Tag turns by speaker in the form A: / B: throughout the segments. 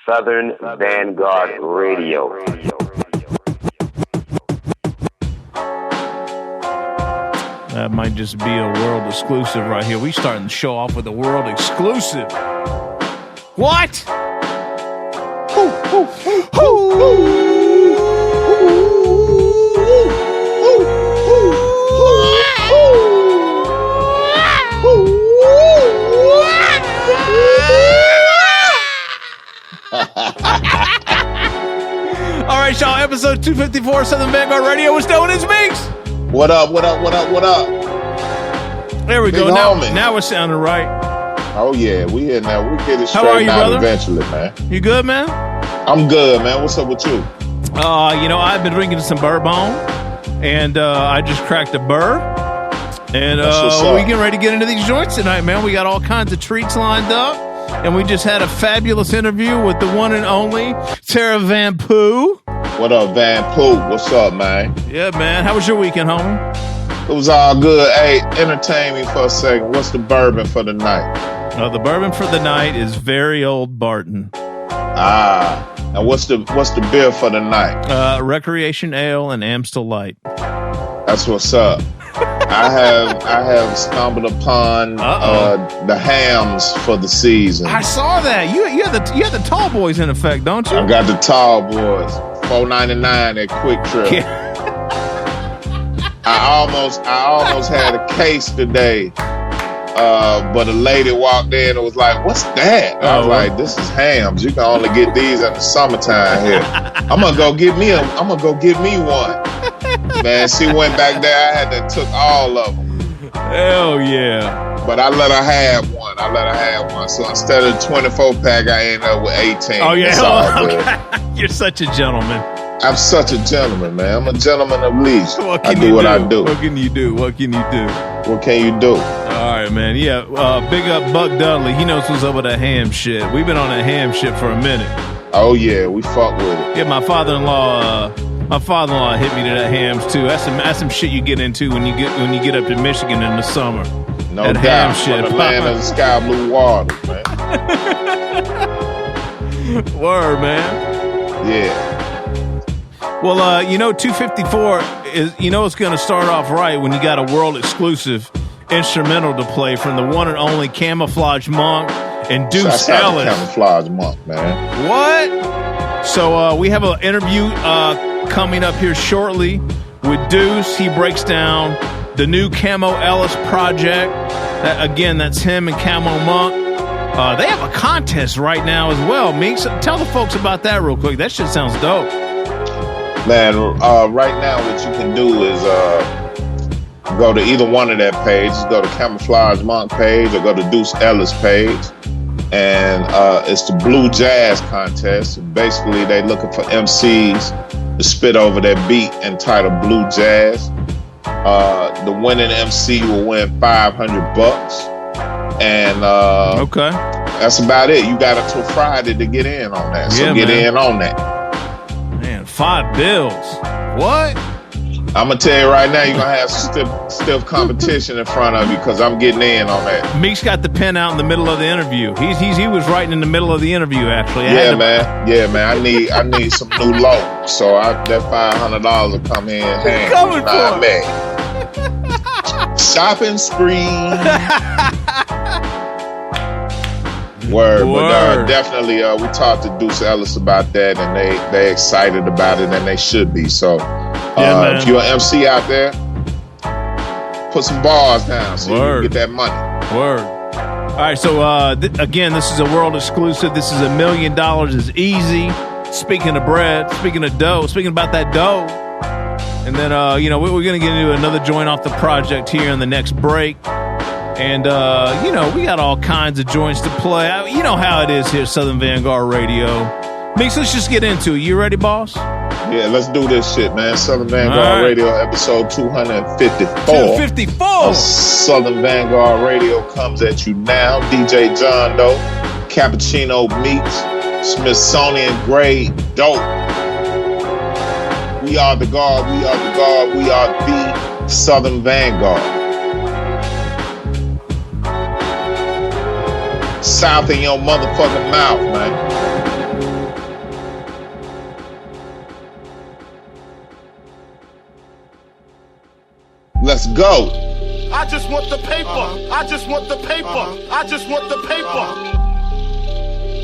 A: Southern Vangard Radio.
B: That might just be a world exclusive right here. We starting the show off with a world exclusive. What? All right, y'all. Episode 254 Southern Vangard Radio. What's doing? It's Meeks.
C: What up?
B: There we go. Now we're sounding right.
C: Oh yeah, we here now. We get it
B: How are you,
C: straightened out
B: brother?
C: eventually, man.
B: You good, man?
C: I'm good, man. What's up with you?
B: I've been drinking some bourbon, and I just cracked a burr, and we getting ready to get into these joints tonight, man. We got all kinds of treats lined up, and we just had a fabulous interview with the one and only Tara Van Poo.
C: What up, Van Poo? What's up, man?
B: Yeah, man. How was your weekend, homie?
C: It was all good. Hey, entertain me for a second. What's the bourbon for the night?
B: The bourbon for the night is Very Old Barton.
C: And what's the beer for the night?
B: Recreation Ale and Amstel Light.
C: That's what's up. I have stumbled upon the hams for the season.
B: I saw that. You had the tall boys in effect, don't you?
C: I got the tall boys. $4.99 at Quick Trip.
B: Yeah.
C: I almost had a case today, but a lady walked in and was like, "What's that?" I was like, "This is hams. You can only get these in the summertime here." I'm gonna go get me one. Man, she went back there. I had to took all of them.
B: Hell yeah!
C: But I let her have one. So instead of 24 pack, I ended up with 18.
B: Oh yeah,
C: That's all good.
B: You're such a gentleman.
C: I'm such a gentleman, man. I'm a gentleman of least. I do what I do.
B: What can you do?
C: What can you do?
B: All right, man. Yeah, big up Buck Dudley. He knows what's up with that ham shit. We've been on that ham shit for a minute.
C: Oh yeah, we fuck with it.
B: Yeah, my father-in-law hit me to that hams too. That's some shit you get into when you get up to Michigan in the summer.
C: No
B: that
C: doubt.
B: ham shit.
C: From the land of the sky blue water, man.
B: Word, man.
C: Yeah.
B: Well, 254 is, it's going to start off right when you got a world exclusive instrumental to play from the one and only Camoflauge Monk and Deuce Ellis.
C: Camoflauge Monk, man.
B: What? So we have an interview coming up here shortly with Deuce. He breaks down the new Camo Ellis project. Again, that's him and Camo Monk. They have a contest right now as well. Meeks, tell the folks about that real quick. That shit sounds dope.
C: Man, right now what you can do is go to either one of that pages. Go to Camoflauge Monk page or go to Deuce Ellis page. And it's the Blue Jazz contest. Basically, they looking for MCs to spit over their beat entitled Blue Jazz. The winning MC will win $500. And
B: okay,
C: that's about it. You got until Friday to get in on that. So get in on that.
B: Man, $5. What?
C: I'm gonna tell you right now, you're gonna have stiff competition in front of you because I'm getting in on that.
B: Meeks got the pen out in the middle of the interview. He was writing in the middle of the interview actually.
C: Yeah, man. I need some new low. So that $500 will come in handy.
B: Coming for
C: me. Shopping spree. Word. But definitely, we talked to Deuce Ellis about that, and they excited about it, and they should be. So, if you're an MC out there, put some bars down so you can get that money.
B: Word. All right, so again, this is a world exclusive. This is $1 million is easy. Speaking of bread, speaking of dough, speaking about that dough, and then we're gonna get into another joint off the project here in the next break. And, we got all kinds of joints to play. You know how it is here at Southern Vangard Radio. Meeks, let's just get into it. You ready, boss?
C: Yeah, let's do this shit, man. Southern Vangard Radio, episode 254.
B: 254!
C: Of Southern Vangard Radio comes at you now. DJ John Doe, Cappuccino Meeks, Smithsonian Grade Dope. We are the guard, we are the guard, we are the Southern Vangard. South in your motherfucking mouth, man. Let's go.
D: I just want the paper. I just want the paper. I just want the paper.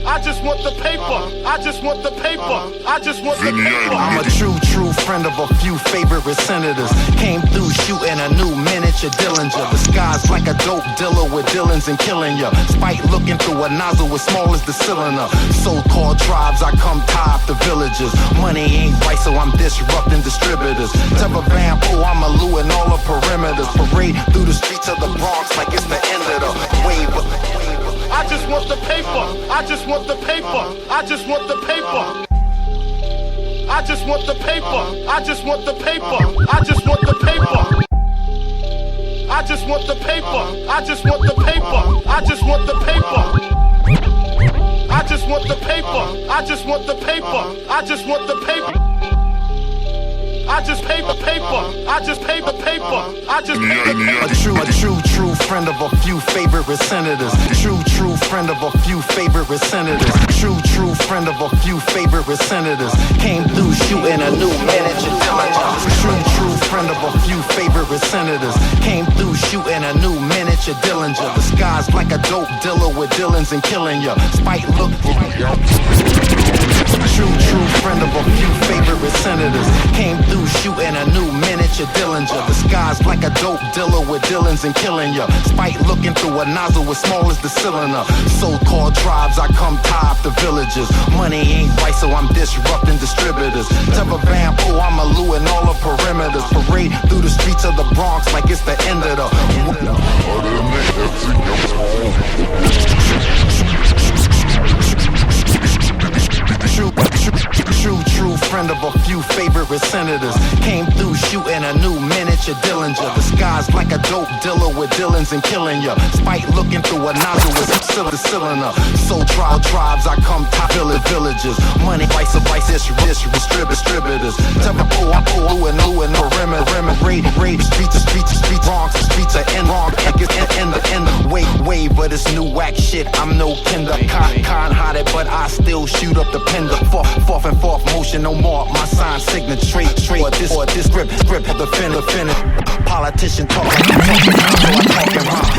D: I just want the paper. I just want the paper. I just want the paper.
E: I'm a true friend of a few favorite senators. Came through shooting a new miniature Dillinger. Disguised like a dope dealer with Dillons and killing ya. Spite looking through a nozzle as small as the cylinder. So-called tribes, I come top the villages. Money ain't right, so I'm disrupting distributors. Type of vampire, I'm a Lou in all the perimeters. Parade through the streets of the Bronx like it's the end of the wave.
D: I just want the paper. I just want the paper. I just want the paper. I just want the paper. I just want the paper. I just want the paper. I just want the paper. I just want the paper. I just want the paper. I just want the paper. I just want the paper. I just want the paper. I just pay the paper. I just pay the paper. I just pay the paper.
E: A true friend of a few favorite senators. True friend of a few favorite senators. True friend of a few favorite senators. Came through shooting a new miniature Dillinger. True friend of a few favorite senators. Came through shooting a new miniature Dillinger. Disguised like a dope dealer with Dillons and killing ya. Spite look. True friend of a few favorite senators. Came through shooting a new miniature Dillinger. Disguised like a dope dealer with Dillons and killing ya. Spite looking through a nozzle as small as the cylinder. So-called tribes, I come top the villages. Money ain't right, so I'm disrupting distributors. Type of vampire, I'm a Lou in all the perimeters. Parade through the streets of the Bronx like it's the end of the True friend of a few favorite senators. Came through shooting a new miniature Dillinger. Disguised like a dope dealer with Dillons and killing ya. Spite looking through a nozzle with the cylinder. So tribes, I come top villages. Money vice distributors. Tell me I pull and perimeter. Raid streets, Bronx, streets are in wrong. In the wave, but it's new whack shit. I'm no kinder. Con-hearted, but I still shoot up the pender. Fourth and fourth motion, no more. My sign signature, straight. Or this grip, the finish. Politician talking rhyme.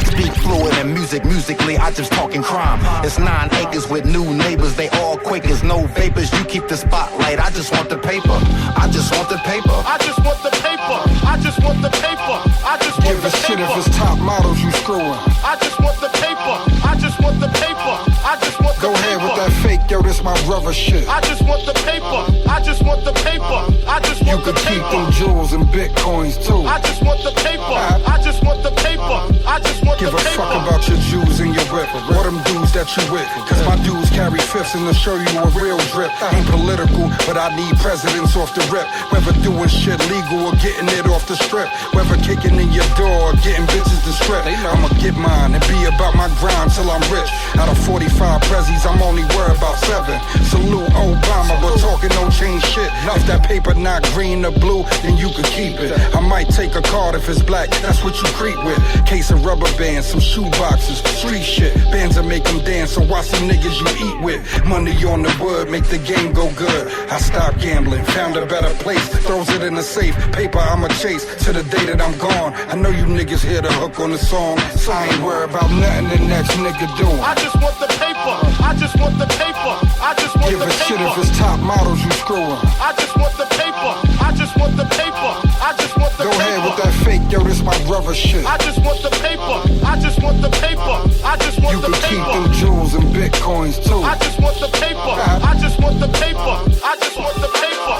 E: Speak fluid and musically, I just talking crime. It's 9 acres with new neighbors, they all Quakers, no vapors. You keep the spotlight. I just want the paper. I just want the paper.
D: I just want the paper. I just want the paper. I just want the paper. Give a shit if it's top models you screwing. I just want the paper. I just want the paper. I just want the paper. Go ahead with that fake, yo, this my brother shit. I just want the paper. I just want the paper. I just want the paper. You could keep them jewels and bitcoins too. I just want the paper. I just want the paper. I just want the paper. Give a fuck about your Jews and your whip. Or them dudes that you with. Cause my dudes carry fifths and to show you a real drip. Ain't political, but I need presidents off the rip. Whether doing shit legal or getting it off the strip. Whether kicking in your door or getting bitches to strip. I'ma get mine and be about my grind till I'm rich. Out of 45 prezzies, I'm only worried about 7. Salute Obama, but talking don't change shit. If that paper not green or blue, then you could keep it. I might take a card if it's black, that's what you creep with. Case of rubber bands, some shoe boxes, street shit. Bands that make them dance, so watch some niggas you eat with. Money on the wood, make the game go good. I stopped gambling, found a better place. Throws it in the safe, paper I'ma chase to the day that I'm gone. I know you niggas hear the hook on the song, so I ain't worried about nothing the next nigga doing. I just want the paper. I just want the paper. I just want the paper. Give a shit if it's top models you screwing. I just want the paper. I just want the paper. I just want the paper. Go ahead with that fake, yo, this my brother shit. I just want the paper. I just want the paper. I just want the paper. You could keep them jewels and bitcoins too. I just want the paper. I just want the paper. I just want the paper.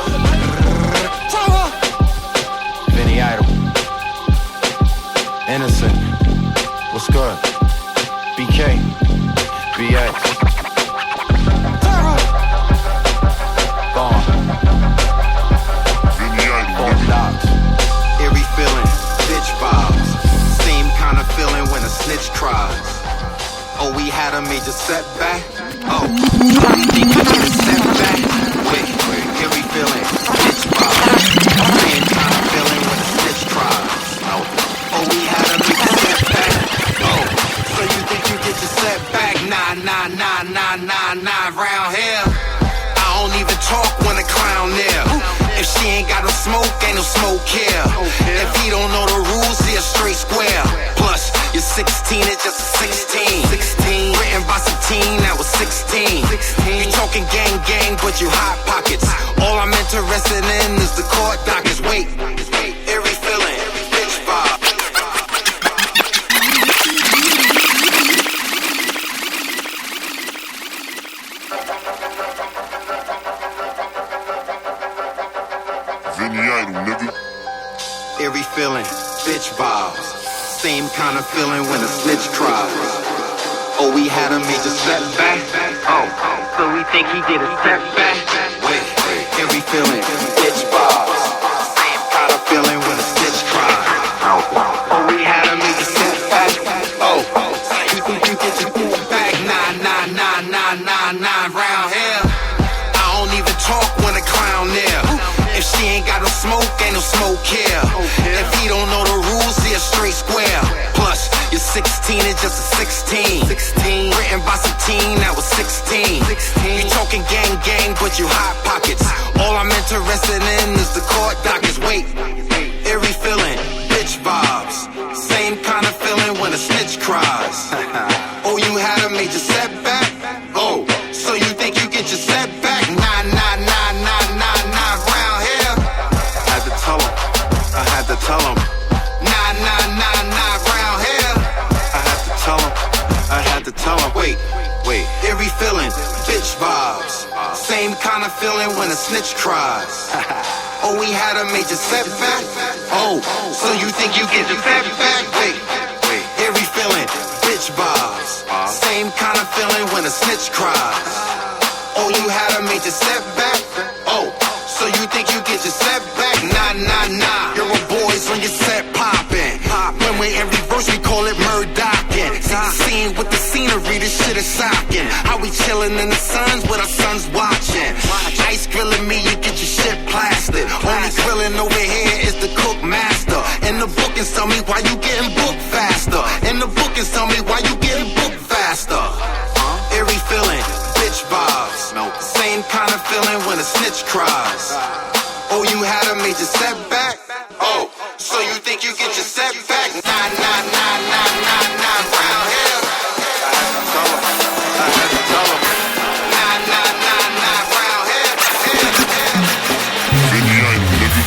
E: Vinny Idol. Innocent. What's good? BK. BX. Gone. Orthodox. Eerie feeling, bitch vibes. Same kind of feeling when a snitch cries. Oh, we had a major setback. Oh, you think we get a setback? Wait, eerie feeling, bitch vibes. Same kind of feeling when a snitch cries. Oh, we had a major setback. Oh, so you think you get your setback? Nah, round here. I don't even talk when a clown near. If she ain't ain't got no smoke, ain't no smoke here. If he don't know the rules, he a straight square. Plus, you're 16, it's just a 16. Written by some teen that was 16. You talking gang, but you hot pockets. All I'm interested in is the court dockets. Wait, eerie feeling, bitch vibe.
D: Vinny idol, nigga.
E: Eerie feeling, bitch vibes. Same kind of feeling when a snitch cries. Oh, we had a major setback. Oh, so we think he did a setback. Wait, eerie feeling, bitch vibes. Same kind of feeling when a snitch cries. Oh, we had a major setback. Oh, you think you get your food back? Nah, round here. I don't even talk when a clown near. If she ain't got no smoke, ain't no smoke here. If he don't know the rules, he a straight square. Plus, you're 16, it's just a 16. Written by some teen that was 16. You talking gang, but you hot pockets. All I'm interested in is the court dockets. Wait, eerie feeling, bitch vibes. Same kind of feeling when a snitch cries. Oh, you had a major setback? Oh, so you think you get your setback? Nah, round here. I had to tell him. Nah, round here. I had to tell him. Wait, eerie feeling, bitch vibes. Same kind of feeling when a snitch cries. Oh, we had a major setback? Oh, so you think you get your setback? Wait, eerie feeling, bitch vibes. Same kind of feeling when a snitch cries. Oh, you had a major setback? Oh, so you think you get your setback? Nah. You're a boys on your set poppin'. When we're in reverse, we call it murdockin'. See the scene with the scenery, this shit is shocking. How we chillin' in the suns with our sons watching. Ice grillin' me, you get your shit plastered. Only grillin' over here is the cook master. And the bookings tell me why you getting booked faster. And the bookings tell me why you getting booked faster. Eerie feeling, bitch vibes. Same kind of feeling when a snitch cries. Oh, you had a major setback? Oh, so you think you get your setback? Nah, round here. I had to tell him. Nah, round here.
D: Vinny idol, nigga.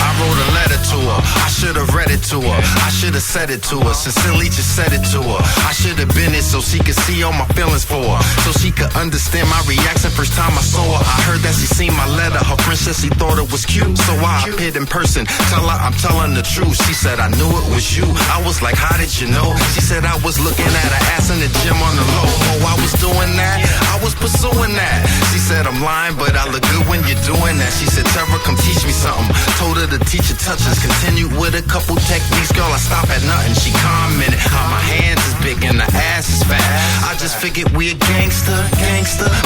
E: I wrote a letter to her. I should've read it to her. I should've said it to her. Sincerely just said it to her. I should've been it so she could see all my feelings for her. So she could understand my reaction first time I saw her. I heard that she seen my letter. Her friend said she thought it was cute. So I appeared in person. Tell her I'm telling the truth. She said I knew it was you. I was like, how did you know? She said I was looking at her ass in the gym on the low. Oh, I was doing that? I was pursuing that. She said I'm lying, but I look good when you're doing that. She said, Trevor, come teach me something. Told her the teacher touches. Continued with a couple techniques. Girl, I stop at nothing. She commented how my hands is big and the ass is fat. I just figured we a gangster.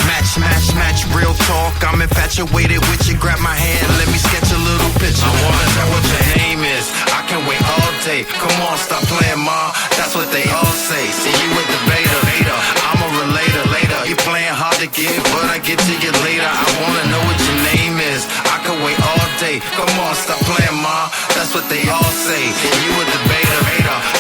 E: Match, real talk. I'm infatuated with you. Grab my hand, let me sketch a little picture. I wanna know what your name is. I can wait all day. Come on, stop playing, ma. That's what they all say. See you with the beta. I'm a relator later. You playing hard to get, but I get to you later. I wanna know what your name is. I can wait all day. Come on, stop playing, ma. That's what they all say. You a debater.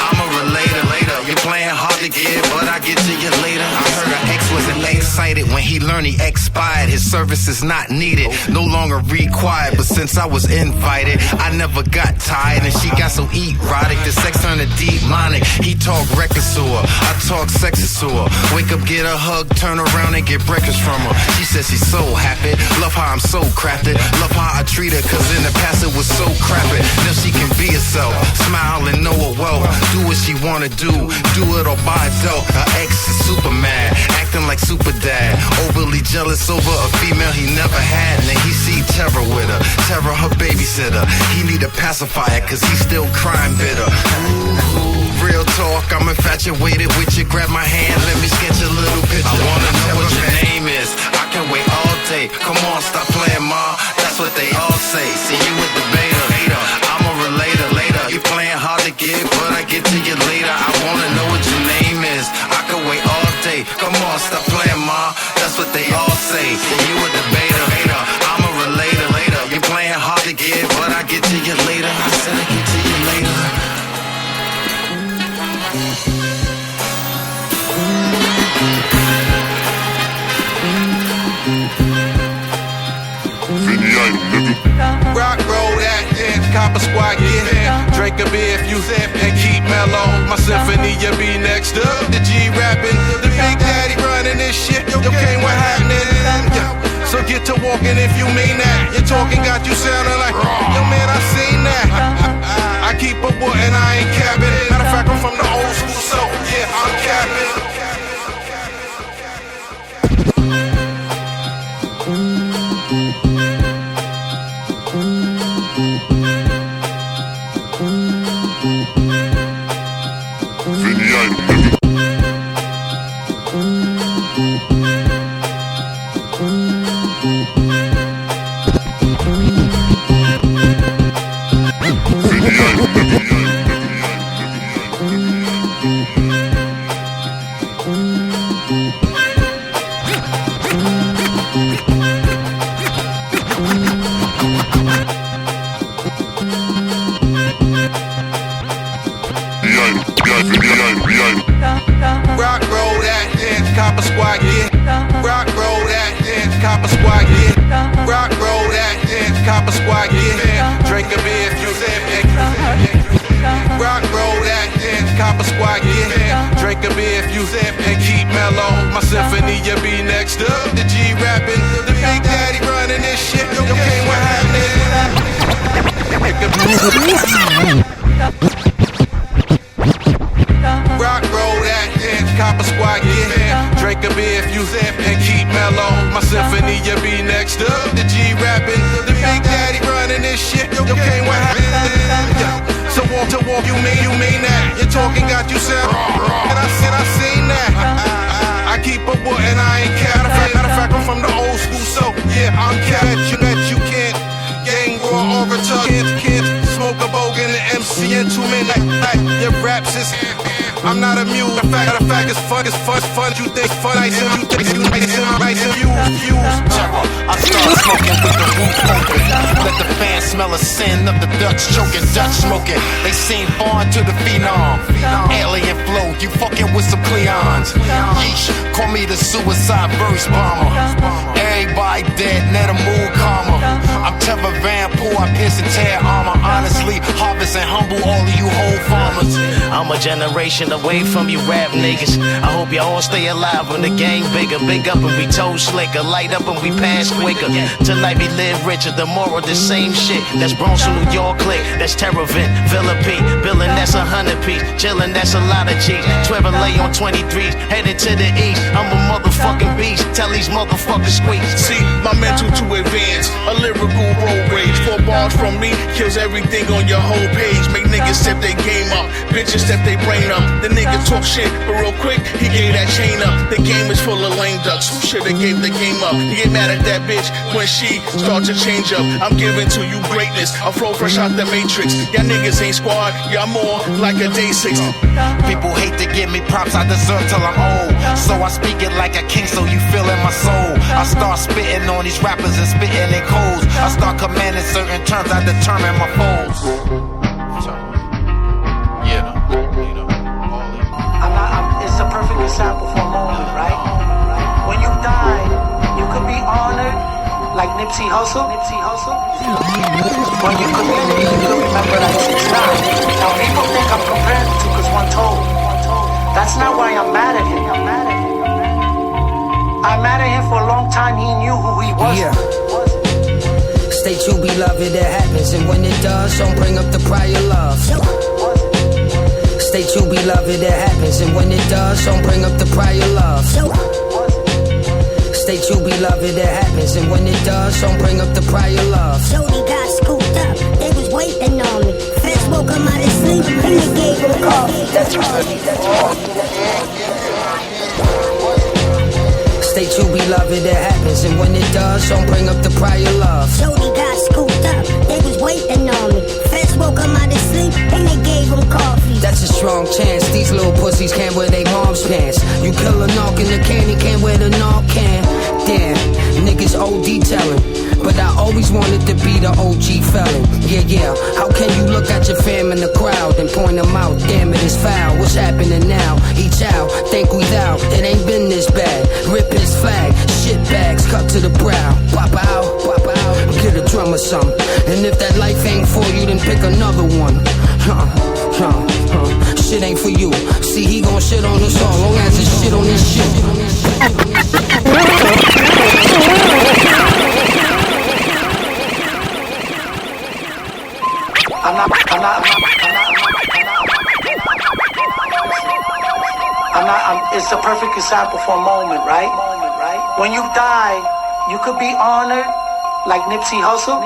E: I'm a relator later. You playing hard to get, but I get to you later. I heard her ex was excited when he learned he expired. His service is not needed, no longer required. But since I was invited, I never got tired. And she got so erotic, the sex turned to demonic. He talk reckless to her, I talk sexist to her. Wake up, get a hug, turn around and get breakfast from her. She says she's so happy, love how I'm so crafted. Love how I treat her, cause in the past it was so crappy. Now she can be herself, smile and know her well. Do what she wanna do it or buy a dope. Her ex is super mad, acting like super dad. Overly jealous over a female he never had. Now he see terror with her, terror her babysitter. He need a pacifier cause he still crime bitter. Real talk, I'm infatuated with you. Grab my hand, let me sketch a little picture. I wanna know what your name is. I can wait all day. Come on, stop playing, ma. That's what they all say. See you with the beta. I'm a relator later. You playing hard to get, but I get to you later. get to you later. Rock, roll that, yeah, copper squad, yeah. Drink a beer if you zip and keep mellow. My symphony, you be next up. The G rapping, the Big Daddy running this shit. Yo, Kane, what happening? Yeah. So get to walking if you mean that. Your talking got you sounding like, yo man, I seen that. I keep a wood and I ain't capping. Matter of fact, I'm from the old school, so yeah, I'm capping. Rock, roll that, yeah, copper squad, yeah. Rock, roll that, yeah, copper squad, yeah. Rock, roll that, yeah, copper squad, yeah. Drink a beer if you zip it. Rock, roll that, yeah, copper squad, yeah. Drink a beer if you zip and keep mellow. My symphony, you be next up. The G rapping, the Big Daddy running this shit. Yo, Kane, what happening? Rock, roll that, yeah, copper squad, yeah. Drink a beer if you zip and keep mellow. My symphony, you be next up. The G rapping, the Big Daddy running this shit. Yo, Kane, what happening? Yeah. So walk to walk, you mean that. Your talking got you sound, and I seen that. I keep a wood and I ain't cat. Matter of fact, I'm from the old school, so yeah, I'm cat. Bet you can't gang war or retard. Can't smoke a bogan and MC in 2 minutes. Like your raps is. I'm not a mule. The fact is fun. You think fun, I see you think you nice and right and you terror. I start smoking with the roof open. Let the fans smell a sin of the Dutch choking, Dutch smoking. They seem foreign to the phenom. Alien flow, you fucking with some Cleons. Yeesh, call me the suicide verse bomber. Everybody dead, net a mood calmer. I'm Trevor Van Poole, I pierce and tear armor. Honestly, harvest and humble all of you whole farmers.
F: I'm a generation away from you rap niggas. I hope you all stay alive when the gang bigger. Big up and we toe slicker. Light up and we pass quicker. Tonight we live richer. The moral the same shit. That's Bronx New York click. That's Terravent, Villa P. Billin', that's 100 piece. Chillin', that's a lot of cheese. Lay on 23s. Headed to the east. I'm a motherfucking beast. Tell these motherfuckers squeak.
G: See, my mental to advance. A lyrical road rage. 4 bars from me kills everything on your whole page. Make niggas step their game up. Bitches step their brain up. The nigga talk shit, but real quick, he gave that chain up. The game is full of lame ducks. Who shoulda gave the game up? You get mad at that bitch when she starts to change up. I'm giving to you greatness. I flow fresh out the matrix. Y'all niggas ain't squad. Y'all more like a day 6.
E: People hate to give me props I deserve till I'm old. So I speak it like a king, so you feel in my soul. I start spitting on these rappers and spitting in codes. I start commanding certain terms, I determine my foes.
H: It's a perfect example for a moment, right? When you die, you could be honored like Nipsey Hussle. When you could remember that it's not. Now people think I'm comparing the two because one told. That's not why I'm mad at him. I'm mad at him for a long time. He knew who he was.
I: Yeah. Stay true, beloved, it happens. And when it does, don't bring up the prior love. Stay true, beloved, it happens. And when it does, don't bring up the prior love. Stay true, beloved, it happens. And when it does, don't bring up the prior love.
J: Shorty got scooped up, they was waiting on me. Feds woke him out of sleep, and they gave him coffee. That's right.
I: Stay true, beloved, it happens. And when it does, don't bring up the prior love.
J: Shorty got scooped up, they was waiting on me. Feds woke him out of sleep, and they gave him coffee.
I: That's a strong chance, these little pussies can't wear they mom's pants. You kill a knock in the can, he can't wear the knock can. Damn, niggas OD telling, but I always wanted to be the OG felon. Yeah. How can you look at your fam in the crowd and point them out? Damn it, it's foul. What's happening now? Each out, think we thou. It ain't been this bad. Rip his flag, shit bags cut to the brow. Pop out, get a drum or something. And if that life ain't for you, then pick another one. Shit ain't for you. See, he gon' shit on us all, long as it's shit on his shit.
H: It's a perfect example for a moment, right? When you die, you could be honored like Nipsey Hussle.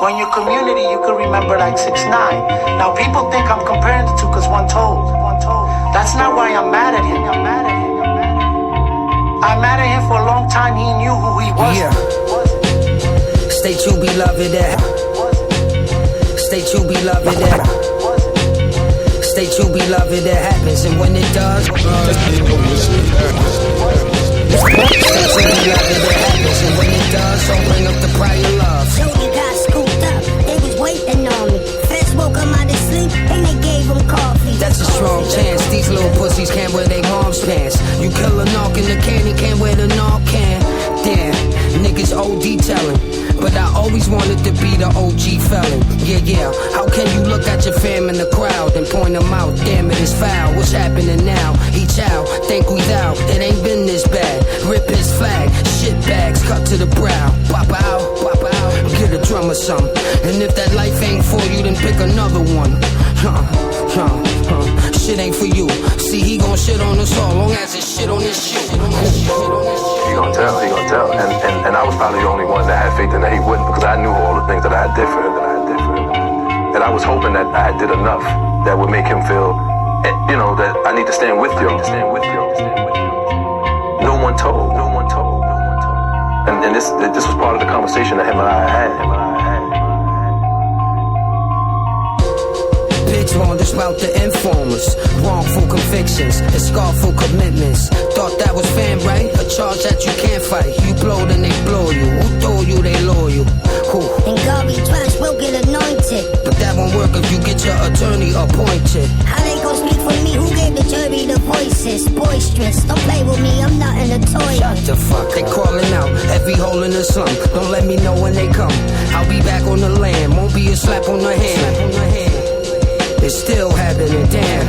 H: When your community, you could remember like 6ix9ine. Now people think I'm comparing the two because one told. That's not why I'm mad at him. I'm mad at him for a long time. He knew who he was.
I: Yeah. Stay true, beloved. Stay true, beloved. Stay true, beloved. It happens, and when it does, stay true, beloved. It happens, and when it does, don't bring up the prior love.
J: Jody got scooped up. They was waiting on me. Feds woke him out of sleep, and they gave him coffee.
I: That's a strong chance. These little pussies can't wear their mom's pants. You kill a knock in the can, he can't wear the knock can. Damn, niggas OD telling. But I always wanted to be the OG felon. Yeah. How can you look at your fam in the crowd and point them out? Damn it, it's foul. What's happening now? Each out, think we thou. It ain't been this bad. Rip his flag, shit bags cut to the brow. Pop out, get a drum or something. And if that life ain't for you, then pick another one. Shit ain't for you. See, he gon' shit on us all, long as it's shit on his shit.
K: He gonna tell. And I was probably the only one that had faith in that he wouldn't, because I knew all the things that I had different. And I was hoping that I did enough that would make him feel, that I need to stand with you. No one told. And this was part of the conversation that him and I had.
I: Bitch wanted about the informers, wrongful convictions, and scarful commitments. Thought that was fam right? A charge that you can't fight. You blow, then they blow you. Who told you they loyal? Who?
J: And Garvey Trash will get anointed.
I: But that won't work if you get your attorney appointed.
J: How they gon' speak for me? Who gave the jury the voices? Boisterous, don't play with me, I'm not in the toilet.
I: Shut the fuck, they crawling out, every hole in the slum. Don't let me know when they come. I'll be back on the land, won't be a slap on the hand. It's still happening, damn.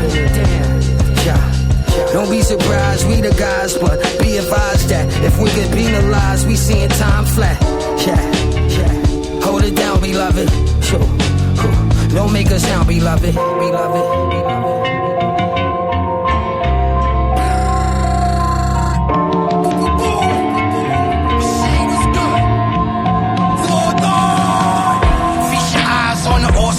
I: Don't be surprised, we the guys, but be advised that if we get penalized, we seeing time flat. Hold it down, beloved. Don't make us sound, beloved.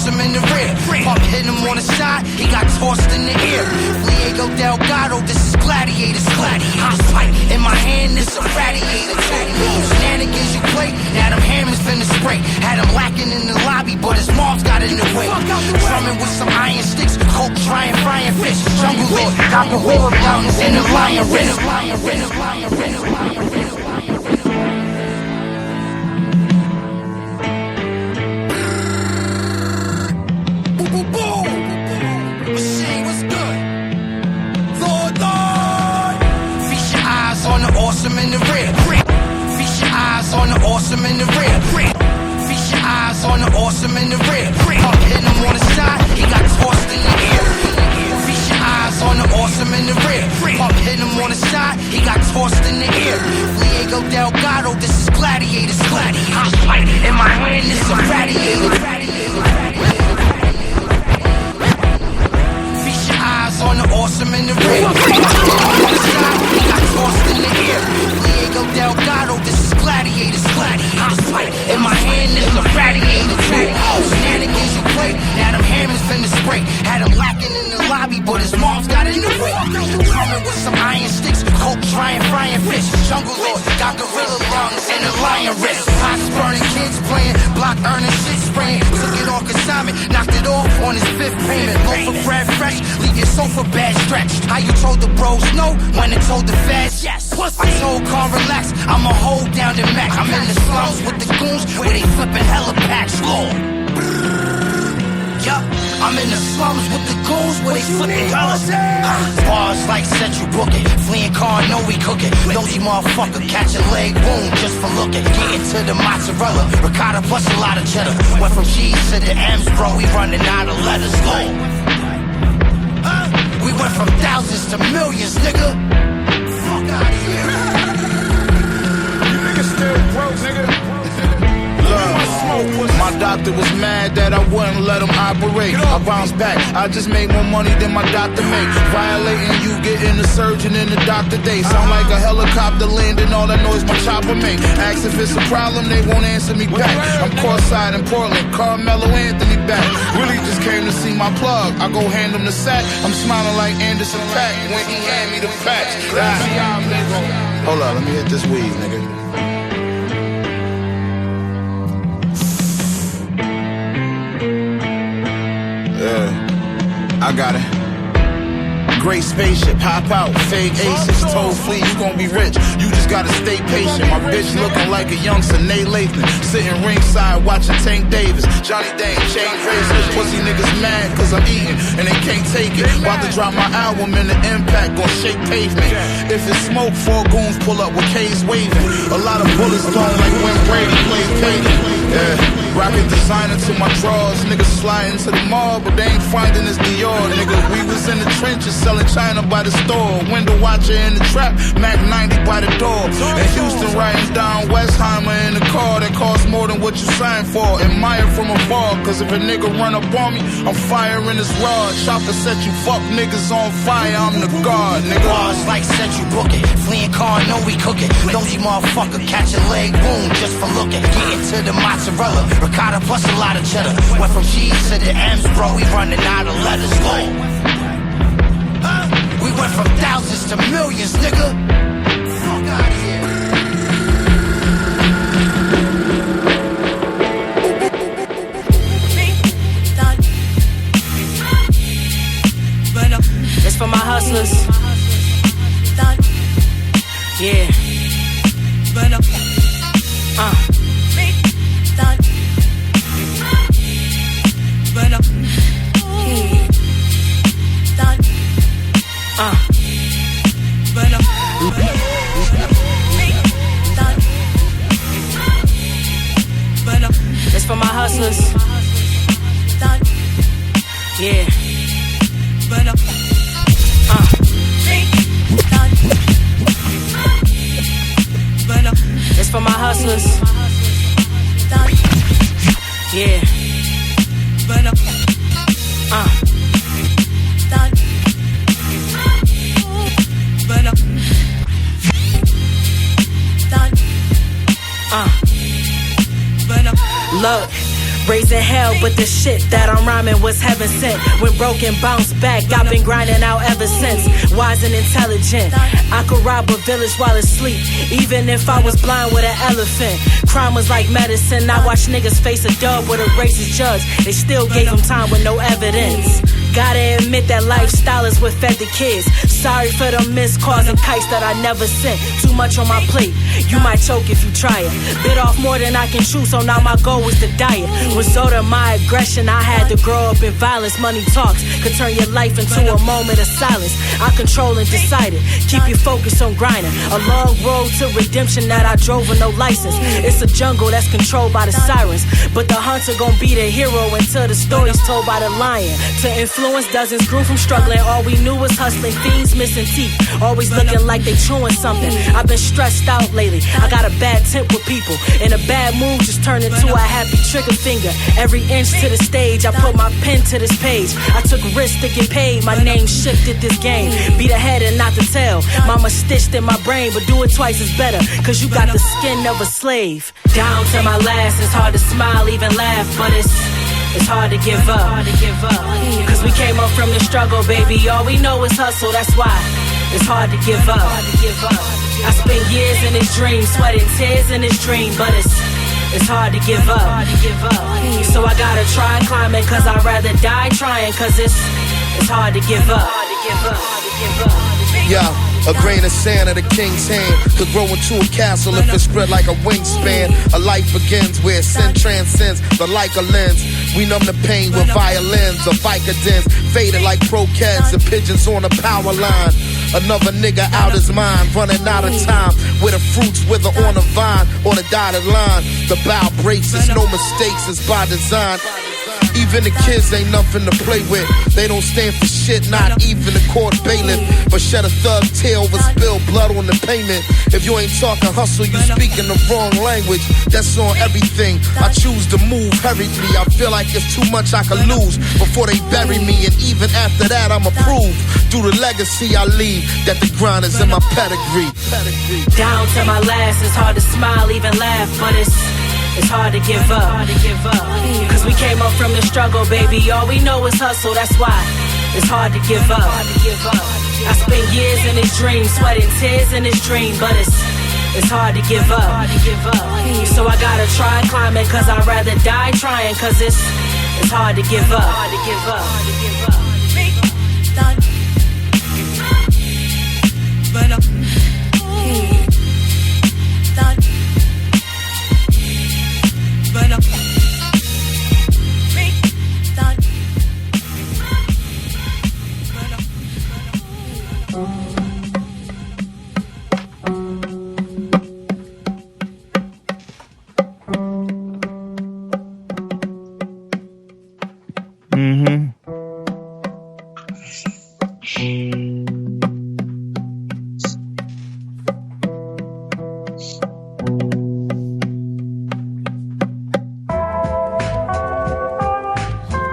E: In the rear, Pump hit him on the side, he got tossed in the air. Diego Delgado, this is gladiators. Hot pipe in my hand, this a radiator. Shenanigans you play, now them hammers finna spray. Had him lacking in the lobby, but his mom's got in the way. Drumming with some iron sticks, coke frying fish. Jungle lit, got the whole mountains in the lion rhythm. Awesome in the rear. Feast your eyes on the awesome in the rear. Feast your eyes on the awesome in the rear. Pump hit him on the side, he got tossed in the air. Feast your eyes on the awesome in the rear. Pump hit him on the side, he got tossed in the air. Diego Delgado, this is gladiators. Hot pipe in my hand, this a radiator. Feast your eyes on the awesome in the rear. Pump hit him on the side, he got tossed in the air. Diego Delgado, this is gladiators. Hot pipe in my hand, this a radiator. Shenanigans you play, now them hammers finna spray. Had him lacking in the lobby, but his mom's got in the way. Swimming with some iron sticks, coke trying frying fish. Jungle lord, got gorilla lungs and a lion wrist. Pots burning, kids playing, block earning, shit spraying. Took it on consignment, knocked it off on his fifth payment. Loaf of bread fresh, leave your sofa bad stretched. How you told the bros no when it told the feds yes? I told Carl relax, I'ma hold down the Mac. I'm in the slums with the goons where they flipping hella packs. Lord. Yup, I'm in the slums with the goons where they flipping hella packs. Bars like said you book it, fleeing car, know we cook it. Nosy motherfucker, catch a leg wound just for looking. Getting to the mozzarella, ricotta plus a lot of cheddar. Went from cheese to the M's, bro, we running out of letters. Lord. We went from thousands to millions, nigga. Fuck out of here.
G: You niggas still broke, nigga. My doctor was mad that I wouldn't let him operate. I bounced back, I just made more money than my doctor make. Violating you, getting the surgeon in the doctor day. Sound like a helicopter landing, all that noise my chopper make. Ask if it's a problem, they won't answer me back. I'm courtside in Portland, Carmelo Anthony back. Really just came to see my plug, I go hand him the sack. I'm smiling like Anderson Paak when he hand me the facts. Hold up, let me hit this weed, nigga. I got it. Great spaceship, hop out, fake aces, told fleet, you gon' be rich. You just gotta stay patient. My bitch looking like a young Sinead Lathan, sitting ringside watching Tank Davis, Johnny Dane, chain razors. Pussy niggas mad cause I'm eating and they can't take it. About to drop my album and the impact gon' shake pavement. If it's smoke, 4 goons pull up with K's waving. A lot of bullets blown like when Brady plays Peyton. Yeah, rocket designer to my drawers. Niggas sliding to the mall, but they ain't finding this Dior. Nigga, we was in the trenches selling China by the store. Window watcher in the trap, Mac 90 by the door. In Houston, riding down Westheimer in the car that costs more than what you signed for. Admire from afar, cause if a nigga run up on me, I'm firing his rod. Chopper set you fuck niggas on fire, I'm the guard, nigga.
E: Bars like said you book it, fleeing car, know we cook it. Nosy motherfucker, catch a leg wound just for looking. Getting to the mozzarella, ricotta plus a lot of cheddar. Went from cheese to the M's, bro, we running out of letters. Lord. We went from thousands to millions, nigga. Fuck out of here.
L: It's for my hustlers. Yeah. It's for my hustlers. Yeah. It's for my hustlers. Yeah. Look, raising hell, but the shit that I'm rhyming was heaven sent. When broken, bounce back, I've been grinding out ever since. Wise and intelligent, I could rob a village while asleep, even if I was blind with an elephant. Crime was like medicine, I watched niggas face a dub with a racist judge. They still gave him time with no evidence. Gotta admit that lifestyle is what fed the kids. Sorry for the missed calls and kites that I never sent. Too much on my plate, you might choke if you try it. Bit off more than I can chew, so now my goal was to diet. Result of my aggression, I had to grow up in violence. Money talks could turn your life into a moment of silence. I control and decided, keep your focus on grinding. A long road to redemption that I drove with no license. It's a jungle that's controlled by the sirens, but the hunter gon' be the hero until the story's told by the lion. To influence dozens grew from struggling. All we knew was hustling, fiends missing teeth, always looking like they chewing something. I've been stressed out lately, I got a bad temp with people, and a bad mood just turned into a happy trigger finger. Every inch to the stage, I put my pen to this page. I took risks to get paid, my name shifted this game. Be the head and not the tail. Mama stitched in my brain, but do it twice is better, cause you got the skin of a slave. Down to my last, it's hard to smile, even laugh, but it's hard to give up. Cause we came up from the struggle, baby. All we know is hustle, that's why it's hard to give up. I spent years in this dream, sweating tears in this dream, but it's hard to give up. So I gotta try climbing, cause I'd rather die trying, cause it's hard to give up.
E: Yeah, a grain of sand at a king's hand could grow into a castle if it's spread like a wingspan. A life begins where sin transcends the like a lens. We numb the pain with violins or Vicodins, faded like croquettes and pigeons on a power line. Another nigga out his mind, running out of time. Where the fruits wither on the vine or the dotted line. The bow breaks, it's no mistakes, it's by design. Even the kids ain't nothing to play with. They don't stand for shit, not even the court bailiff. But shed a thug tear over spilled blood on the payment. If you ain't talking hustle, you speaking the wrong language. That's on everything. I choose to move hurriedly. I feel like it's too much I could lose before they bury me. And even after that, I'm approved. Through the legacy I leave, that the grind is in my pedigree.
L: Down to my last, it's hard to smile, even laugh, but it's hard to give up. Cause we came up from the struggle, baby. All we know is hustle, that's why it's hard to give up. I spent years in this dream, sweating tears in this dream, but it's hard to give up. So I gotta try climbing, cause I'd rather die trying, cause it's hard to give up.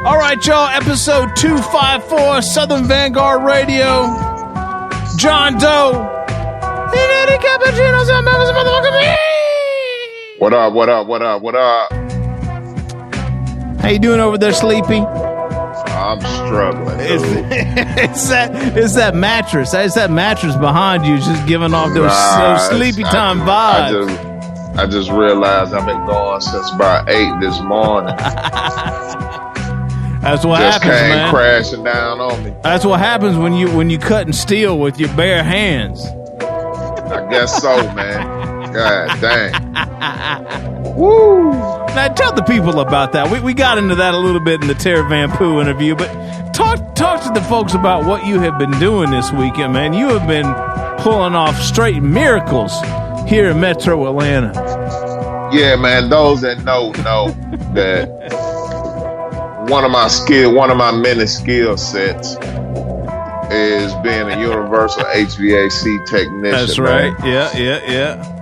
B: All right, y'all, episode 254, Southern Vangard Radio. John Doe.
C: What up, what up, what up, what up?
B: How you doing over there, Sleepy?
C: I'm struggling, dude.
B: It's that mattress. It's that mattress behind you just giving off those sleepy time vibes.
C: I just realized I've been going since about 8 this morning.
B: That's what
C: just
B: happens,
C: came
B: man.
C: Crashing down on me.
B: That's what happens when you cut and steal with your bare hands.
C: I guess so, man. God dang.
B: Woo! Now tell the people about that. We got into that a little bit in the Terry Van Poo interview, but talk to the folks about what you have been doing this weekend, man. You have been pulling off straight miracles here in Metro Atlanta.
C: Yeah, man. Those that know that one of my many skill sets is being a universal HVAC technician.
B: That's right. Man. Yeah.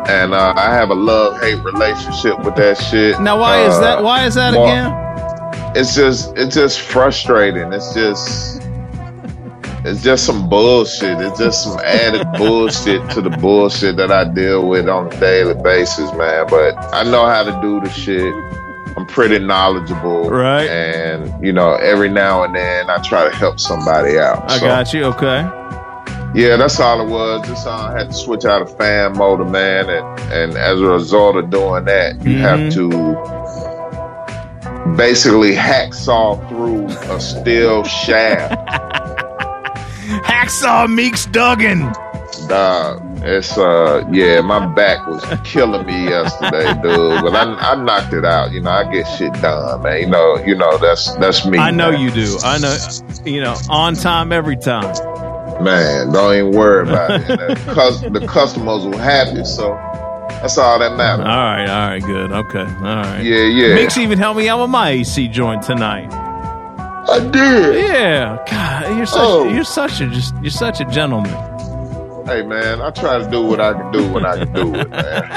C: And I have a love-hate relationship with that shit.
B: Now, why is that? Why is that again?
C: It's just frustrating. It's just some bullshit. It's just some added bullshit to the bullshit that I deal with on a daily basis, man. But I know how to do the shit. I'm pretty knowledgeable. Right. And, every now and then I try to help somebody out.
B: I got you. Okay.
C: Yeah, that's all it was. Just I had to switch out of fan motor, man. And as a result of doing that, you have to basically hacksaw through a steel shaft.
B: Hacksaw Meeks Duggan.
C: Dog, it's my back was killing me yesterday, dude. But I knocked it out. I get shit done, man. That's me.
B: I know
C: man.
B: You do. I know. On time, every time.
C: Man, don't even worry about it. Because the customers were happy, so that's all that matters.
B: All right, good. Okay, all right.
C: Yeah.
B: Meeks even helped me out with my AC joint tonight.
C: I did.
B: Yeah. God, you're such a gentleman.
C: Hey, man, I try to do what I can do when I can do it, man.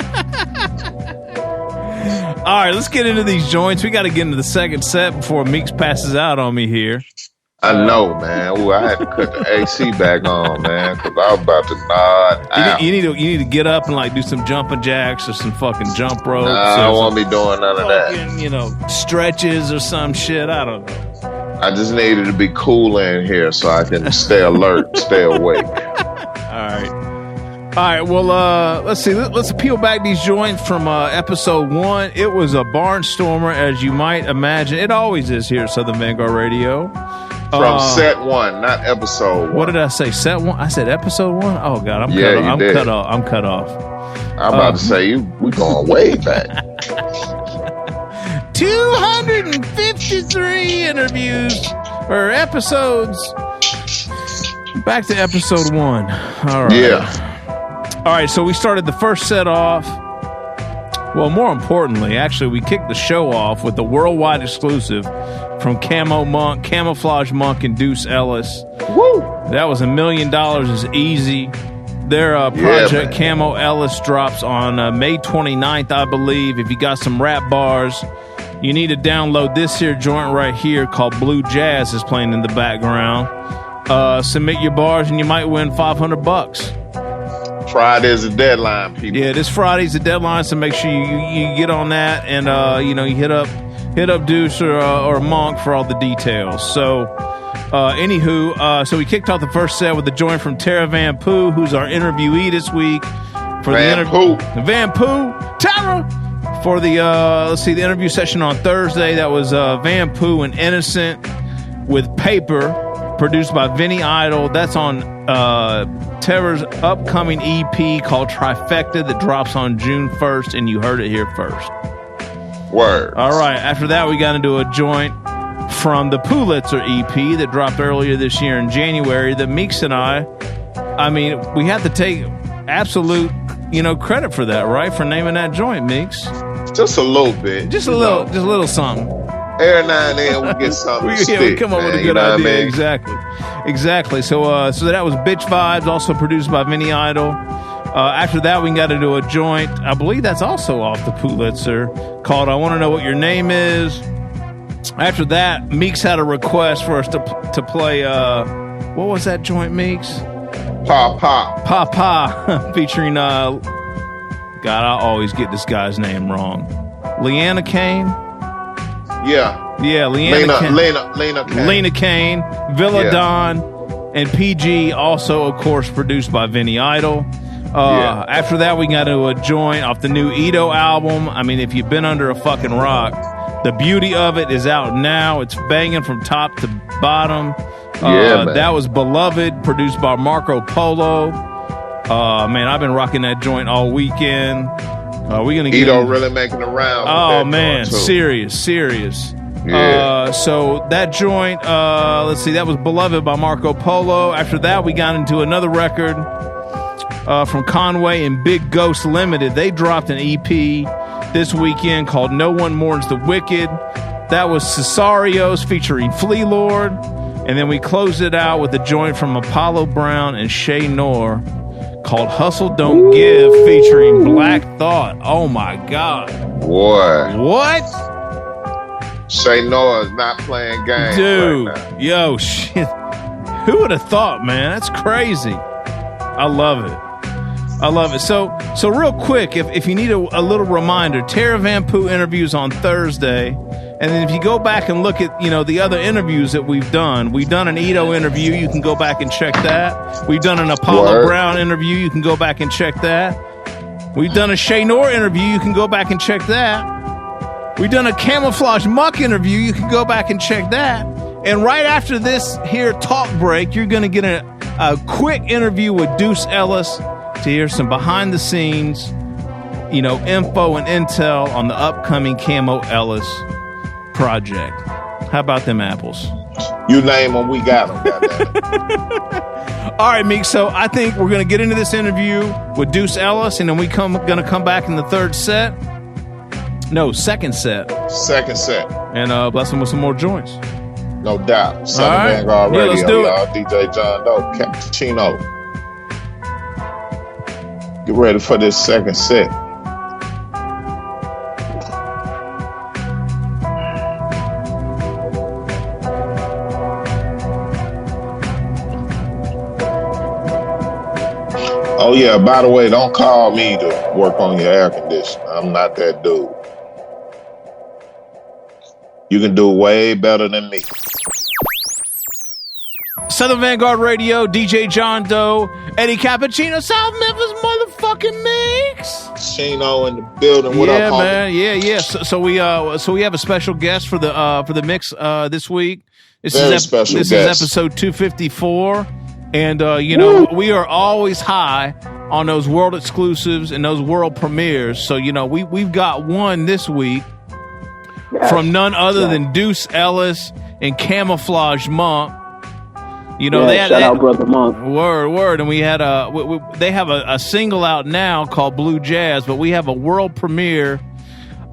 B: All right, let's get into these joints. We got to get into the second set before Meeks passes out on me here.
C: I know, man. Ooh, I had to cut the AC back on, man, because I was about to nod out.
B: You need to get up and do some jumping jacks or some fucking jump ropes.
C: Nah, I don't want to be doing none of that.
B: Stretches or some shit. I don't know.
C: I just needed to be cool in here so I can stay alert, stay awake.
B: All right. Well, let's see. Let's peel back these joints from episode 1. It was a barnstormer, as you might imagine. It always is here at Southern Vangard Radio.
C: From set 1, not episode 1.
B: What did I say? Set 1? I said episode 1? Oh, God. I'm cut off.
C: I'm about to say, we going way back.
B: 253 interviews or episodes. Back to episode 1. All right.
C: Yeah.
B: All right, so we started the first set off. Well, more importantly, actually, we kicked the show off with the worldwide exclusive from Camoflauge Monk, and Deuce Ellis.
C: Woo!
B: That was $1 Million is Easy. Their project, Camo Ellis, drops on May 29th, I believe. If you got some rap bars, you need to download this here joint right here called Blue Jazz is playing in the background. Submit your bars and you might win $500.
C: Friday's the deadline, people.
B: Yeah, this Friday's the deadline, so make sure you get on that and you hit up Deuce or Monk for all the details. So, so we kicked off the first set with a joint from Tara Van Poo, who's our interviewee this week for Van Poo, Tara, for the the interview session on Thursday. That was Van Poo and Innocent with Paper, produced by Vinny Idol. That's on Tara's upcoming EP called Trifecta that drops on June 1st, and you heard it here first.
C: Word.
B: All right. After that, we got into a joint from the Pulitzer EP that dropped earlier this year in January that Meeks and I mean, we have to take absolute, credit for that, right? For naming that joint, Meeks.
C: Just a little bit.
B: Just a little something.
C: Every now and then we get something to stick,
B: we come up with a good idea.
C: I mean?
B: Exactly. So that was Bitch Vibes, also produced by Vinny Idol. After that, we got into a joint, I believe that's also off the Pulitzer, called I Want to Know What Your Name Is. After that, Meeks had a request for us to play, what was that joint, Meeks? Pa, featuring, God, I always get this guy's name wrong. Leanah Kane?
C: Yeah,
B: Leanah Kane, Villa Don, and PG, also, of course, produced by Vinny Idol. After that, we got into a joint off the new Ito album. I mean, if you've been under a fucking rock, the beauty of it is out now. It's banging from top to bottom. That was Beloved, produced by Marco Polo. Man, I've been rocking that joint all weekend. We're gonna get
C: Ito really making a round.
B: Oh man, serious.
C: Yeah.
B: So that joint, let's see, that was Beloved by Marco Polo. After that, we got into another record from Conway and Big Ghost Limited. They dropped an EP this weekend called No One Mourns the Wicked. That was Sicarios featuring Flea Lord. And then we closed it out with a joint from Apollo Brown and Shay Noir called Hustle Don't Give featuring Black Thought. Oh my God.
C: Boy.
B: What?
C: Shay Noir is not playing games.
B: Dude,
C: right now.
B: yo, shit. Who would have thought, man? That's crazy. I love it. So real quick, if you need a little reminder, Tara Van Poo interviews on Thursday. And then if you go back and look at, the other interviews that we've done an Ito interview. You can go back and check that. We've done an Apollo Brown interview. You can go back and check that. We've done a Shay Noir interview. You can go back and check that. We've done a Camoflauge Muck interview. You can go back and check that. And right after this here talk break, you're going to get a quick interview with Deuce Ellis to hear some behind the scenes, info and intel on the upcoming Camo Ellis project. How about them apples?
C: You name them, we got them.
B: All right, Meek. So I think we're going to get into this interview with Deuce Ellis, and then we're going to come back in the second set. And bless them with some more joints.
C: No doubt. Southern Vangard Radio,
B: let's do
C: y'all. DJ John Doe, Cappuccino. Get ready for this second set. Oh yeah, by the way, don't call me to work on your air conditioner. I'm not that dude. You can do way better than me.
B: Southern Vangard Radio, DJ John Doe, Eddie Cappuccino, South Memphis motherfucking mix.
C: Chino in the building. What up, homie?
B: Man? Yeah. So we have a special guest for the mix this week. This is episode 254, and we are always high on those world exclusives and those world premieres. So we've got one this week from none other than Deuce, Ellis, and Camoflauge Monk. Shout out Brother Monk. Word. And we had they have a single out now called Blue Jazz, but we have a world premiere.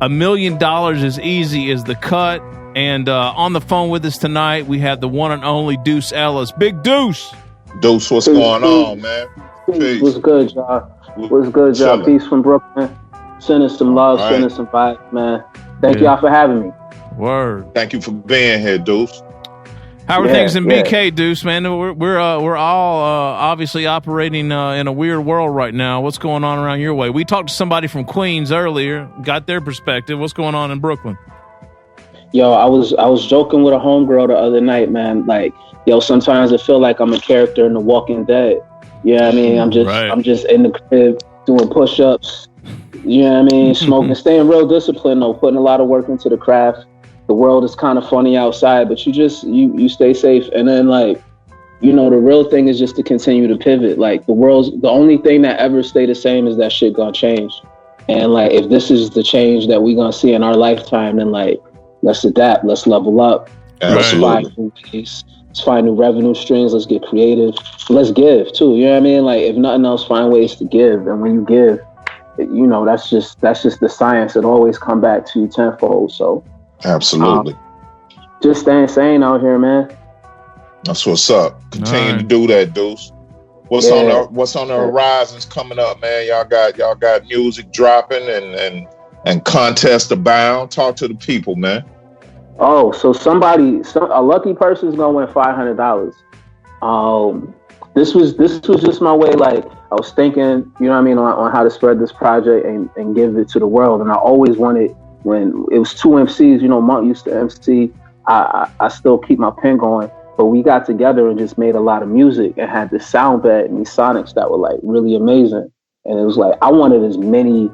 B: $1 Million is Easy is the cut. And on the phone with us tonight, we have the one and only Deuce Ellis. Big Deuce.
C: Deuce, what's going on, man? Peace.
M: What's good, y'all? What's good, y'all? Peace from Brooklyn. Sending some love, sending some vibes, man. Thank y'all for having me.
B: Word.
C: Thank you for being here, Deuce.
B: How are things in BK, Deuce, man? We're all obviously operating in a weird world right now. What's going on around your way? We talked to somebody from Queens earlier, got their perspective. What's going on in Brooklyn?
M: Yo, I was joking with a homegirl the other night, man. Like, sometimes I feel like I'm a character in The Walking Dead. You know what I mean? I'm just in the crib doing push-ups. You know what I mean? Smoking, staying real disciplined though, putting a lot of work into the craft. The world is kind of funny outside, but you stay safe. And then the real thing is just to continue to pivot. Like the only thing that ever stay the same is that shit gonna change. And if this is the change that we gonna see in our lifetime, then let's adapt, let's level up. Let's find new ways. Let's find new revenue streams. Let's get creative. Let's give too. You know what I mean? If nothing else, find ways to give. And when you give, that's just the science. It always come back to you tenfold. So
C: absolutely.
M: Just staying sane out here, man.
C: That's what's up. Continue to do that, Deuce. What's on the horizons coming up, man? Y'all got music dropping and contests abound. Talk to the people, man.
M: Oh, so a lucky person's gonna win $500. This was just my way. I was thinking, on how to spread this project and give it to the world. And I always wanted, when it was two MCs, Monk used to MC. I still keep my pen going, but we got together and just made a lot of music and had this sound bed and these sonics that were really amazing. And it was I wanted as many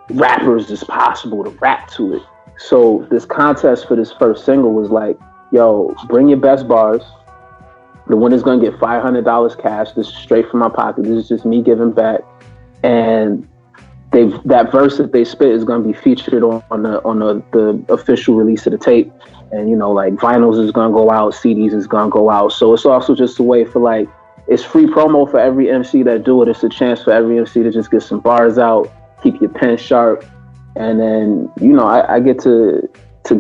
M: rappers as possible to rap to it. So this contest for this first single was bring your best bars. The winner's gonna get $500 cash. This is straight from my pocket. This is just me giving back. And that verse that they spit is gonna be featured on the official release of the tape. And vinyls is gonna go out, CDs is gonna go out. So it's also just a way for it's free promo for every MC that do it. It's a chance for every MC to just get some bars out, keep your pen sharp. And then, I get to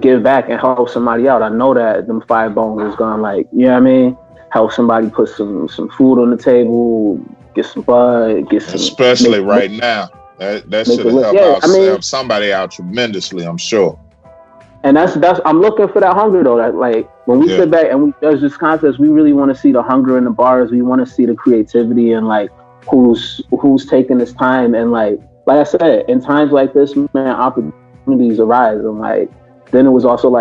M: give back and help somebody out. I know that them 5 bones is gonna help somebody put some food on the table, get some bud, get some.
C: Especially right now, that should help somebody out tremendously, I'm sure.
M: And that's I'm looking for that hunger though. That when we sit back and we judge this contest, we really want to see the hunger in the bars. We want to see the creativity and who's taking this time and like I said, in times like this, man, opportunities arise. And then it was also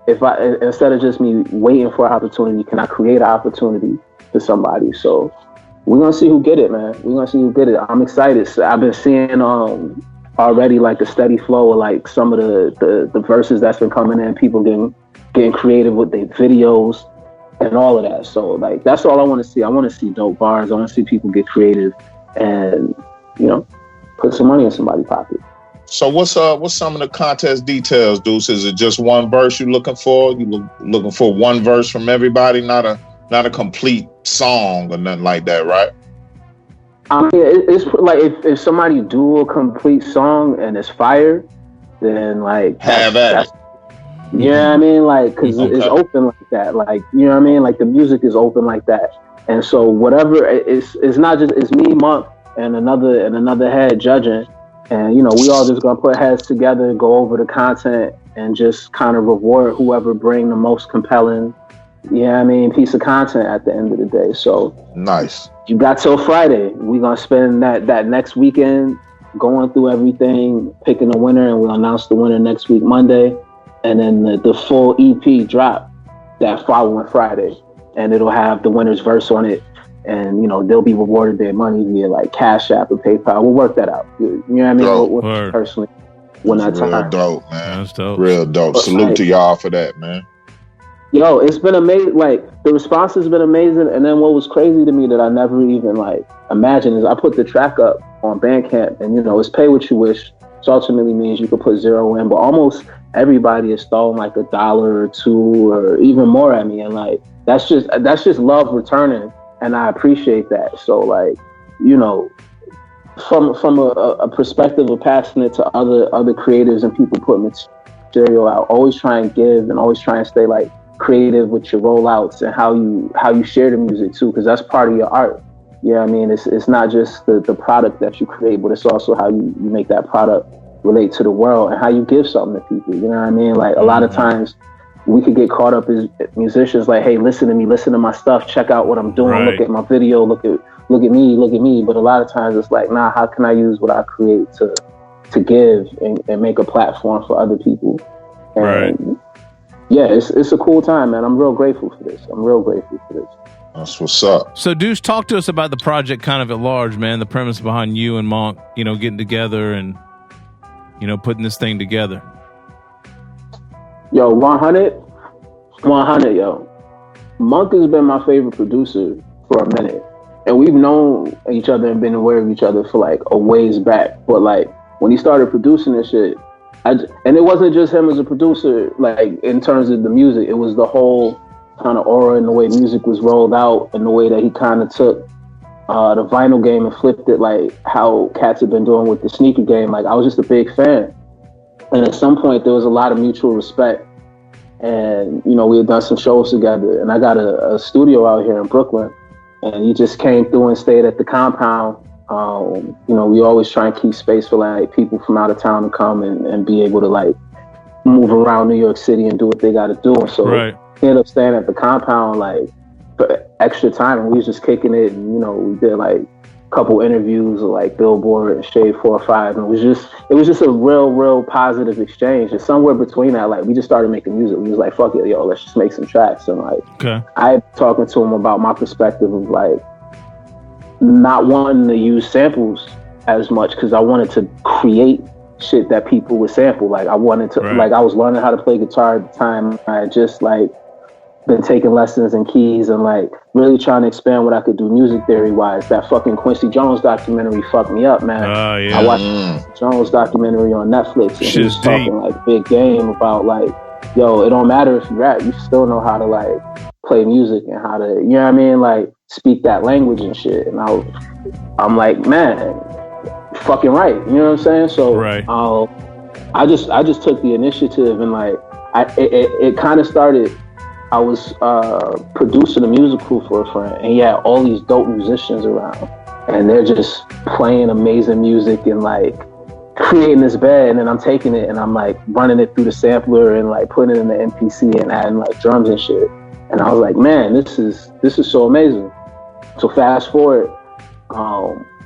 M: if I, instead of just me waiting for an opportunity, can I create an opportunity for somebody? So we're going to see who get it, man. We're going to see who get it. I'm excited. So I've been seeing already a steady flow of some of the verses that's been coming in, people getting creative with their videos and all of that. So that's all I want to see. I want to see dope bars. I want to see people get creative and, put some money in somebody's pocket.
C: So what's some of the contest details, Deuce? Is it just one verse you're looking for? You looking for one verse from everybody, not a complete song or nothing like that, right?
M: I mean, it's if somebody do a complete song and it's fire, then
C: have at it.
M: Yeah, I mean, because it's open like that. You know what I mean? The music is open like that, and so whatever it's not just it's me, Monk, and another head judging, and we all just gonna put heads together, go over the content, and just kind of reward whoever bring the most compelling, piece of content at the end of the day. So
C: nice.
M: You got till Friday. We're gonna spend that next weekend going through everything, picking a winner, and we'll announce the winner next week, Monday, and then the full EP drop that following Friday. and it'll have the winner's verse on it, and you know they'll be rewarded their money via like Cash App or PayPal. We'll work that out. You know what I mean? Personally, when I
C: real dope, man.
B: That's dope.
C: Real dope. Salute to y'all for that, man.
M: Yo, it's been amazing. Like the response has been amazing, and then what was crazy to me that I never even like imagined is I put the track up on Bandcamp, and you know it's pay what you wish. Which ultimately means you could put $0 in, but almost everybody is throwing like $1 or $2 or even more at me, and like that's just love returning, and I appreciate that. So like, you know, from a perspective of passing it to other creatives and people putting material out, always try and give and always try and stay like creative with your rollouts and how you share the music too, because that's part of your art. Yeah, I mean, it's not just the product that you create, but it's also how you make that product relate to the world and how you give something to people. You know what I mean? Like a lot of times we could get caught up as musicians, like, hey, listen to me, listen to my stuff, check out what I'm doing, look at my video, look at me. But a lot of times it's like, nah, how can I use what I create to give and make a platform for other people? And yeah, it's a cool time, man. I'm real grateful for this.
C: That's what's up.
B: So, Deuce, talk to us about the project kind of at large, man. The premise behind you and Monk, you know, getting together and, you know, putting this thing together.
M: Yo, 100, yo. Monk has been my favorite producer for a minute. And we've known each other and been aware of each other for like a ways back. But like when he started producing this shit, and it wasn't just him as a producer, like in terms of the music, it was the whole kind of aura and the way music was rolled out and the way that he kind of took the vinyl game and flipped it like how cats have been doing with the sneaker game. Like I was just a big fan. And at some point there was a lot of mutual respect. And, you know, we had done some shows together and I got a studio out here in Brooklyn and he just came through and stayed at the compound. You know, we always try and keep space for like people from out of town to come and be able to like move around New York City and do what they got to do. And so he ended up staying at the compound like for extra time and we was just kicking it. And, you know, we did like a couple interviews with like Billboard and Shade 405. And it was just a real positive exchange. And somewhere between that, like we just started making music. We was like, fuck it, yo, let's just make some tracks. And like, I talking to him about my perspective of like, not wanting to use samples as much because I wanted to create shit that people would sample. Like I wanted to, like I was learning how to play guitar at the time. I had just like been taking lessons in keys and like really trying to expand what I could do music theory wise. That fucking Quincy Jones documentary fucked me up, man. I watched Quincy Jones documentary on Netflix and he was talking like big game about like, yo, it don't matter if you rap, you still know how to like play music and how to, you know what I mean? Like speak that language and shit. And I'm like, man, fucking right. You know what I'm saying? So I just took the initiative and like, it kind of started, I was producing a musical for a friend and he had all these dope musicians around and they're just playing amazing music and like creating this bed, and then I'm taking it and I'm like running it through the sampler and like putting it in the MPC and adding like drums and shit. And I was like, man, this is so amazing. So fast forward,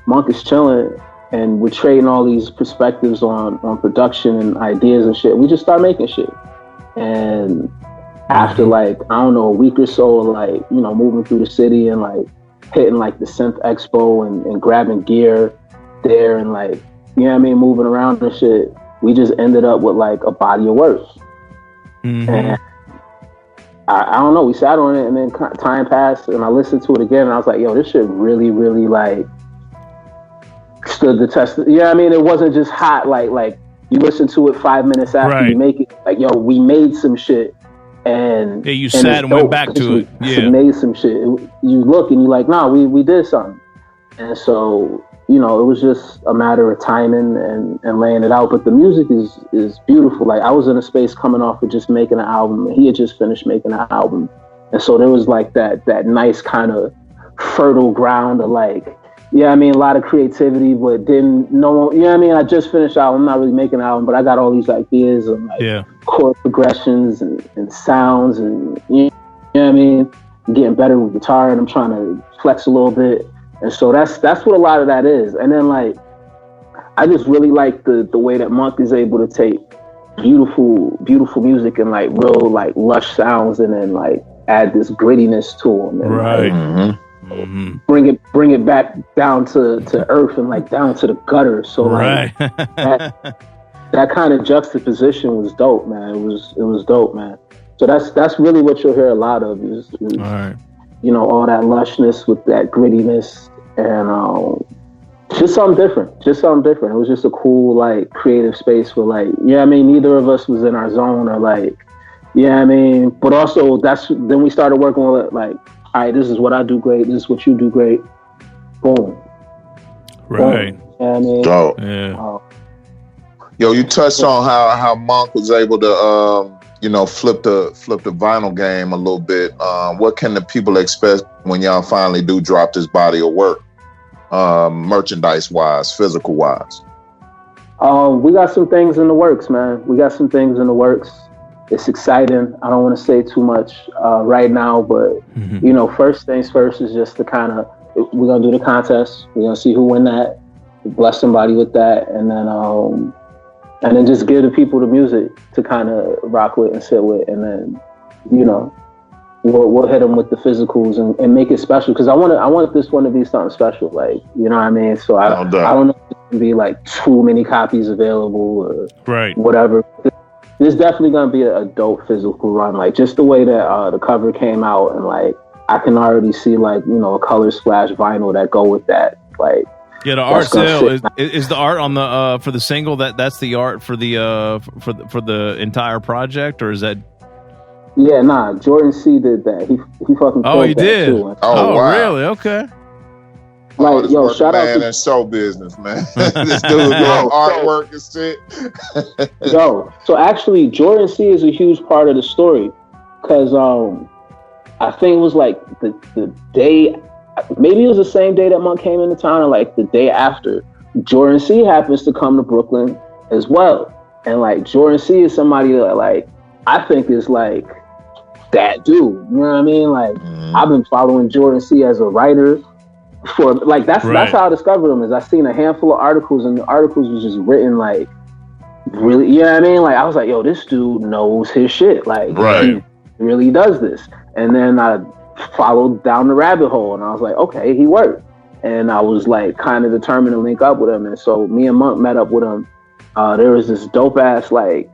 M: Monk is chilling and we're trading all these perspectives on production and ideas and shit. We just start making shit. And after like, I don't know, a week or so, like, you know, moving through the city and like hitting like the Synth Expo and grabbing gear there and like, you know what I mean, moving around and shit, we just ended up with like a body of work. And I don't know, we sat on it and then time passed and I listened to it again and I was like, yo, this shit really, really like stood the test. You know what I mean? It wasn't just hot, like you listen to it 5 minutes after you make it, like, yo, we made some shit. And
B: you sat and went back to it.
M: We made some shit. You look and you're like, nah, we did something. And so, you know, it was just a matter of timing and laying it out. But the music is beautiful. Like I was in a space coming off of just making an album and he had just finished making an album. And so there was like that nice kind of fertile ground of like, yeah, I mean, a lot of creativity, but you know what I mean? I just finished an album. I'm not really making an album, but I got all these ideas of like chord progressions and sounds and, you know what I mean? Getting better with guitar and I'm trying to flex a little bit. And so that's what a lot of that is. And then like, I just really like the way that Monk is able to take beautiful music and like real like lush sounds and then like add this grittiness to them, and
B: right.
M: bring it back down to earth and like down to the gutter. So like that kind of juxtaposition was dope, man. It was dope, man. So that's really what you'll hear a lot of is you know, all that lushness with that grittiness and just something different. It was just a cool like creative space where like, I mean, neither of us was in our zone or like, I mean, but also then we started working with it like, all right, this is what I do great. This is what you do great. Boom.
B: Right.
M: Boom. You know what I mean?
C: Dope.
B: Yeah.
C: Yo, you touched on how Monk was able to, you know, flip the vinyl game a little bit. What can the people expect when y'all finally do drop this body of work, merchandise wise, physical wise?
M: We got some things in the works, man. It's exciting. I don't want to say too much right now, but you know, first things first is just to kind of, we're gonna do the contest. We're gonna see who win that. Bless somebody with that, and then just give the people the music to kind of rock with and sit with, and then, you know, we'll hit them with the physicals and make it special, because I want this one to be something special, like, you know what I mean? So I don't know if it's gonna be like too many copies available or whatever. There's definitely gonna be a dope physical run, like just the way that the cover came out, and like I can already see like, you know, a color splash vinyl that go with that, like.
B: Yeah, the art sale is the art on the for the single that's the art for the for the entire project, or is that?
M: Yeah, nah. Jordan C did that. He fucking.
B: Oh, he did.
M: Too.
C: Oh, wow.
B: Really? Okay.
M: Like, yo, shout out
C: to show business, man. This dude doing artwork and shit.
M: Yo, so actually, Jordan C is a huge part of the story, because I think it was like the day. Maybe it was the same day that Monk came into town, or like the day after. Jordan C happens to come to Brooklyn as well. And like Jordan C is somebody that like I think is like that dude. You know what I mean? Like I've been following Jordan C as a writer for like that's how I discovered him. Is I seen a handful of articles, and the articles was just written like really, you know what I mean? Like I was like, yo, this dude knows his shit. Like he really does this. And then I followed down the rabbit hole, and I was like, okay, he worked. And I was like kind of determined to link up with him, and so me and Monk met up with him. There was this dope ass like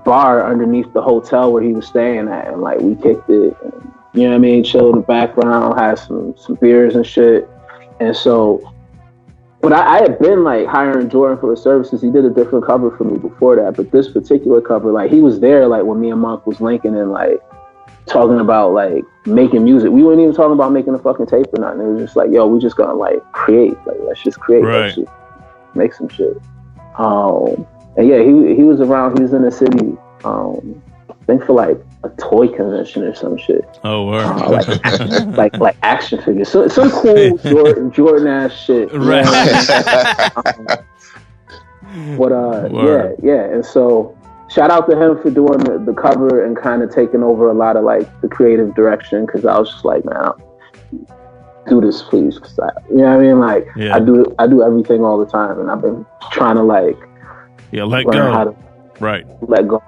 M: bar underneath the hotel where he was staying at, and like we kicked it, and, you know what I mean, chilled in the background, had some beers and shit. And so, but I had been like hiring Jordan for the services. He did a different cover for me before that, but this particular cover, like he was there like when me and Monk was linking and like talking about like making music. We weren't even talking about making a fucking tape or nothing. It was just like, yo, we just gonna like create. Like let's just create. Let's just make some shit. And yeah, he was around. He was in the city. I think for like a toy convention or some shit.
B: Oh, wow.
M: like action figures. So, some cool Jordan ass shit.
B: Right.
M: But yeah. And so shout out to him for doing the cover and kind of taking over a lot of like the creative direction, because I was just like, man, do this please, because you know what I mean, like I do everything all the time, and I've been trying to like
C: let
M: go, how to let go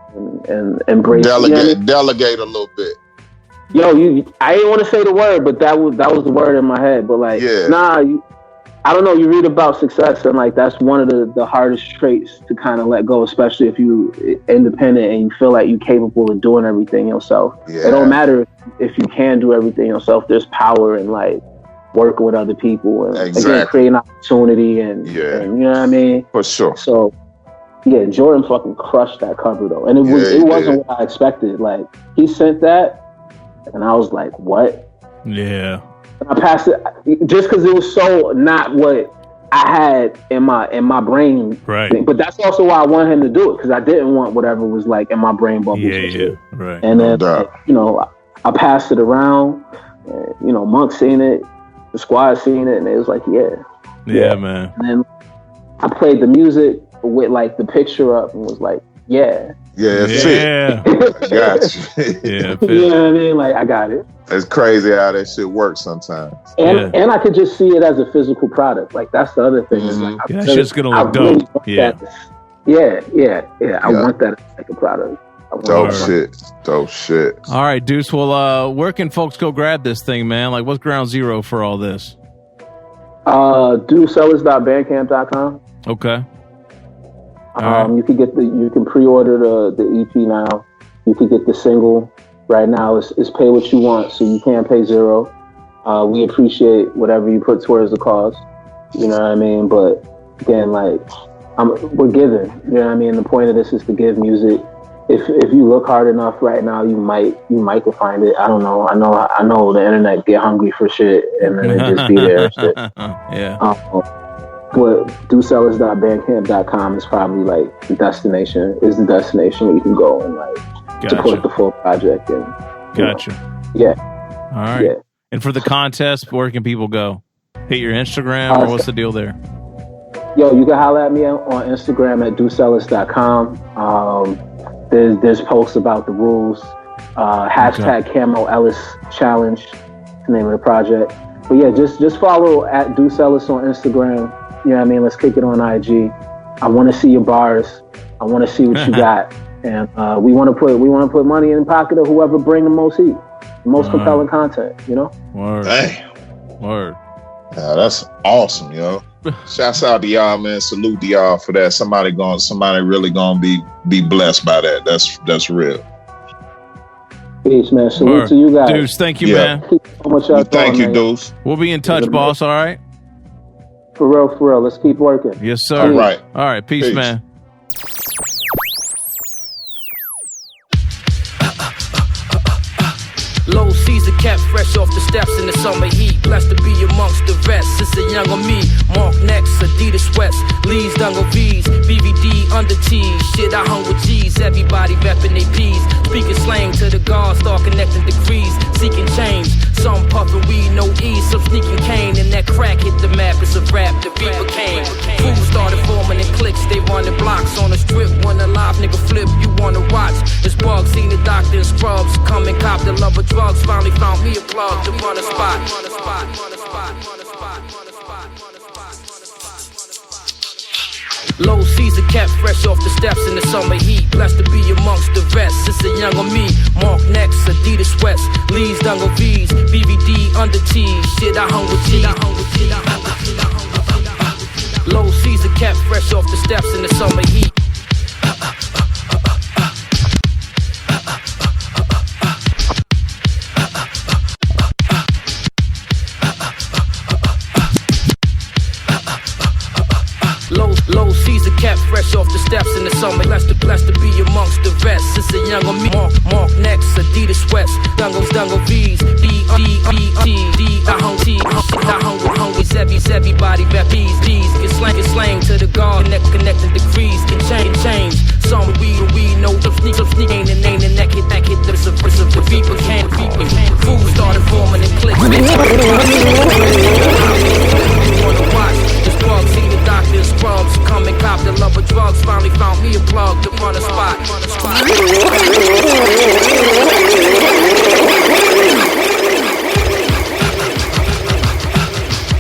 M: and embrace,
C: delegate a little bit.
M: Yo, I didn't want to say the word, but that was the word in my head. But like, I don't know. You read about success, and like that's one of the hardest traits to kind of let go, especially if you independent and you feel like you're capable of doing everything yourself. It don't matter if you can do everything yourself. There's power in like working with other people and again, creating opportunity and you know what I mean.
C: For sure.
M: So yeah, Jordan fucking crushed that cover though, and it wasn't what I expected. Like he sent that, and I was like, what?
B: Yeah.
M: I passed it just because it was so not what I had in my brain.
B: Right.
M: But that's also why I wanted him to do it, because I didn't want whatever was like in my brain bubbles.
B: Yeah. Right.
M: And then you know, I passed it around. And, you know, Monk seen it, the squad seen it, and it was like,
B: yeah, man.
M: And then I played the music with like the picture up and was like,
C: fit.
B: Yeah.
C: Gotcha.
B: Yeah.
M: You know what I mean? Like I got it.
C: It's crazy how that shit works sometimes.
M: And I could just see it as a physical product. Like that's the other thing.
B: Mm-hmm.
M: Like,
B: that shit's gonna look dope.
M: I want that as like a product.
C: Dope shit.
B: All right, Deuce. Well, where can folks go grab this thing, man? Like, what's ground zero for all this?
M: DeuceEllis.bandcamp.com.
B: Okay.
M: You can pre-order the EP now. You can get the single right now. It's pay what you want, so you can't pay zero. We appreciate whatever you put towards the cause. You know what I mean? But again, like, we're giving. You know what I mean? The point of this is to give music. If you look hard enough right now, you might find it. I don't know. I know the internet get hungry for shit and then it just be there and shit.
B: Yeah.
M: But DeuceEllis.bandcamp.com is probably like the destination where you can go and like support the full project. And
B: gotcha.
M: Yeah.
B: All right. Yeah. And for the contest, where can people go? Hit your Instagram or what's the deal there?
M: Yo, you can holler at me on Instagram at DeuceEllis.com. There's posts about the rules. Hashtag Camo Ellis Challenge, the name of the project. But yeah, just follow at Deuce Ellis on Instagram. You know what I mean? Let's kick it on IG. I want to see your bars. I want to see what you got. And we want to put money in the pocket of whoever bring the most heat, the most compelling content, you know?
B: Word.
C: Damn.
B: Word.
C: Yeah, that's awesome, yo. Shouts out to y'all, man. Salute to y'all for that. Somebody really gonna be blessed by that. That's real.
M: Peace, man. Salute to you guys.
B: Deuce, thank you, man.
C: Thank you, Deuce.
B: We'll be in touch, boss. All right.
M: For real. Let's keep working.
B: Yes, sir.
C: All right.
B: All right. Peace. Man.
N: Low Caesar kept fresh off the steps in the summer heat. Blessed to be amongst the rest. It's a younger me. Mark next, Adidas sweats. Lee's Dungle V's. BVD under T's. Shit, I hung with G's. Everybody reppin' they P's. Speaking slang to the guards. Start connecting degrees. Seeking change. Some puffin' weed, no ease. Some sneaking cane. And that crack hit the map. It's a rap. The Reaper came. Fools started forming in cliques. They running blocks on the strip. When a live nigga flip, you wanna watch. It's bugs. Seen the doctor in scrubs. Come and cop the lover drugs. Finally found me a plug to run a spot. Low Caesar kept fresh off the steps in the summer heat. Blessed to be amongst the rest. It's a younger me. Mark next, Adidas sweats. Lee's Dungle V's. BVD under T's. Shit, I hung with G. Low Caesar kept fresh off the steps in the summer heat. Low Caesar kept fresh off the steps in the summer. Blessed to be amongst the rest. It's a younger me. Mark next, Adidas sweats. Dungle V's. I hung with everybody rap B's. Get slang to the guard. Connecting degrees. Can change. Some we know the sneak ain't the name. And that hit the Reaper came. Fools started forming in cliques. Wanna watch. This bug see the doctor in scrubs. Come and cop the lover drugs. Finally found me a plug to run a spot.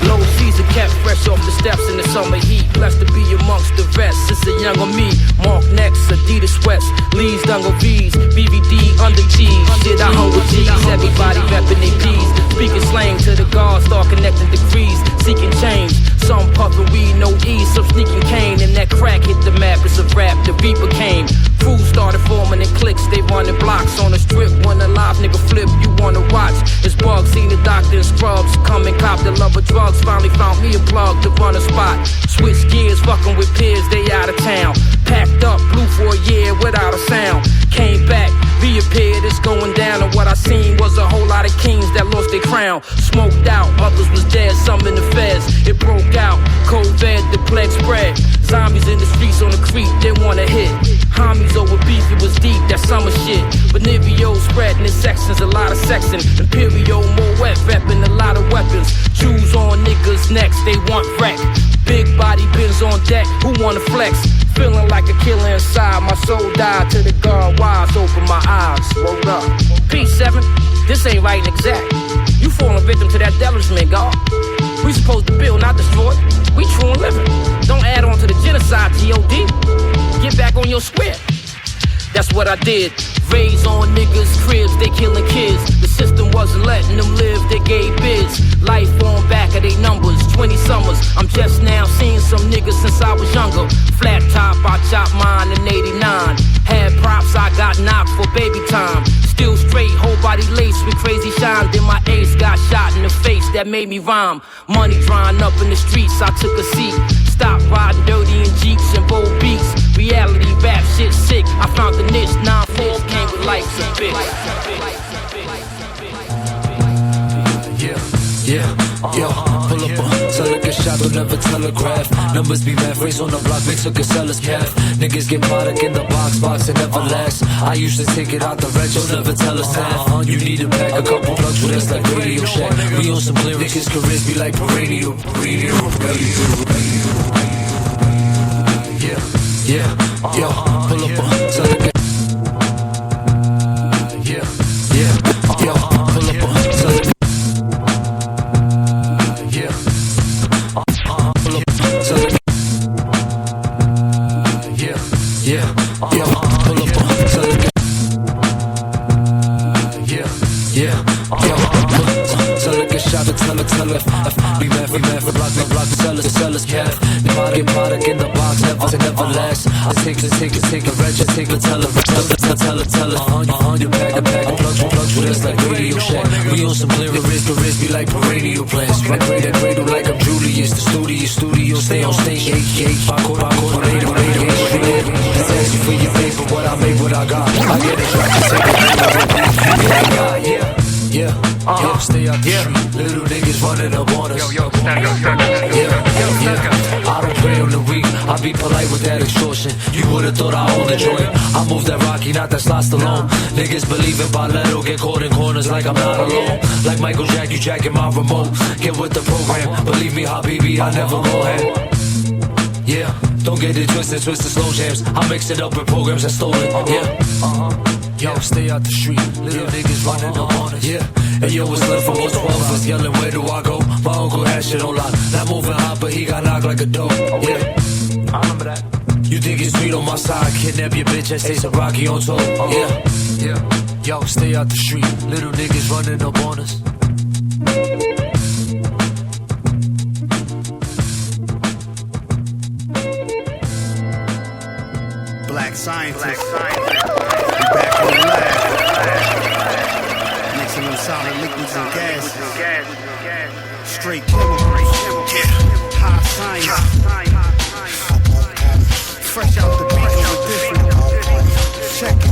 N: Low Caesar kept fresh off the steps in the summer heat. Blessed to be amongst the rest. It's a younger me. Mark next, Adidas sweats. Lee's Dungle V's. BVD under G's. Shit, I hung with G's. Everybody reppin' they P's. Speaking slang to the guards. Start connecting degrees. Seeking change. Some puffin' weed, no ease. Some sneaking cane. And that crack hit the map. It's a rap. The Reaper came. Fools started forming in cliques. They running blocks on the strip. When a live nigga flip, you wanna watch. It's bugs. Seen the doctor in scrubs. Come and cop the lover drugs. Finally found me a plug to run a spot. Switch gears, fucking with peers. They out of town. Packed up, blew for a year without a sound. Came back, reappeared. It's going down. And what I seen was a whole lot of kings that lost their crown. Smoked out, mothers was dead, some in the feds. It broke out, COVID, the plague spread. Zombies in the streets on the creek, they wanna hit. Homies over beef, it was deep, that summer shit. Benivio spread in the sections, a lot of sexing. Imperial, more wet, reppin' a lot of weapons. Jews on niggas' necks, they want wreck. Big body bins on deck, who wanna flex? Feeling like a killer inside, my soul died to the guard wise, open my eyes, rolled up. P7, this ain't right and exact. You falling victim to that devilishment, God. We supposed to build, not destroy. We true and living. Don't add on to the genocide, G.O.D. Get back on your square. that's what I did. Raise on niggas' cribs, they killing kids. The system wasn't letting them live, they gave bids. Life on back of they numbers, 20 summers. I'm just now seeing some niggas since I was younger. Flat top, I chopped mine in 89. Had props, I got knocked for baby time. Still straight, whole body laced with crazy shine. Then my ace got shot in the face, that made me rhyme. Money drying up in the streets, I took a seat. Stopped riding dirty in Jeeps and bold beats. Reality rap shit sick, I found the niche. 9-4 came with life's a bitch.
O: Pull up a telegraph shot, don't never telegraph. Numbers be mad, raise on the block, they took a seller's path. Niggas get product in the box, it never lasts. I usually take it out the red, you'll never tell us that. You need a pack, a couple plugs with us like Radio Shack. We on some lyrics, niggas careers be like perennial. Pull up a telegraph. Be mad for block, the seller's path. Get product in the box, never last. I take a red, just take a teller. You pack a plugs with us like Radio Shack. We on some lyrics, careers be like perennial plans. Right that cradle like I'm Julius. The studio, stay on stage. 8 by quarter, 8 ask you for your paper, what I make, what I got. I get it, stay out the street. Little niggas running up on us. I don't pray on the weak. I be polite with that extortion. You would've thought I owned the joint. I move that Rocky, not that Slostolone. Niggas believe in Balletto, get caught in corners like I'm not alone. Like Michael Jack, you jacking my remote. Get with the program. Believe me, Habibi, I never go ahead. Don't get it twisted slow jams. I mix it up with programs that stole it. Yo, stay out the street. Little niggas running up on us. And yo, it's left from 12 was yelling, where do I go? My uncle had shit on lock. Not moving hot, but he got knocked like a dope. I remember that. You think it's sweet on my side? Kidnap your bitch and say some Rocky on top. Yo, stay out the street. Little niggas running up on us.
P: Black scientist. Back in the lab. Mixing them solid liquids and gases. Straight chemicals. High science. Fresh out the beacon with different. Check it.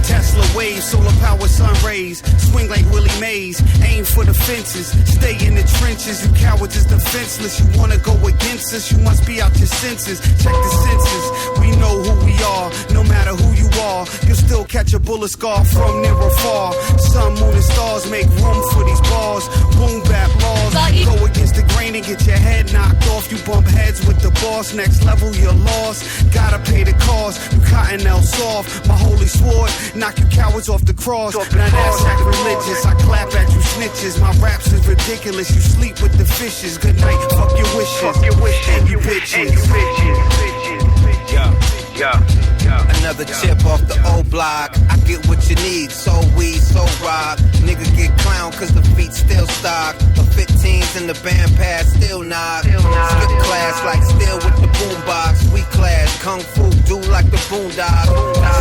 P: Tesla waves, solar power sun rays. Swing like Willie Mays, aim for the fences. Stay in the trenches, you cowards is defenseless. You wanna go against us, you must be out your senses. Check the senses, we know who we are. No matter who you are, you'll still catch a bullet scar from near or far. Sun, moon, and stars make room for these bars. BoomBap laws, go against the grain and get your head knocked off. You bump heads with the boss, next level you're lost. Gotta pay the cost, you cottonelle soft. My holy sword, knock you cowards off the cross. Now that's sacrilegious, I clap at you snitches. My raps is ridiculous, you sleep with the fishes. Good night, fuck your wishes, and you bitches.
Q: Another chip off the old block. I get what you need, so weed, so rock. Nigga get clown cause the feet still stock. The 15s in the band pass still knock. Skip class like still with the boombox. We class, kung fu, do like the boondog.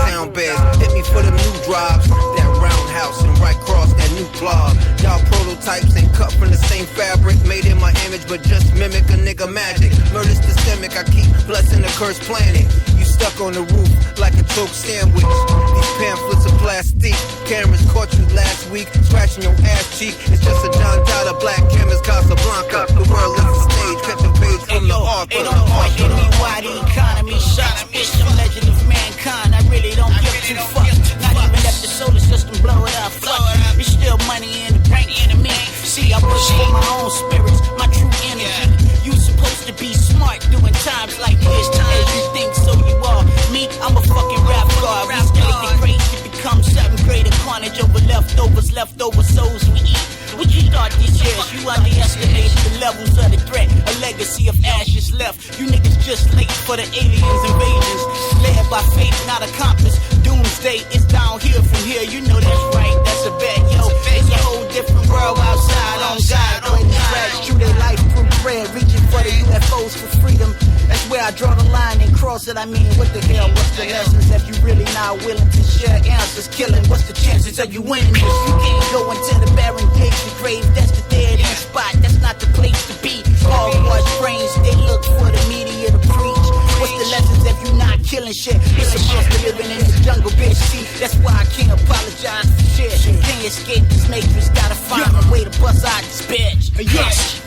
Q: Sound beds, hit me for the new drops. That roundhouse and right cross that new blog. Y'all prototypes ain't cut from the same fabric. Made in my image but just mimic a nigga magic. Murder systemic, I keep blessing the cursed planet. You stuck on the roof like a choke sandwich. These pamphlets are plastic. Cameras caught you last week, scratching your ass cheek. It's just a $9 black canvas Casablanca. The world is a stage, cut the page from the art.
H: It don't point at me why the economy shots. Bitch, I'm legend of mankind. I really don't give two fucks. Not even if the solar system blow it up. Fuck, it's still money in the bank to me. See, I work for my own spirits, my true energy. You supposed to be smart doing times like this. As you think, so you are. Me, I'm a fucking rap god. We study the grades to become 7th grade carnage over leftovers, leftover souls we eat. What you thought this is? You underestimated the levels of the threat. A legacy of ashes left. You niggas just late for the aliens invasions. Led by fate, not accomplice. Doomsday is downhill from here. You know that's right, that's a bet, yo. It's a whole different world outside. On God, on these rats, chew their life through bread, reaching for the UFOs for freedom. That's where I draw the line and cross it. I mean, what the hell? What's the lessons if you really not willing to share answers? Killing, what's the chances of you winning this? You can't go into the barren place, the grave. That's the dead end spot. That's not the place to be. All washed brains, they look for the media to preach. What's the lessons if you not killing shit? You're supposed to living in the jungle, bitch. See, that's why I can't apologize for shit. Can't escape this matrix. Gotta find a way to bust out this bitch.
R: Yes.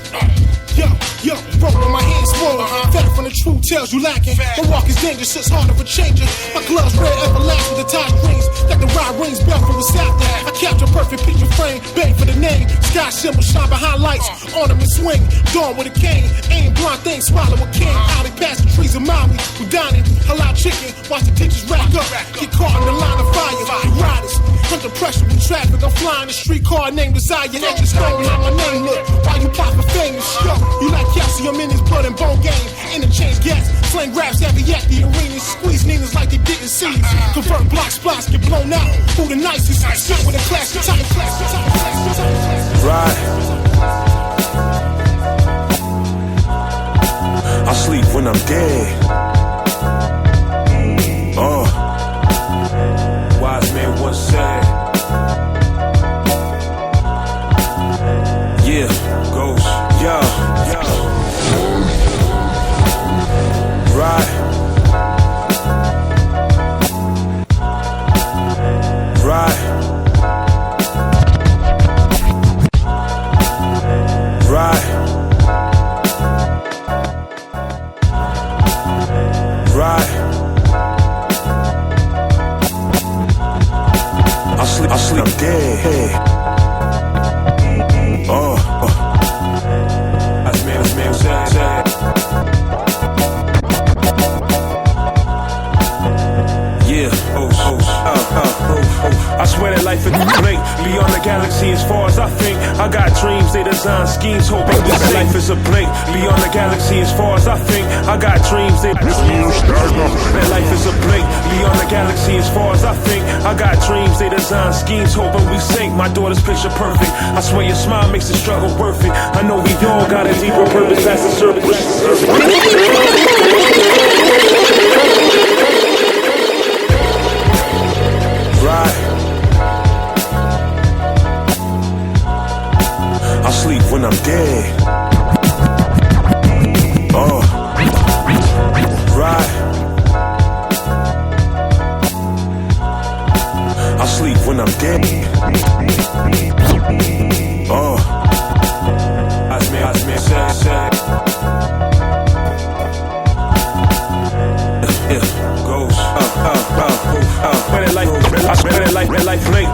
R: Yo, broke with my hands swollen. Fed from the truth tells you lacking. My walk is dangerous, it's harder for changing. My gloves red, everlasting with the tie rings. Like the ride rings, Belford was out there. I capture perfect picture frame, bang for the name. Sky symbol, shine behind lights. Ornament swing, dawn with a cane. Aim blind thing, swallow a king. Alley past the trees of Maui. We dining, halal chicken. Watch the ditches rack up. Get caught in the line of fire. The riders, under pressure with traffic. I'm flying the street car named Desire. Extra stone, how my name look. Why you poppin' famous? Yo, you like calcium in his blood and bone game. Interchange gas, slang raps, heavy at the arena. Squeeze Ninas like they didn't see. Convert blocks, blocks get blown out. Who the nicest? Sit with a class, tight.
S: Right. I sleep when I'm dead. Wise man once said. Yeah, goes, yo. Right. Right. Right. Right. I sleep, I'm dead. As man said. Yeah, I swear that life is blink. Beyond the galaxy as far as I think. I got dreams, they design schemes, hoping we sing. Life is a blink. Beyond the galaxy as far as I think. I got dreams, they that life is a blink. Beyond the galaxy as far as I think. I got dreams, they design schemes, hoping we sink. My daughter's picture perfect. I swear your smile makes the struggle worth it. I know we all got a deeper purpose, that's the service. Right. I sleep when I'm dead. Right. I sleep when I'm dead. As man said. Yeah, goes. I swear that life blink.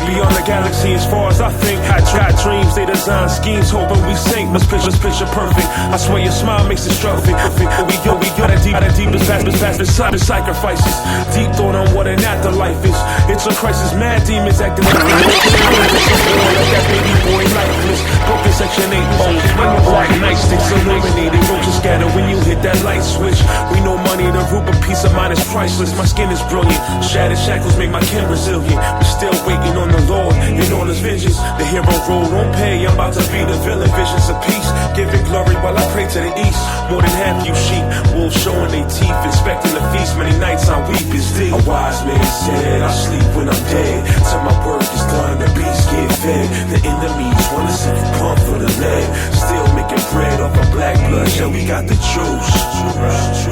S: Beyond the galaxy as far as I think. I got dreams, they design schemes, hoping we sink. Let's picture perfect. I swear your smile makes it struggle. We go that deepest past beside the sacrifices. Deep thought on what an afterlife is. It's a crisis, mad demons acting like that baby boy lifeless. Broken section 8 bones. Black nightsticks illuminated. Roaches scatter when you hit that light switch. We know money, the root of peace of mind is priceless. My skin is brilliant. Shattered shackles make my kin resilient. We're still waiting on the Lord and all his vengeance. The hero roll on pay. I'm about to be the villain. Visions of peace. Giving glory while I pray to the east. More than half you sheep. Wolves showing their teeth. Inspecting the feast. Many nights I weep is deep. A wise man said I sleep when I'm dead. Till my work is done. The beast get fed. The enemies wanna see you pump for the lead. Still making bread off of black blood. Yeah, we got the juice.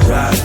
S: Right.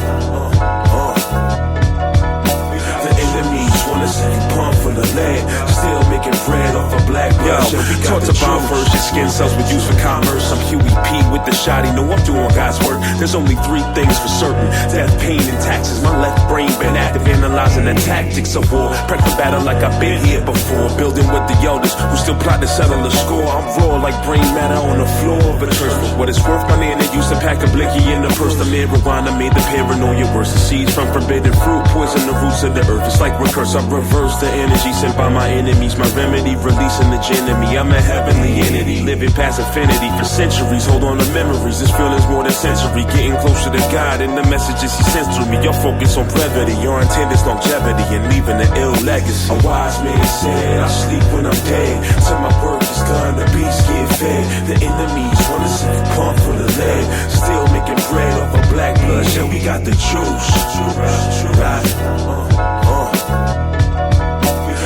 S: The enemies wanna see you pump for the land. Still making bread off of black blood. Yo, we talked about virgin skin cells we use for commerce. I'm Huey P with the shotty. No, I'm doing God's work. There's only 3 things for certain: death, pain, and taxes. My left brain been active analyzing the tactics of war. Prep for battle like I've been here before. Building with the elders who still plot to settle the score. I'm raw like brain matter on the floor of a church. For what it's worth, my nana used to pack a blicky in the purse. The marijuana made the paranoia worse. The seeds from forbidden fruit poison the roots of the earth. It's like recurse. I reverse the energy. energy sent by my enemies. My remedy, releasing the gin in me. I'm a heavenly entity, living past infinity. For centuries, hold on to memories. This feeling's more than sensory. Getting closer to God and the messages he sends through me. Your focus on brevity, your intent is longevity and leaving an ill legacy. A wise man said, I sleep when I'm dead. Till my work is done, the beast get fed. The enemies wanna see you pump for the lead. Still making bread off of black blood. Yeah, we got the juice. Right?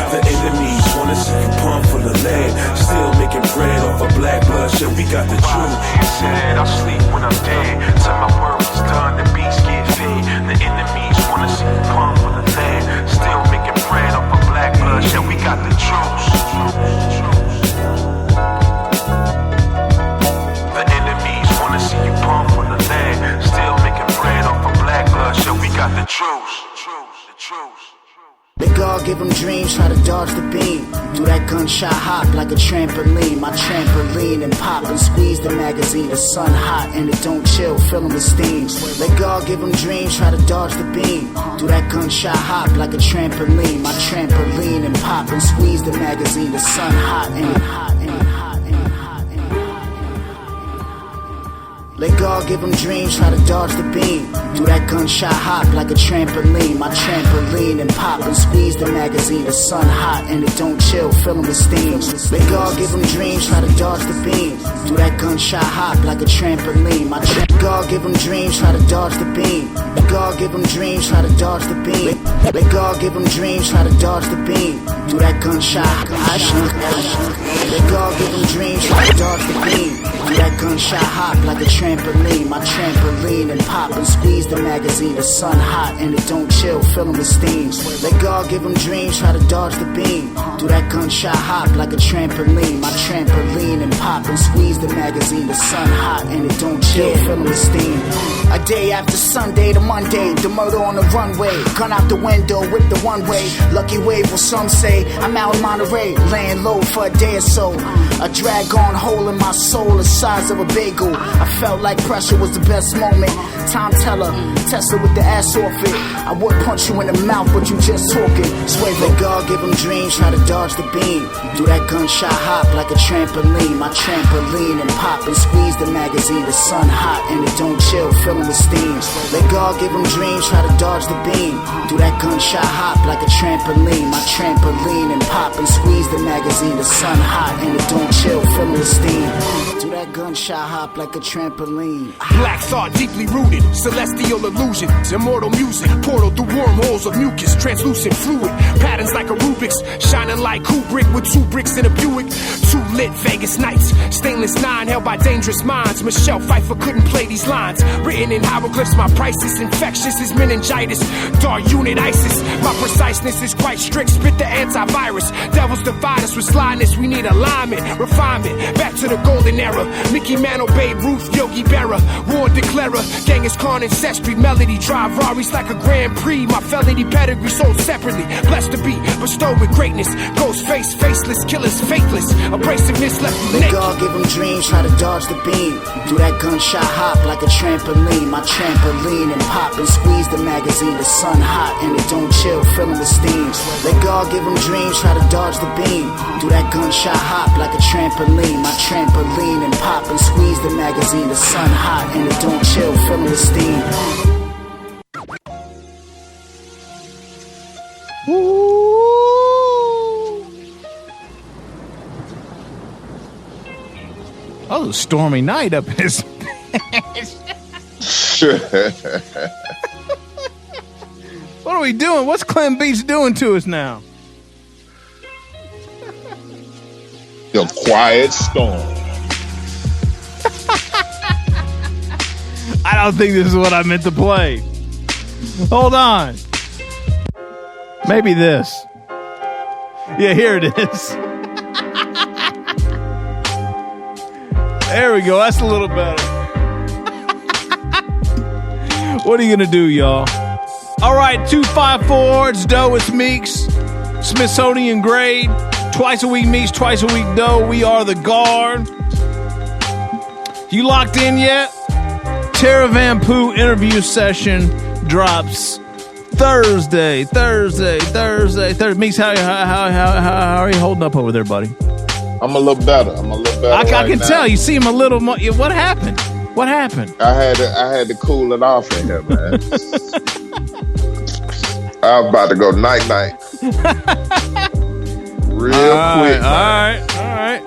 S: The enemies wanna see you pump for the lead. Still making bread off of black blood. Yeah, we got the juice. Said I sleep when I'm dead. Till my work is done, the beast get fed. The enemies wanna see you pump for the lead. Still making bread off of black blood. Yeah, we got the juice. The enemies wanna see you pump for the lead. Still making bread off of black blood. Yeah, we got the juice. The juice.
T: Let God give them dreams, try to dodge the beam. Do that gunshot hop like a trampoline. My trampoline and pop and squeeze the magazine. The sun hot and it don't chill, filling with steam. Let God give them dreams, try to dodge the beam. Do that gunshot hop like a trampoline. My trampoline and pop and squeeze the magazine. The sun hot and it hot and it hot and it hot and it hot. Let God give them dreams, try to dodge the beam. Do that gunshot hop like a trampoline. My trampoline and pop and squeeze the magazine. The sun hot and it don't chill, filling with steam. Let God give them dreams, try to dodge the beam. Do that gunshot hop like a trampoline. My God give them dreams, try to dodge the beam. Let God give them dreams, try to dodge the beam. Let God give them dreams, try to dodge the beam. Do that gunshot hop. Let God give them dreams, try to dodge the beam. Do that gunshot hop like a trampoline. My trampoline and pop and squeeze the magazine. The sun hot and it don't chill, filling with steam. Let God give them dreams, try to dodge the beam. Do that gunshot hop like a trampoline. My trampoline and pop and squeeze the magazine. The sun hot and it don't chill, filling with steam. A day after Sunday to Monday, the murder on the runway. Gun out the window with the one way. Lucky wave, well some say. I'm out in Monterey, laying low for a day or so. A drag on hole in my soul, the size of a bagel. I felt like pressure was the best moment. Time teller, Tesla with the ass off it. I would punch you in the mouth, but you just talking. Swear let God give them dreams, try to dodge the beam. Do that gunshot hop like a trampoline. My trampoline and pop and squeeze the magazine. The sun hot and it don't chill, filling with steam. Let God give them dreams, try to dodge the beam. Do that gunshot hop like a trampoline. My trampoline and pop and squeeze the magazine. The sun hot and it don't chill, filling with steam. Do that gunshot hop like a trampoline.
R: Black thought deeply rooted, celestial illusions, immortal music, portal through wormholes of mucus, translucent fluid, patterns like a Rubik's, shining like Kubrick with 2 bricks in a Buick. 2 lit Vegas nights, stainless 9 held by dangerous minds. Michelle Pfeiffer couldn't play these lines, written in hieroglyphs. My price is infectious as meningitis. Dark unit ISIS, my preciseness is quite strict. Spit the antivirus. Devils divide us with slyness. We need alignment, refinement, back to the golden era. Mickey Mantle, Babe Ruth, Yogi Berra, war declarer, Genghis Khan ancestry, melody drive Raris like a Grand Prix. My felony pedigree sold separately, blessed to be bestowed with greatness. Ghost face, faceless, killers, faithless, abrasiveness left me naked.
T: Let God give them dreams, try to dodge the beam. Do that gunshot hop like a trampoline. My trampoline and pop and squeeze the magazine. The sun hot and it don't chill, filling with steam. Let God give them dreams, try to dodge the beam. Do that gunshot hop like a trampoline. My trampoline and pop and squeeze the magazine. The sun hot and it don't chill, filling with steam.
B: Oh, it was a stormy night up in his What are we doing? What's Clem Beach doing to us now?
C: Your quiet storm.
B: I don't think this is what I meant to play. Hold on. Maybe this. Yeah, here it is. There we go. That's a little better. What are you going to do, y'all? All right, 254. It's Doe. It's Meeks. Smithsonian grade. Twice a week Meeks, twice a week Doe. We are the Guard. You locked in yet? Tara Van Poo interview session drops Thursday. Meeks, how are you holding up over there, buddy?
C: I'm a little better.
B: I can tell. You seem a little more. What happened?
C: I had to cool it off in here, man. I was about to go night. Real quick.
B: All right.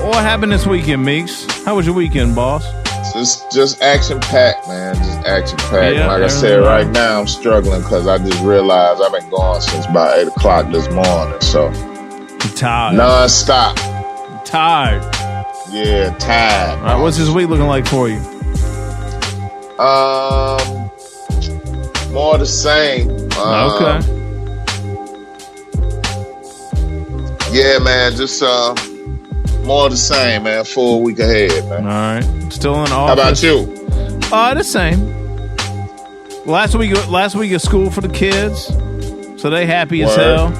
B: What happened this weekend, Meeks? How was your weekend, boss?
C: Just action-packed, man. Just action-packed.
B: Yeah,
C: like I said, right now I'm struggling because I just realized I've been going since about 8 o'clock this morning. So
B: you're tired.
C: Non-stop.
B: Tired.
C: Yeah, tired.
B: All right, what's this week looking like for you?
C: More the same.
B: Okay.
C: Yeah, man. Just more the same, man. Full week ahead, man.
B: All right. Still in office.
C: How about you?
B: The same. Last week of school for the kids, so they happy as hell.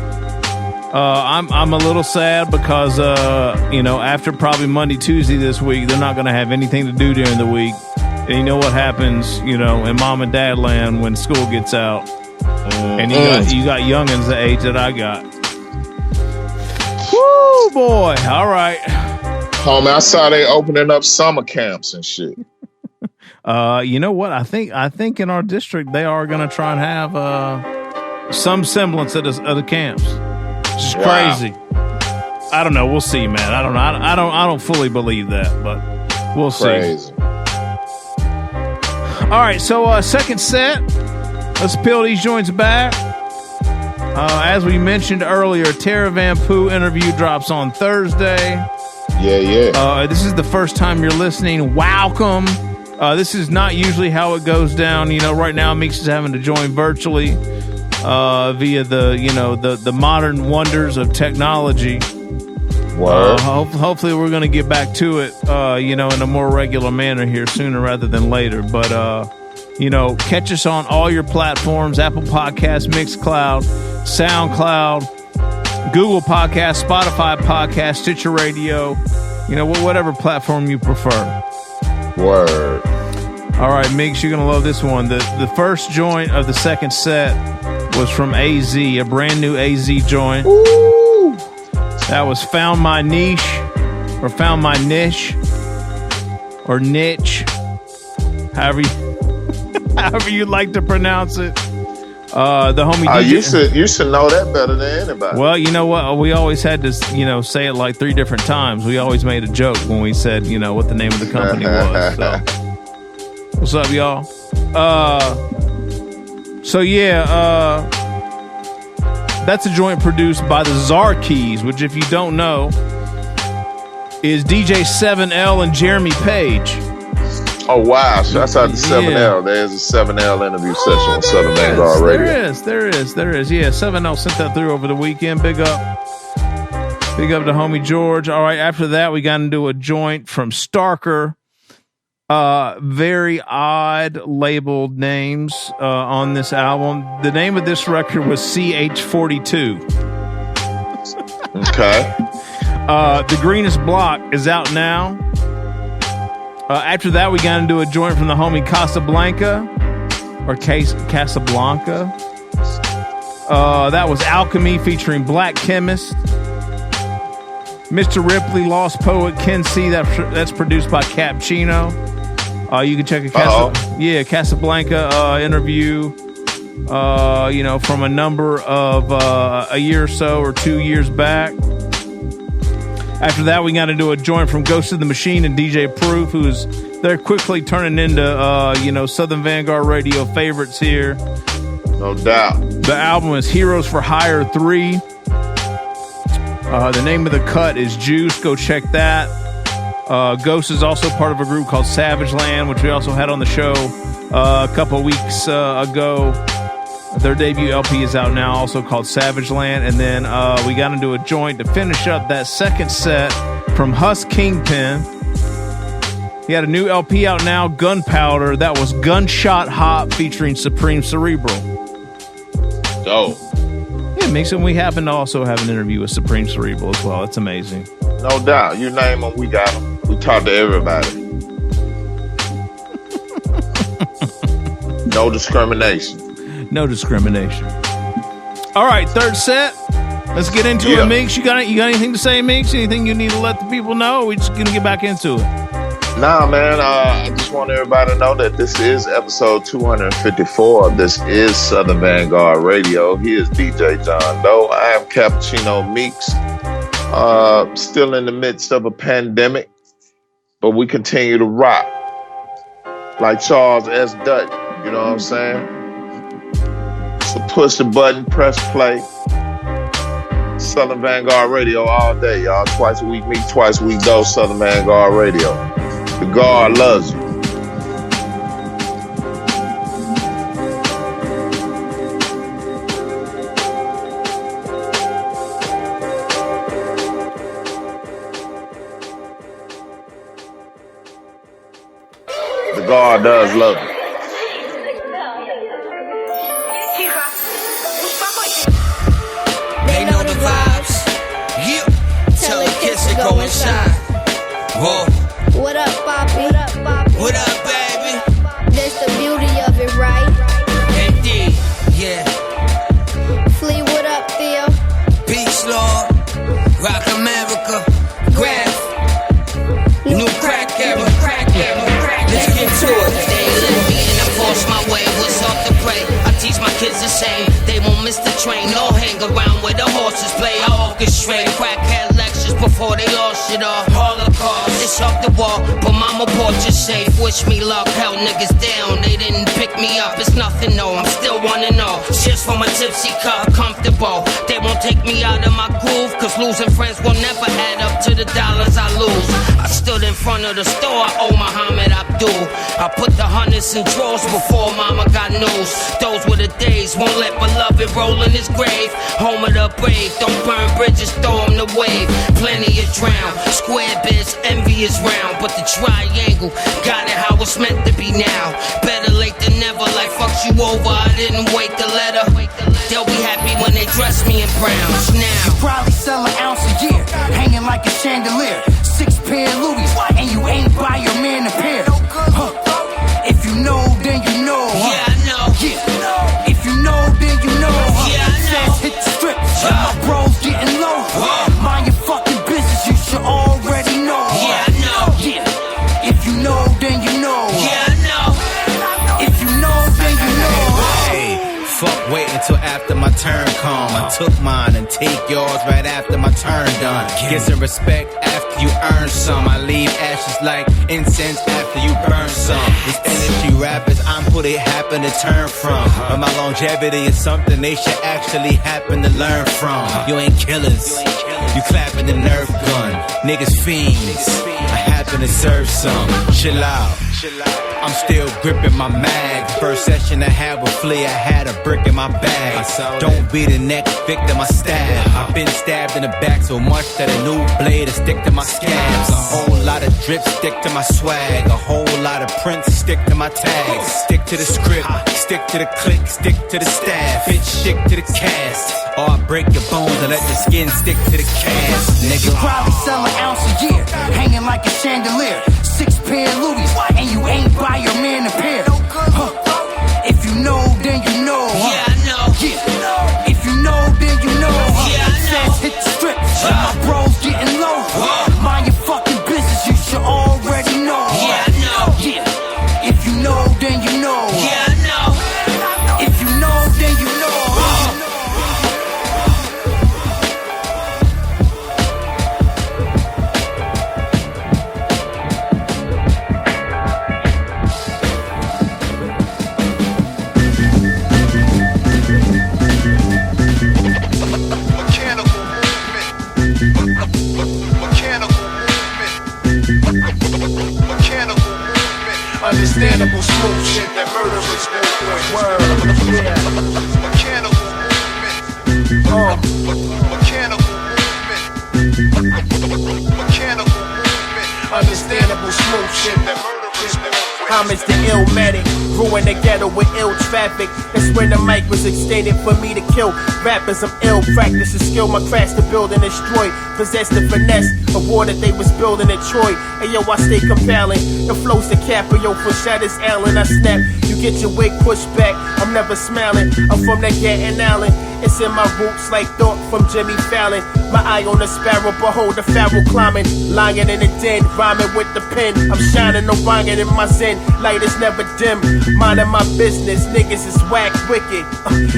B: I'm a little sad because after probably Monday, Tuesday this week, they're not going to have anything to do during the week. And you know what happens, in mom and dad land when school gets out, and you got youngins the age that I got. Woo, boy! All right.
C: Homie, I saw they opening up summer camps and shit.
B: You know what? I think in our district they are going to try and have some semblance of the camps. Which is crazy. I don't know. We'll see, man. I don't know. I don't fully believe that, but we'll see. All right. So second set. Let's peel these joints back. As we mentioned earlier, Tara Van Poo interview drops on Thursday.
C: Yeah.
B: This is the first time you're listening. Welcome. This is not usually how it goes down. Right now Meeks is having to join virtually via the modern wonders of technology. Hopefully we're going to get back to it, in a more regular manner here sooner rather than later. But, catch us on all your platforms: Apple Podcasts, Mixcloud, SoundCloud, Google Podcasts, Spotify Podcasts, Stitcher Radio, whatever platform you prefer.
C: Word.
B: All right, Meeks, you're going to love this one. The first joint of the second set was from AZ, a brand new AZ joint.
C: Ooh.
B: That was Found My Niche, or Found My Niche, or Niche, however you'd like to pronounce it. The homie DJ.
C: You should know that better than anybody.
B: Well, you know what? We always had to, say it like 3 different times. We always made a joke when we said, what the name of the company was. So. What's up, y'all? That's a joint produced by the Czar-Keys, which, if you don't know, is DJ 7L and Jeremy Page.
C: Oh, wow. So that's out the 7L. Yeah. There's a 7L interview session on Southern Vangard Radio.
B: There is. Yeah, 7L sent that through over the weekend. Big up to homie George. All right, after that, we got into a joint from Starker. Very odd labeled names on this album. The name of this record was CH42.
C: Okay.
B: The Greenest Block is out now. After that, we got into a joint from the homie Casablanca, or Casablanca. That was Alchemy featuring Black Chemist. Mr. Ripley, Lost Poet, Ken C. That's produced by Cappuccino. You can check a Casablanca interview, from a number of a year or so or 2 years back. After that, we got into a joint from Ghost of the Machine and DJ Proof, they're quickly turning into, Southern Vangard Radio favorites here.
C: No doubt.
B: The album is Heroes for Hire 3. The name of the cut is Juice. Go check that. Ghost is also part of a group called Savage Land, which we also had on the show a couple of weeks ago. Their debut LP is out now, also called Savage Land. And then we got into a joint to finish up that second set from Huss Kingpin. He had a new LP out now, Gunpowder. That was Gunshot Hop featuring Supreme Cerebral.
C: Dope.
B: Yeah, Mason, we happen to also have an interview with Supreme Cerebral as well. It's amazing.
C: No doubt. You name them, we got them. We talk to everybody. No discrimination.
B: No discrimination. All right, third set. Let's get into it, Meeks. You got anything to say, Meeks? Anything you need to let the people know? Or we just gonna get back into it?
C: Nah, man. I just want everybody to know that this is episode 254. This is Southern Vangard Radio. He is DJ John Doe. I am Cappuccino Meeks. Still in the midst of a pandemic, but we continue to rock like Charles S. Dutton. You know what I'm saying? So push the button, press play. Southern Vangard Radio all day, y'all. Twice a week, me, twice a week, though. Southern Vangard Radio. The guard loves you. The guard does love you.
I: They know the vibes. Yeah. Tell a kiss to go and shine. Whoa.
J: What up, Poppy? What up, Poppy?
I: What up, baby?
J: That's the beauty of it, right?
I: Indeed, yeah.
J: Flea, what up, Theo?
I: Beach Lord, Rock America, Graph, New Crack Era. Let's get to it. They let me in and force my way. What's off the prey? I teach my kids the same. They won't miss the train. No hang around where the horses play. I orchestrate crackhead lectures before they lost it all. Holocaust, it's off the wall, but mama porch is safe. Wish me luck, hell niggas down. They didn't pick me up, it's nothing, no. I'm still 1-0. Shit's from a tipsy cup, comfortable. They won't take me out of my groove, cause losing friends will never add up to the dollars I lose. I stood in front of the store, I owe Muhammad Abdul. I put the hundreds in drawers before mama got news. Those were the days, won't let beloved roll in his grave. Home of the brave, don't burn bridges, throw him the wave. Plenty of drown, square bits, envy is round. But the triangle, got it how it's meant to be now. Better late than never, like fucks you over, I didn't wait the letter. They'll be happy when they dress me in browns now.
T: You probably sell an ounce a year, hanging like a chandelier. 6 pair of Louis, and you ain't buy your man a pair. Huh. If you know, then you know.
I: Yeah, I know.
T: Yeah. If you know, then you know.
I: Yeah, I know.
T: Hit the strip, my bros getting low. Mind your fucking business, you should already know.
I: Yeah, I know.
T: Yeah. If you know, then you know.
I: Yeah, I know.
T: If you know, then you know.
U: Hey, fuck waiting until after my turn come. I took mine and take yours right after my turn done. Get some respect after you earn some. I leave ashes like incense after you burn some. These energy rappers, I'm who they happen to turn from. But my longevity is something they should actually happen to learn from. You ain't killers, you clapping the Nerf gun. Niggas fiends, I happen to serve some. Chill out, I'm still gripping my mag. First session I had with Flea, I had a brick in my bag. Don't be the next victim I stab. I've been stabbed in the back so much that a new blade will stick to my scabs. A whole lot of drip stick to my swag. A whole lot of prints stick to my tags. Stick to the script, stick to the click, stick to the staff. Bitch, stick to the cast. Or I break your bones and let the skin stick to the cast. Nigga,
T: you probably sell an ounce a year, hanging like a chandelier. 6 pair of Louis, and you ain't buy your man a pair. Huh. If you know, then you know.
I: Yeah, I know.
T: Yeah. If you know, then you know.
I: Yeah, I know.
T: Hit the strip, my bros getting low. Mind your fucking business, you should already know.
I: Yeah, I know.
T: Yeah. If you know, then you know.
I: Yeah, I know.
T: If you know, then you know.
D: Understandable smooth shit that murderers movement. Mechanical movement. Mechanical movement. Mechanical movement. Understandable smooth shit that murderers movement.
A: Homage to Illmatic, ruin the ghetto with ill traffic. That's when the mic was extended for me to kill rappers. I'm ill, practice and skill my crafts to build and destroy. Possess the finesse, a war that they was building at Troy. And yo, I stay compelling. The flow's the Caprio for Shatters Allen. I snap, you get your wig pushed back. I'm never smiling. I'm from that Gatton Allen. It's in my roots like thought from Jimmy Fallon. My eye on the sparrow, behold the pharaoh climbing. Lying in the den, rhyming with the pen. I'm shining, no banging in my zen. Light is never dim. Minding my business, niggas is whack wicked.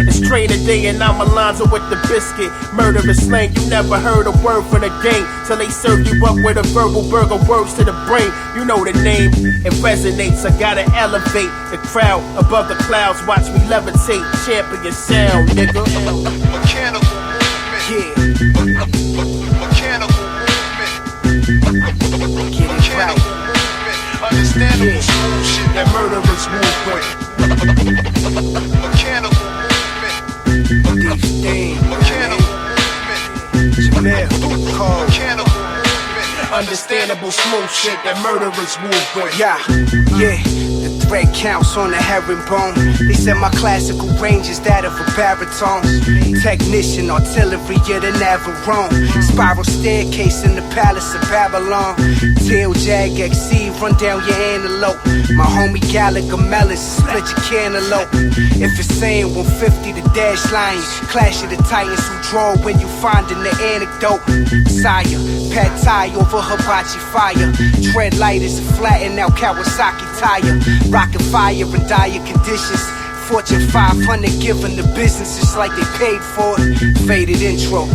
A: It's train a day and I'm Alonzo with the biscuit. Murderous slang, you never heard a word from the game. Till they serve you up with a verbal burger, words to the brain. You know the name, it resonates. I gotta elevate the crowd above the clouds. Watch me levitate, champion sound, nigga.
D: Mechanical movement. Yeah. Mechanical movement. Mechanical movement. Understandable smooth shit. That murderous movement. Mechanical movement. These things. Mechanical movement. Jamel. Call. Mechanical movement. Understandable smooth shit. That murderous movement.
P: Yeah. Thread counts on the herringbone. They said my classical range is that of a baritone. Technician, artillery, yeah, the Navarone. Spiral staircase in the palace of Babylon. Tail Jag XC, run down your antelope. My homie Gallagher Mellis, split your cantaloupe. If it's saying 150, the dash line. Clash of the Titans who draw when you findin' the anecdote. Sire, pad Thai over hibachi fire. Tread light is flattened out Kawasaki tire. Rockin' fire in dire conditions. Fortune 500 giving the businesses like they paid for it. Faded intro.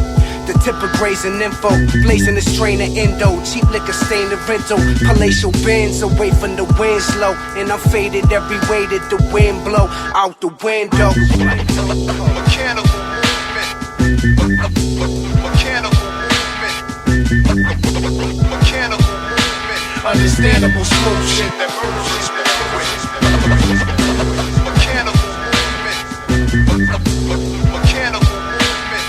P: The tip of grazing info. Blazing the strain of endo. Cheap liquor stain the rental. Palatial bends away from the wind slow. And I'm faded every way that the wind blow out the window.
D: Mechanical movement. Mechanical movement. Mechanical movement. Understandable smooth shit that murders this movement. Mechanical movement. Mechanical movement.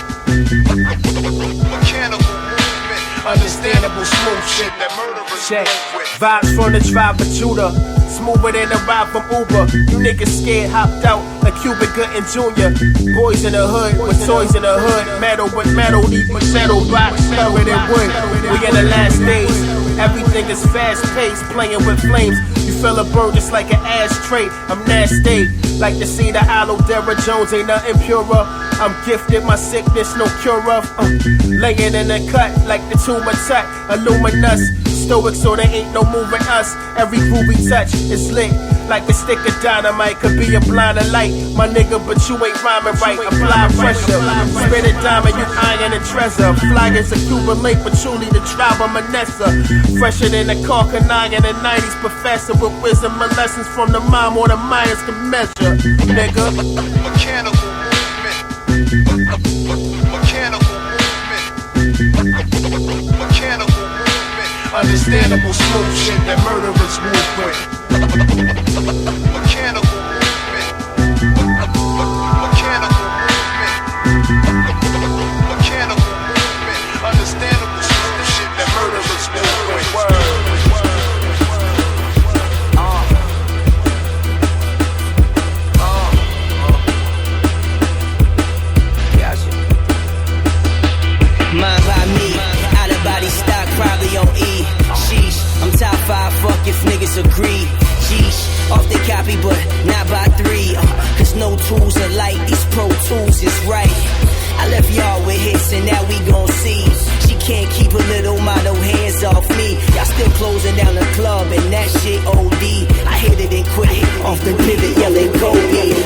D: Mechanical movement. Understandable smooth shit that murderers movement.
A: Vibes from the tribe of Judah. Smoother than a ride from Uber. You niggas scared, hopped out like Cuba Gooding Jr. Boys in the hood with toys in the hood. Metal with metal, deep with shadow box, covered in wood. We in the last days. Everything is fast paced, playing with flames. You feel a burn just like an ashtray. I'm nasty, like to see the hollow Derrick Jones, ain't nothing purer. I'm gifted, my sickness no cure of. Laying in the cut like the tumor tut, illuminous. Stoic, so there ain't no moving us. Every groove we touch is lit, like a stick of dynamite. Could be a blind of light, my nigga, but you ain't rhyming right. Apply pressure, spit a diamond, you iron and treasure. Fly as a Cuban lake, but truly the tribe of Manessa. Fresher than the Carcanine in the 90s professor with wisdom and lessons from the mom or the Mayans can measure, nigga.
D: Mechanical movement. Mechanical movement. Mechanical movement. Understandable smooth shit that murderers movement. Mechanical movement. Mechanical movement. Mechanical movement. Understandable smooth shit that murderers movement.
H: Mind by me, out of body stock, probably on E. Sheesh, I'm top 5, fuck if niggas agree. Sheesh, off the copy, but not by 3. Cause no tools are like these Pro Tools is right. I left y'all with hits and now we gon' see. She can't keep a little model hands off me. Y'all still closing down the club and that shit OD. I hit it and quit it, off the pivot yelling Kobe.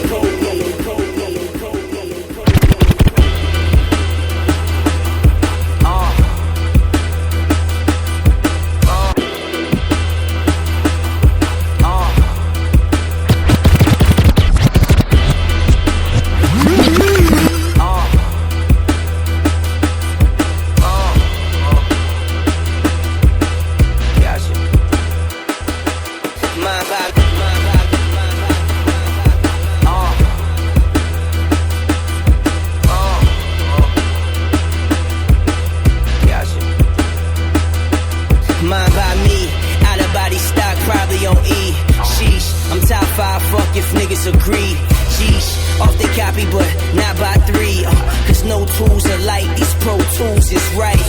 H: tools is right.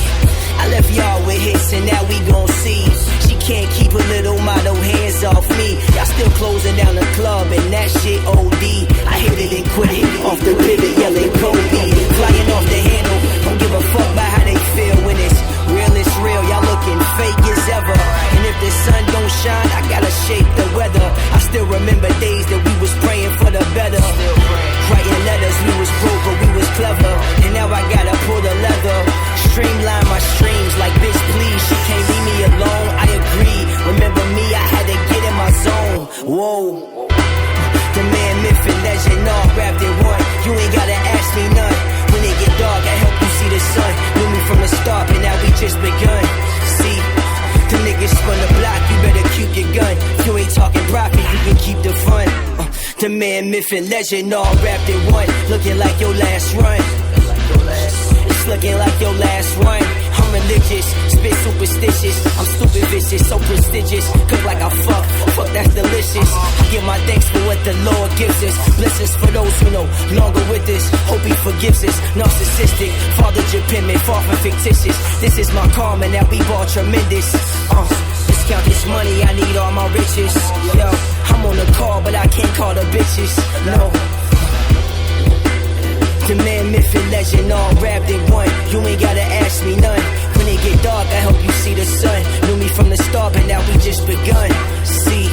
H: I left y'all with hits and now we gon' see. She can't keep her little motto hands off me. Y'all still closing down the club and that shit OD. I hit it and quit it, off the pivot yelling Kobe. Flying off the handle, don't give a fuck about how they feel. When it's real, y'all looking fake as ever. And if the sun don't shine, I gotta shape the weather. I still remember days that we was praying for the better. Writing letters, we was broke but we was clever. And now I gotta pull the leather. Streamline my streams like bitch please. She can't leave me alone, I agree. Remember me, I had to get in my zone. Whoa. The man, myth, and legend all wrapped in one. You ain't gotta ask me none. When it get dark, I help you see the sun. Knew me from the start, but now we just begun. See, the niggas spun the block, you better keep your gun. If you ain't talking profit, you can keep the fun. The man, myth, and legend all wrapped in one. Looking like your last run. It's looking like your last run. I'm religious, spit superstitious. I'm stupid vicious, so prestigious. Cook like I fuck, that's delicious. I give my thanks for what the Lord gives us. Blessings for those who know longer with us. Hope he forgives us. Narcissistic, father Japan, far from fictitious. This is my karma, now we ball tremendous. Let's count this money, I need all my riches. Yo, I'm on the call, but I can't call the bitches. No. The man, myth, and legend all wrapped in one. You ain't gotta ask me none. When it get dark, I help you see the sun. Knew me from the start, but now we just begun. See,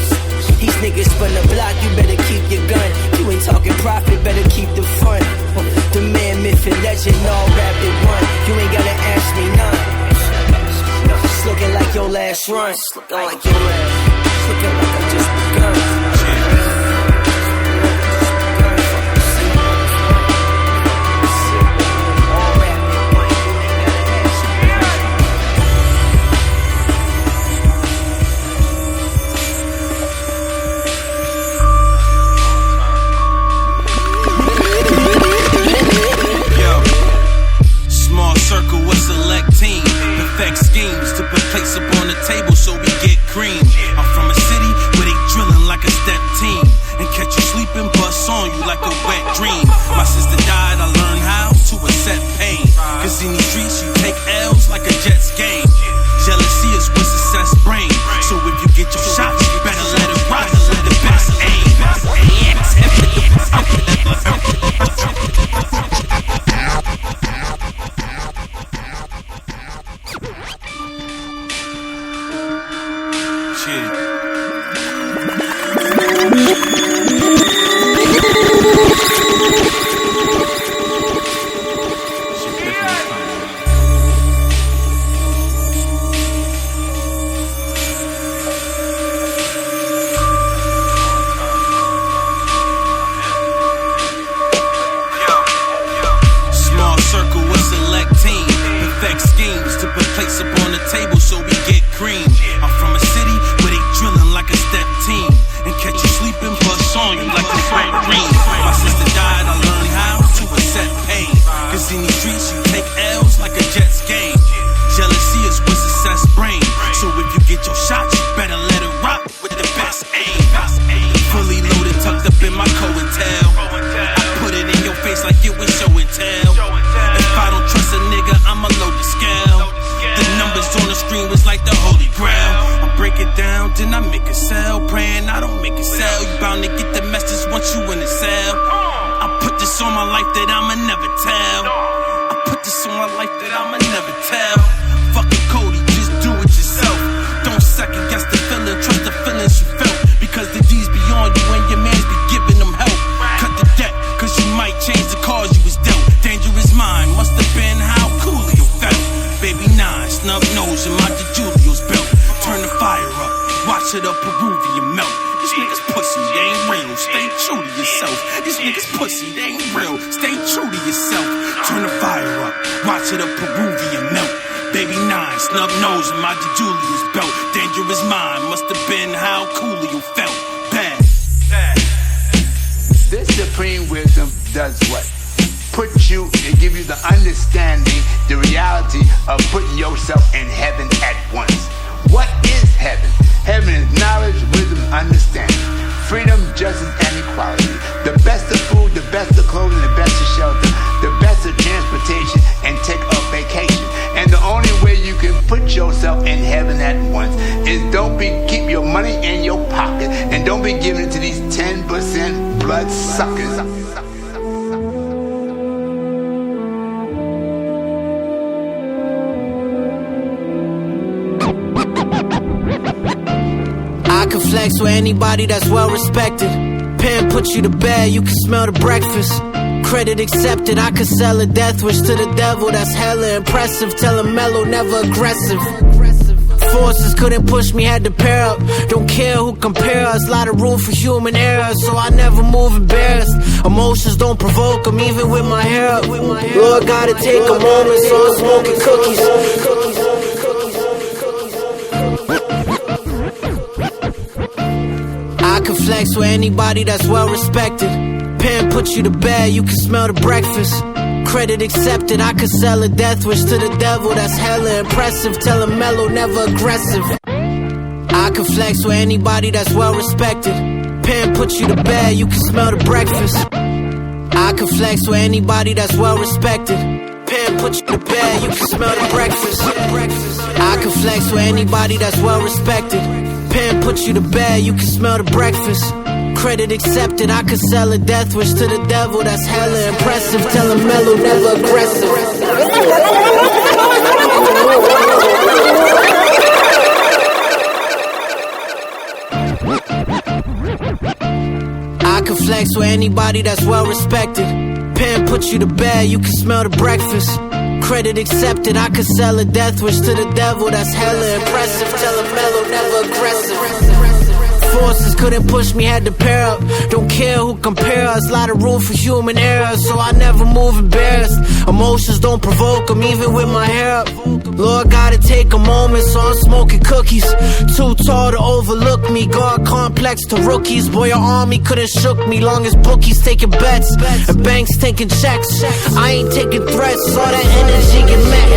H: these niggas spun the block, you better keep your gun. You ain't talking profit, better keep the fun. The man, myth, and legend all wrapped in one. You ain't gotta ask me none. It's looking like your last run. It's looking like your last. It's looking like I just begun.
G: Schemes to put plates up on the table so we get cream. I'm from a city where they drilling like a step team and catch you sleeping, bust on you like a wet dream. My sister died, I learned how to accept pain. Cause in these streets you take L's like a Jets game. Jealousy is what success brings. So if you get your shot, you better let it rock. Let the best aim.
F: Food, the best of clothing, the best of shelter, the best of transportation, and take a vacation. put yourself in heaven at once is keep your money in your pocket and don't be giving it to these 10% blood suckers.
I: I can flex with anybody that's well respected. Pen put you to bed, you can smell the breakfast. Credit accepted, I could sell a death wish to the devil. That's hella impressive. Tell him mellow, never aggressive. Forces couldn't push me, had to pair up. Don't care who compare us, lot of room for human error, so I never move embarrassed. Emotions don't provoke them, even with my hair up. Lord, gotta take a moment, so I'm smoking cookies. I can flex with anybody that's well respected. Pen put you to bed, you can smell the breakfast. Credit accepted, I could sell a death wish to the devil. That's hella impressive. Tell him mellow, never aggressive. I can flex with anybody that's well respected. Pen put you to bed, you can smell the breakfast. I can flex with anybody that's well respected. Pen put you to bed, you can smell the breakfast. I can flex with anybody that's well respected. Pen put you to bed, you can smell the breakfast. Credit accepted, I could sell a death wish to the devil. That's hella impressive. Tell him mellow, never aggressive. I can flex with anybody that's well respected. Pen put you to bed, you can smell the breakfast. Credit accepted, I could sell a death wish to the devil. That's hella impressive. Tell him mellow, never aggressive. Forces couldn't push me, had to pair up. Don't care who compare us, lot of room for human error, so I never move embarrassed. Emotions don't provoke them, even with my hair up. Lord, gotta take a moment, so I'm smoking cookies. Too tall to overlook me, guard complex to rookies. Boy, your army couldn't shook me, long as bookies taking bets and banks taking checks. I ain't taking threats, all that energy get met.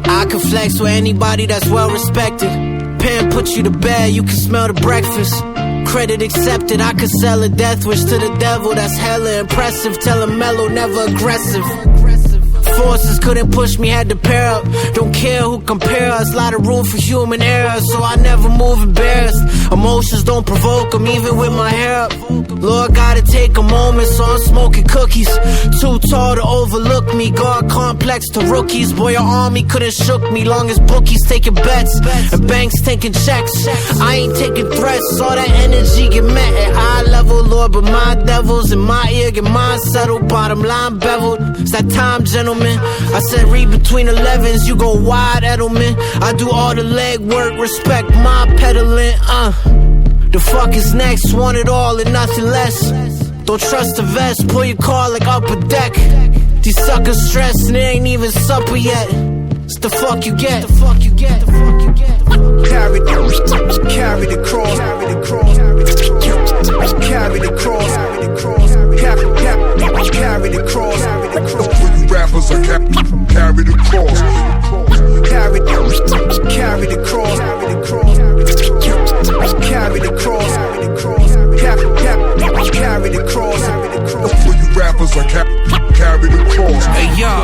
I: I can flex with anybody that's well respected. Pen put you to bed, you can smell the breakfast. Credit accepted, I could sell a death wish to the devil. That's hella impressive. Tell him mellow, never aggressive. Forces couldn't push me, had to pair up. Don't care who compare us, lot of room for human error, so I never move embarrassed. Emotions don't provoke them, even with my hair up. Lord, gotta take a moment, so I'm smoking cookies. Too tall to overlook me, guard complex to rookies. Boy, your army couldn't shook me, long as bookies taking bets and banks taking checks. I ain't taking threats, all that energy get met at eye level, Lord, but my devils in my ear get mine settled. Bottom line beveled, it's that time, gentlemen. I said read between 11s, you go wide, Edelman. I do all the leg work, respect my pedaling. The fuck is next? Want it all and nothing less. Don't trust the vest, pull your car like upper deck. These suckers stressed and it ain't even supper yet. It's the fuck you get. The fuck you get. The fuck you get.
F: Carry the cross, carry the cross, carry the cross, carry the cross.
D: For you rappers, I carry the cross.
F: Carry the cross, carry the cross, carry the cross, carry the cross.
D: For you rappers, I carry the cross.
N: Hey yo,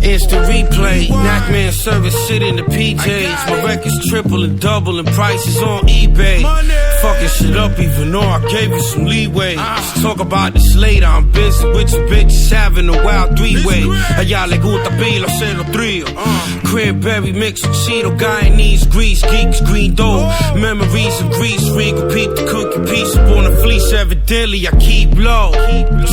N: instant replay, Knockman service shit in the PJs. My records triple and double and prices on eBay. Fucking shit up even though I gave you some leeway. Let's talk about this later, I'm busy with you bitches having a wild three-way. A y'all le gusta pila, cero trio. Cranberry mix with Cheeto, Guyanese grease, geeks, green dough. Memories of grease, regal, peep the cookie piece up on the fleece. Evidently I keep low.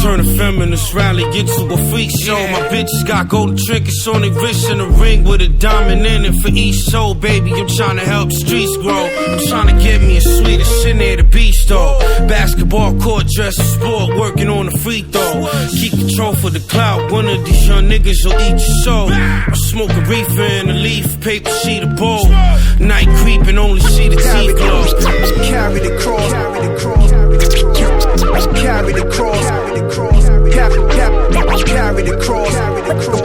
N: Turn a feminist rally into a freak show. My bitches got golden trinkets on their wrists and a ring with a diamond in it for each toe. Baby, I'm trying to help streets grow. I'm trying to get me a sweeter shit near the beach though. Basketball court dress for sport, working on the free throw. Keep control for the clout, one of these young niggas will eat your soul. I smoke a reefer in a leaf, paper sheet of bowl. Night creeping, only see the teeth glow.
F: Carry the cross, carry the cross, carry the cross, carry the cross.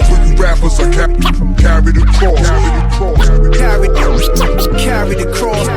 D: For you rappers, I carry the cross.
F: Carry the cross, carry the cross.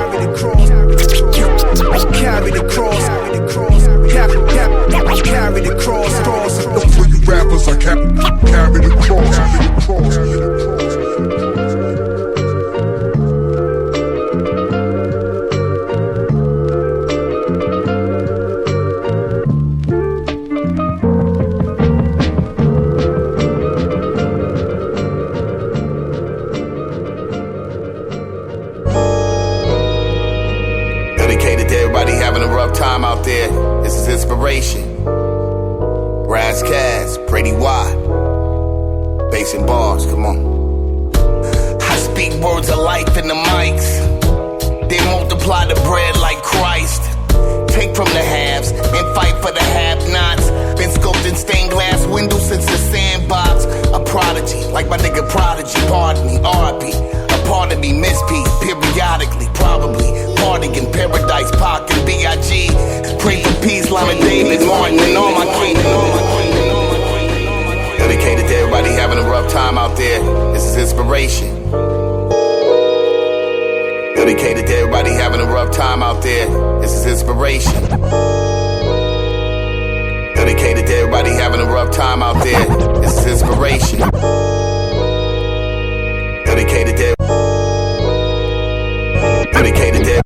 F: Dedicated to everybody having a rough time out there. This is inspiration. Raz Cass, Brady Watt. Bass and bars, come on. I speak words of life in the mics. They multiply the bread like Christ. Take from the haves and fight for the have-nots. Been scoped in stained glass windows since the sandbox. A prodigy, like my nigga Prodigy, pardon me, RP. A part of me mispeak, periodically, probably. Party in paradise, Pac and B.I.G. Pray for peace, Lama David, Martin, and all my king. Dedicated to everybody having a rough time out there. This is inspiration. Dedicated to everybody having a rough time out there. This is inspiration. Dedicated to everybody having a rough time out there. This is inspiration. Dedicated to Dedicated to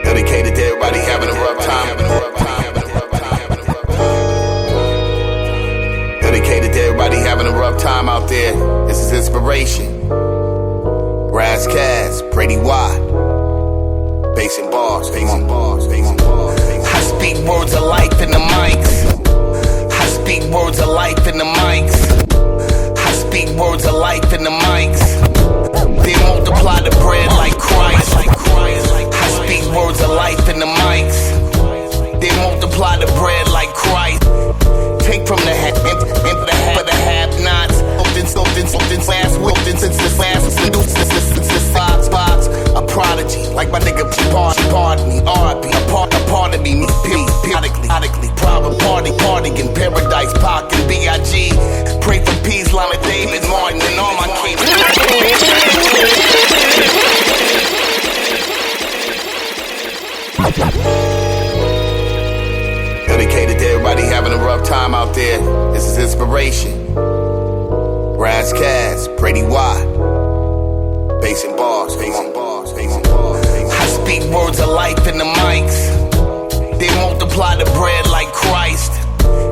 F: Dedicated to everybody having a rough time. Dedicated to everybody having a rough time out there. This is inspiration. Raz Cass, Brady Watt. Bass and bars, bass and bars, bass and bars. I speak words of life in the mics. I speak words of life in the mics. I speak words of life in the mics. They multiply the bread like Christ. I speak words of life in the mics. They multiply the bread like Christ. Take from the have-nots. Something fast, Wilton, since the fast, box. A prodigy, like my nigga pardon me, RP. A part of me, periodically, problem, party in paradise, Pac and B.I.G. Pray for peace, Lama David, Martin, and all my kings. Dedicated to everybody having a rough time out there. This is inspiration. Raz Cass, Brady Watt. Bass and bars, bass and bars, bass and bars. I speak words of life in the mics. They multiply the bread like Christ.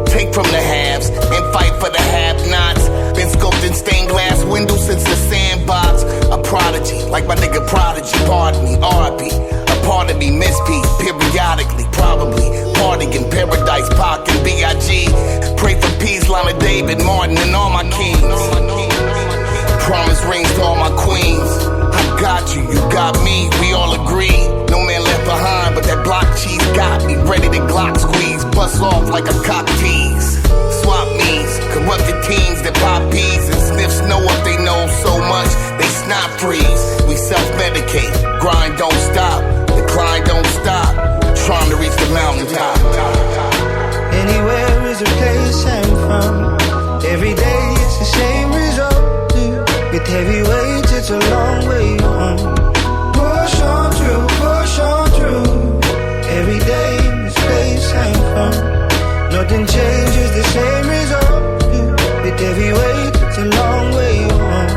F: Take from the haves and fight for the have-nots. Been scoped in stained glass windows since the sandbox. A prodigy, like my nigga Prodigy, pardon me, RP. A part of me mispeak, periodically, probably. Party in paradise, Pac and B.I.G. Pray for peace, Lama David, Martin, and all my kings. Promise rings to all my queens. I got you, you got me, we all agree. No man left behind, but that block cheese got me. Ready to Glock squeeze, bust off like a cock tease. Swap me's, corrupted teens that pop peas and sniff snow up they know so much they snot freeze. We self-medicate, grind don't stop, decline don't stop. Trying to reach the mountaintop.
K: Anywhere is a place I'm from. Every day it's the same result. With heavy weights, it's a long way home. Push on through. Every day in this place I'm from. Nothing changes, the same result. With heavy weights, it's a long way home.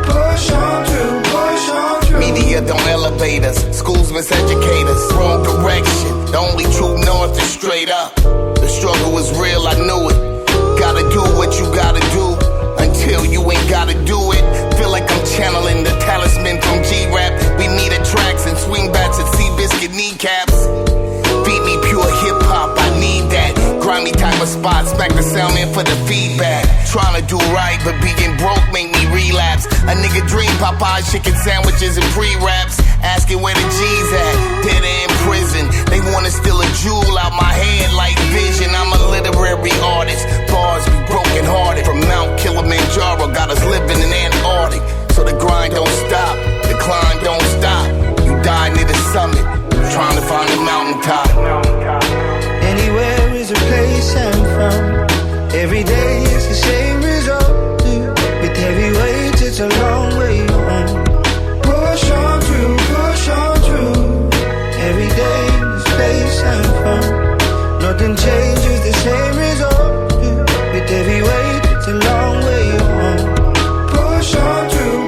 K: Push on through.
F: Media don't elevate us, schools miseducate us. Wrong direction, the only true north is straight up. The struggle was real, I knew it. Gotta do what you gotta do until you ain't gotta do it. Feel like I'm channeling the talisman from G-Rap. We meet at tracks and swing bats at Seabiscuit kneecaps. Feed me pure hip-hop, I need that. Grimy type of spot, smack the sound in for the feedback. Trying to do right, but being broke make me relapse. A nigga dream Popeye chicken sandwiches and pre-wraps. Asking where the G's at, dead in prison. They wanna steal a jewel out my head like Vision. I'm a literary artist, bars be broken hearted. From Mount Kilimanjaro, got us living in Antarctic. So the grind don't stop, the climb don't stop. You die near the summit, trying to find the mountaintop.
K: Anywhere is a place I'm from. Every day it's the same result. With heavy weights, it's a long way home. Push on through. Every day in this place I'm from. Nothing changes, the same result. With heavy weight, it's a long way home. Push on through.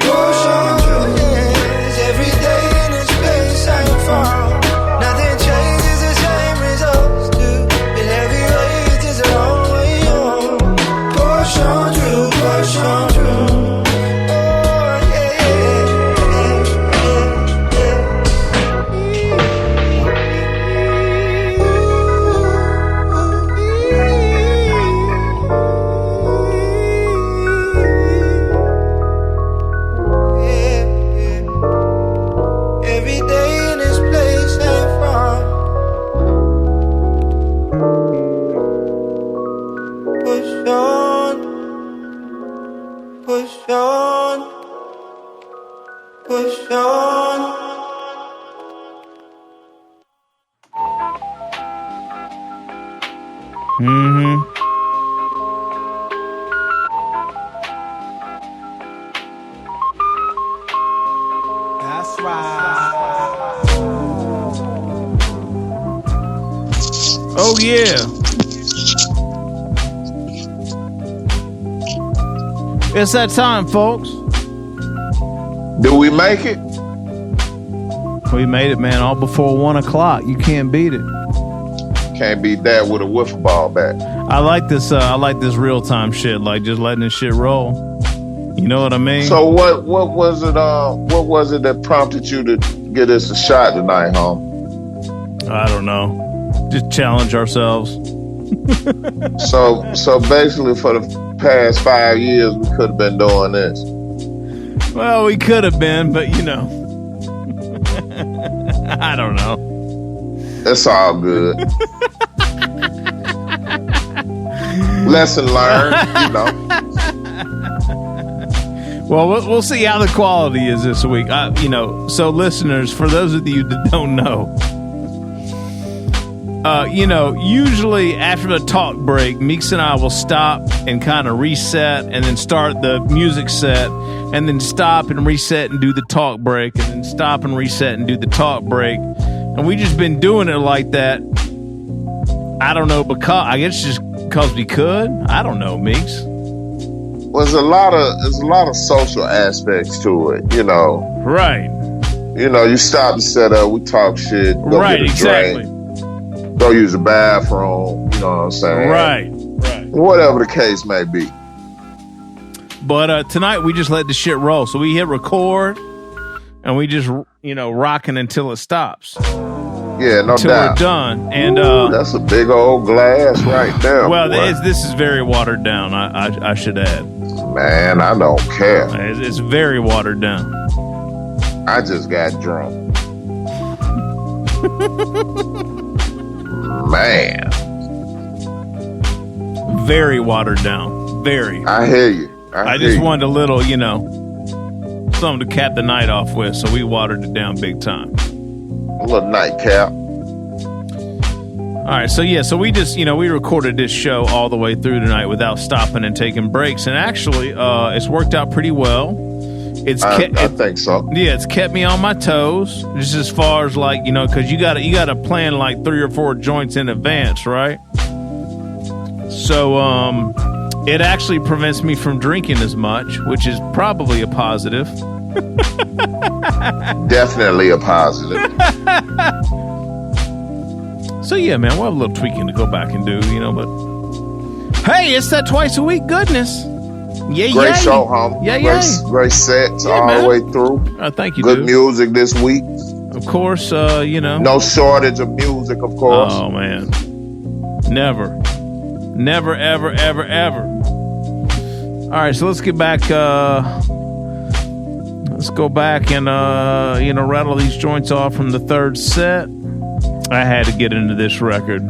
K: Push on.
B: Mm-hmm.
K: That's right.
B: Oh yeah. It's that time, folks.
C: Do we make it?
B: We made it, man, all before 1 o'clock. You can't beat it.
C: Can't beat that with a wiffle ball bat.
B: I like this real time shit, like just letting this shit roll. You know what I mean?
C: So what was it that prompted you to give this a shot tonight, home?
B: I don't know. Just challenge ourselves.
C: So basically for the past 5 years we could have been doing this.
B: Well, we could have been, but you know. I don't know.
C: It's all good. Lesson learned, you know.
B: Well, we'll see how the quality is this week. So listeners, for those of you that don't know, usually after the talk break, Meeks and I will stop and kind of reset and then start the music set and then stop and reset and do the talk break and then stop and reset and do the talk break. And we just been doing it like that. I don't know, I guess just because we could. I don't know, Meeks.
C: Well, there's a lot of social aspects to it, you know.
B: Right.
C: You know, you stop and set up, we talk shit, go
B: right,
C: get a
B: exactly.
C: drink, go use the bathroom, you know what I'm saying?
B: Right.
C: Whatever the case may be.
B: But tonight we just let the shit roll. So we hit record and we just, rocking until it stops.
C: Yeah, no
B: until
C: doubt.
B: We're done. And
C: that's a big old glass right there.
B: Well,
C: boy.
B: this is very watered down, I should add.
C: Man, I don't care.
B: It's very watered down.
C: I just got drunk. Man.
B: Very watered down. Very.
C: I hear you.
B: I just wanted a little, something to cap the night off with, so we watered it down big time.
C: A little nightcap.
B: All right, so we just, we recorded this show all the way through tonight without stopping and taking breaks, and actually, it's worked out pretty well.
C: I think so.
B: Yeah, it's kept me on my toes, just as far as like, because you gotta plan like 3 or 4 joints in advance, right? So, it actually prevents me from drinking as much, which is probably a positive.
C: Definitely a positive.
B: So yeah, man, we'll have a little tweaking to go back and do, but hey, it's that twice a week goodness. Yeah,
C: great show, homie.
B: Yeah,
C: great sets all
B: man.
C: the way through.
B: Thank you.
C: Good
B: dude.
C: Music this week.
B: Of course, no
C: shortage of music, of course.
B: Oh man, never, ever, ever, ever. All right, so let's get back. Let's go back and rattle these joints off from the third set. I had to get into this record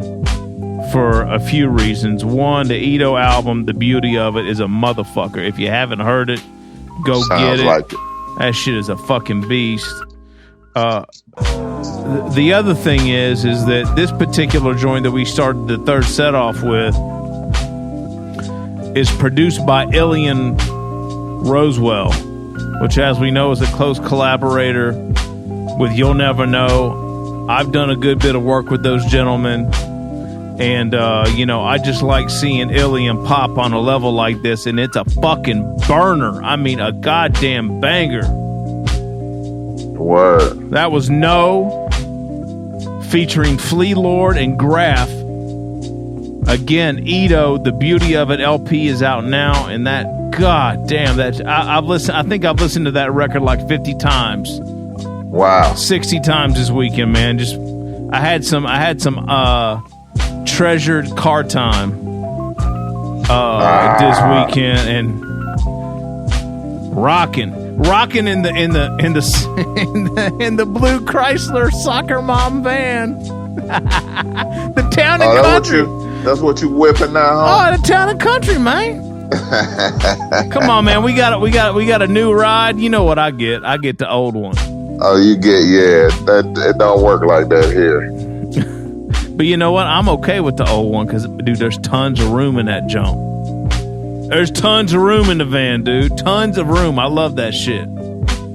B: for a few reasons. One, the Ito album, the beauty of it is a motherfucker. If you haven't heard it, go get it.
C: Like it.
B: That shit is a fucking beast. The other thing is that this particular joint that we started the third set off with is produced by Ilian Rosewell, which, as we know, is a close collaborator with You'll Never Know. I've done a good bit of work with those gentlemen, and I just like seeing Ilian pop on a level like this, and it's a fucking burner. I mean, a goddamn banger.
C: Word.
B: That was No, featuring Flea Lord and Graph. Again, Ito, the beauty of it LP is out now, and that, goddamn, that I think I've listened to that record like 50 times.
C: Wow.
B: 60 times this weekend, man. I had some treasured car time this weekend, and rocking in the blue Chrysler soccer mom van. The town and country.
C: That's what you whipping now, huh?
B: Oh, the town and country, man. Come on, man. We got a new ride. You know what I get? I get the old one.
C: Oh, you get it don't work like that here.
B: But you know what? I'm okay with the old one because, dude, there's tons of room in that junk. There's tons of room in the van, dude. Tons of room. I love that shit.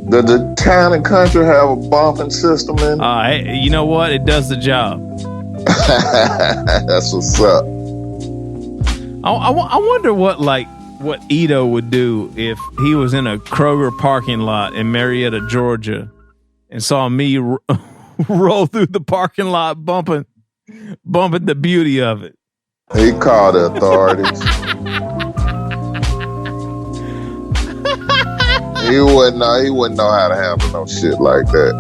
C: Does the town and country have a bumping system in?
B: Hey, you know what? It does the job.
C: That's what's up.
B: I wonder what Ito would do if he was in a Kroger parking lot in Marietta, Georgia, and saw me roll through the parking lot bumping the beauty of it.
C: He called the authorities. He wouldn't know how to handle no shit like that.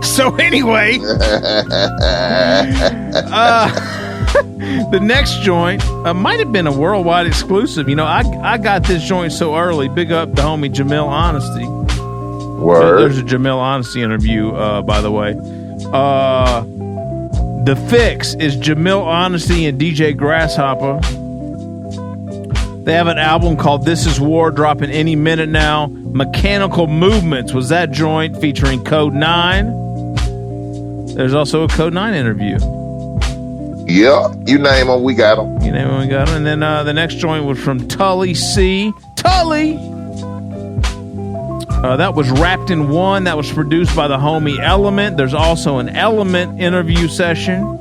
B: So anyway, the next joint might have been a worldwide exclusive. You know, I got this joint so early. Big up the homie Jamil Honesty.
C: Word.
B: There's a Jamil Honesty interview, by the way. The Fix is Jamil Honesty and DJ Grasshopper. They have an album called This Is War, dropping any minute now. Mechanical Movements was that joint featuring Code 9. There's also a Code 9 interview.
C: Yeah, you name them, we got them.
B: And then the next joint was from Tully C. Tully! That was Wrapped in One. That was produced by the homie Element. There's also an Element interview session.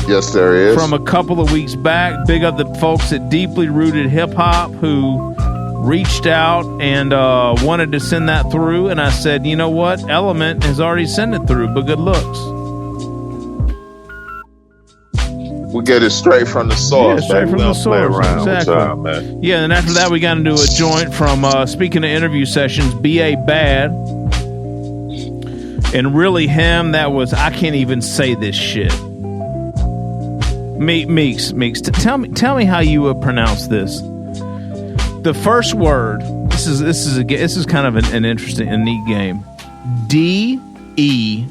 C: Yes, there is.
B: From a couple of weeks back. Big up the folks at Deeply Rooted Hip Hop who reached out and wanted to send that through. And I said, you know what? Element has already sent it through, but good looks.
C: We get it straight from the source.
B: Yeah, straight from the source. Exactly.
C: Y'all, man.
B: Yeah, and after that, we got into a joint from, speaking of interview sessions, B.A. Bad. And Really Him, that was, I can't even say this shit. Meeks, tell me how you would pronounce this. The first word, this is kind of an interesting and neat game. DEJULIS.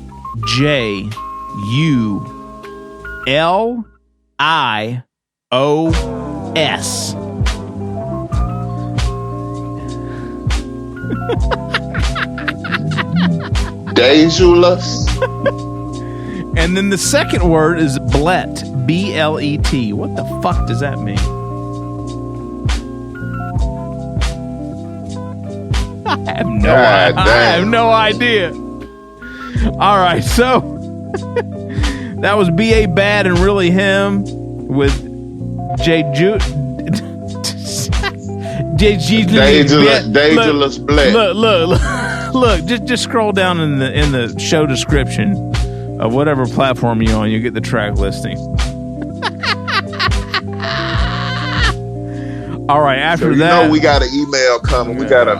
C: Dejulous.
B: And then the second word is Blet. B-L-E-T. What the fuck does that mean? I have no idea. All right, so that was B.A. Bad and Really Him with
C: Dejulous Blet.
B: Look, just scroll down in the show description of whatever platform you're on. You get the track listing. All right, after that,
C: we got an email coming. We got a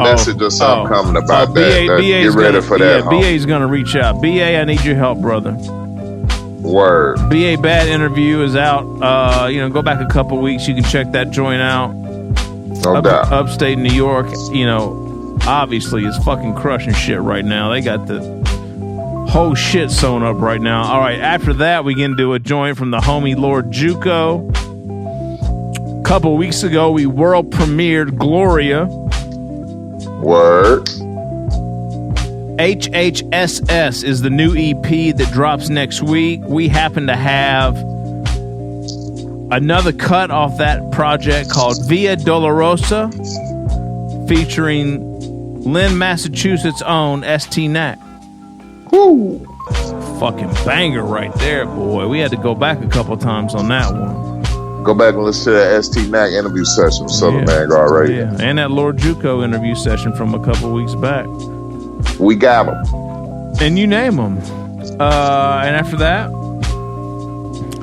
C: message or something coming about that. Get ready for that.
B: Yeah, BA's going to reach out. BA, I need your help, brother.
C: Word.
B: BA Bad interview is out. Go back a couple weeks. You can check that joint out.
C: No doubt.
B: Upstate New York, obviously is fucking crushing shit right now. They got the whole shit sewn up right now. All right, after that, we can do a joint from the homie Lord Juco. A couple weeks ago, we world premiered Gloria.
C: Word.
B: HHSS is the new EP that drops next week. We happen to have another cut off that project called Via Dolorosa, featuring Lynn, Massachusetts' own ST-Nack.
C: Woo!
B: Fucking banger right there, boy. We had to go back a couple times on that one.
C: Go back and listen to that ST-Nack interview session with Southern Vangard Radio.
B: Yeah, and that Lord Juco interview session from a couple weeks back.
C: We got them.
B: And you name them. And after that,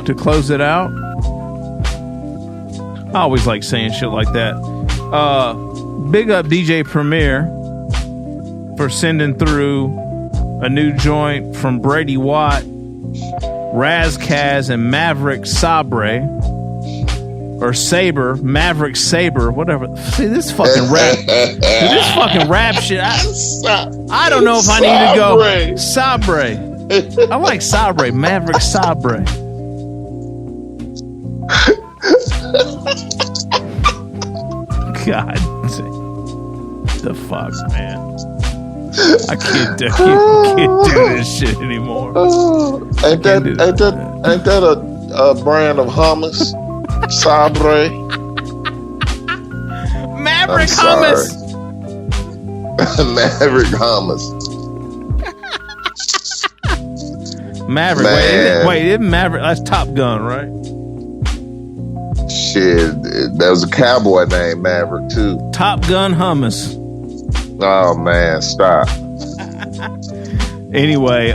B: to close it out, I always like saying shit like that. Big up DJ Premier for sending through a new joint from Brady Watt, Razkaz, and Maverick Sabre. Or Saber, Maverick Saber, whatever. See, this fucking rap. Dude, this fucking rap shit. I don't know if I need to go. Sabre. I like Sabre, Maverick Sabre. God. The fuck, man. I can't do this shit anymore.
C: Ain't that a brand of hummus? Sabre.
B: Maverick hummus.
C: Maverick hummus.
B: Maverick. Wait, isn't Maverick? That's Top Gun, right?
C: Shit, there was a cowboy named Maverick too.
B: Top Gun hummus.
C: Oh man, stop.
B: Anyway,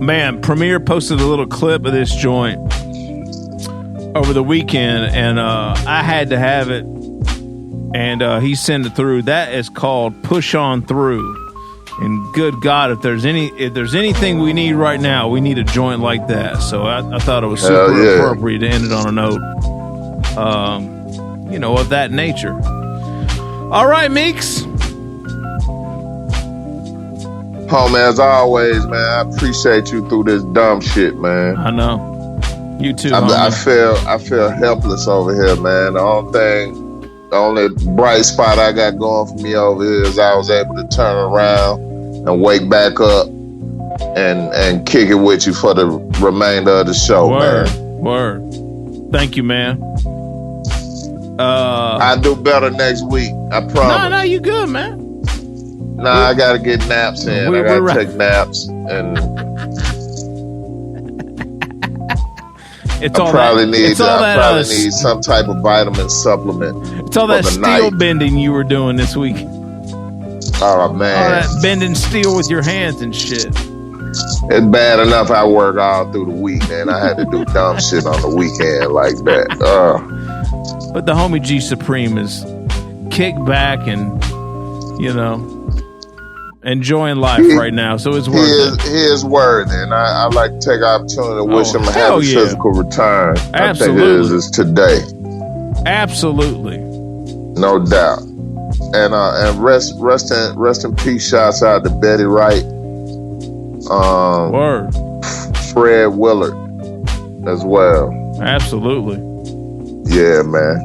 B: man, Premier posted a little clip of this joint over the weekend, and I had to have it, and he sent it through. That is called Push On Through. And good God, if there's anything we need right now, we need a joint like that. So I thought it was super appropriate to end it on a note, of that nature. All right, Meeks.
C: Homie, as always, man, I appreciate you through this dumb shit, man.
B: I know. You too.
C: I feel helpless over here, man. The only bright spot I got going for me over here is I was able to turn around and wake back up and kick it with you for the remainder of the show, man.
B: Word. Thank you, man.
C: I'll do better next week. I promise.
B: No, you good, man.
C: Nah, I gotta get naps in. I gotta take naps, and I probably need some type of vitamin supplement.
B: It's all that steel bending you were doing this week.
C: Oh man,
B: all that bending steel with your hands and shit.
C: It's bad enough I work all through the week, and I had to do dumb shit on the weekend like that.
B: But the homie G Supreme is kicked back and enjoying life right now, so it's worth it.
C: He is worthy, and I like to take the opportunity to wish him a happy physical return.
B: Absolutely.
C: I think it is today.
B: Absolutely.
C: No doubt. And rest in peace. Shouts out to Betty Wright.
B: Word.
C: Fred Willard as well.
B: Absolutely.
C: Yeah, man.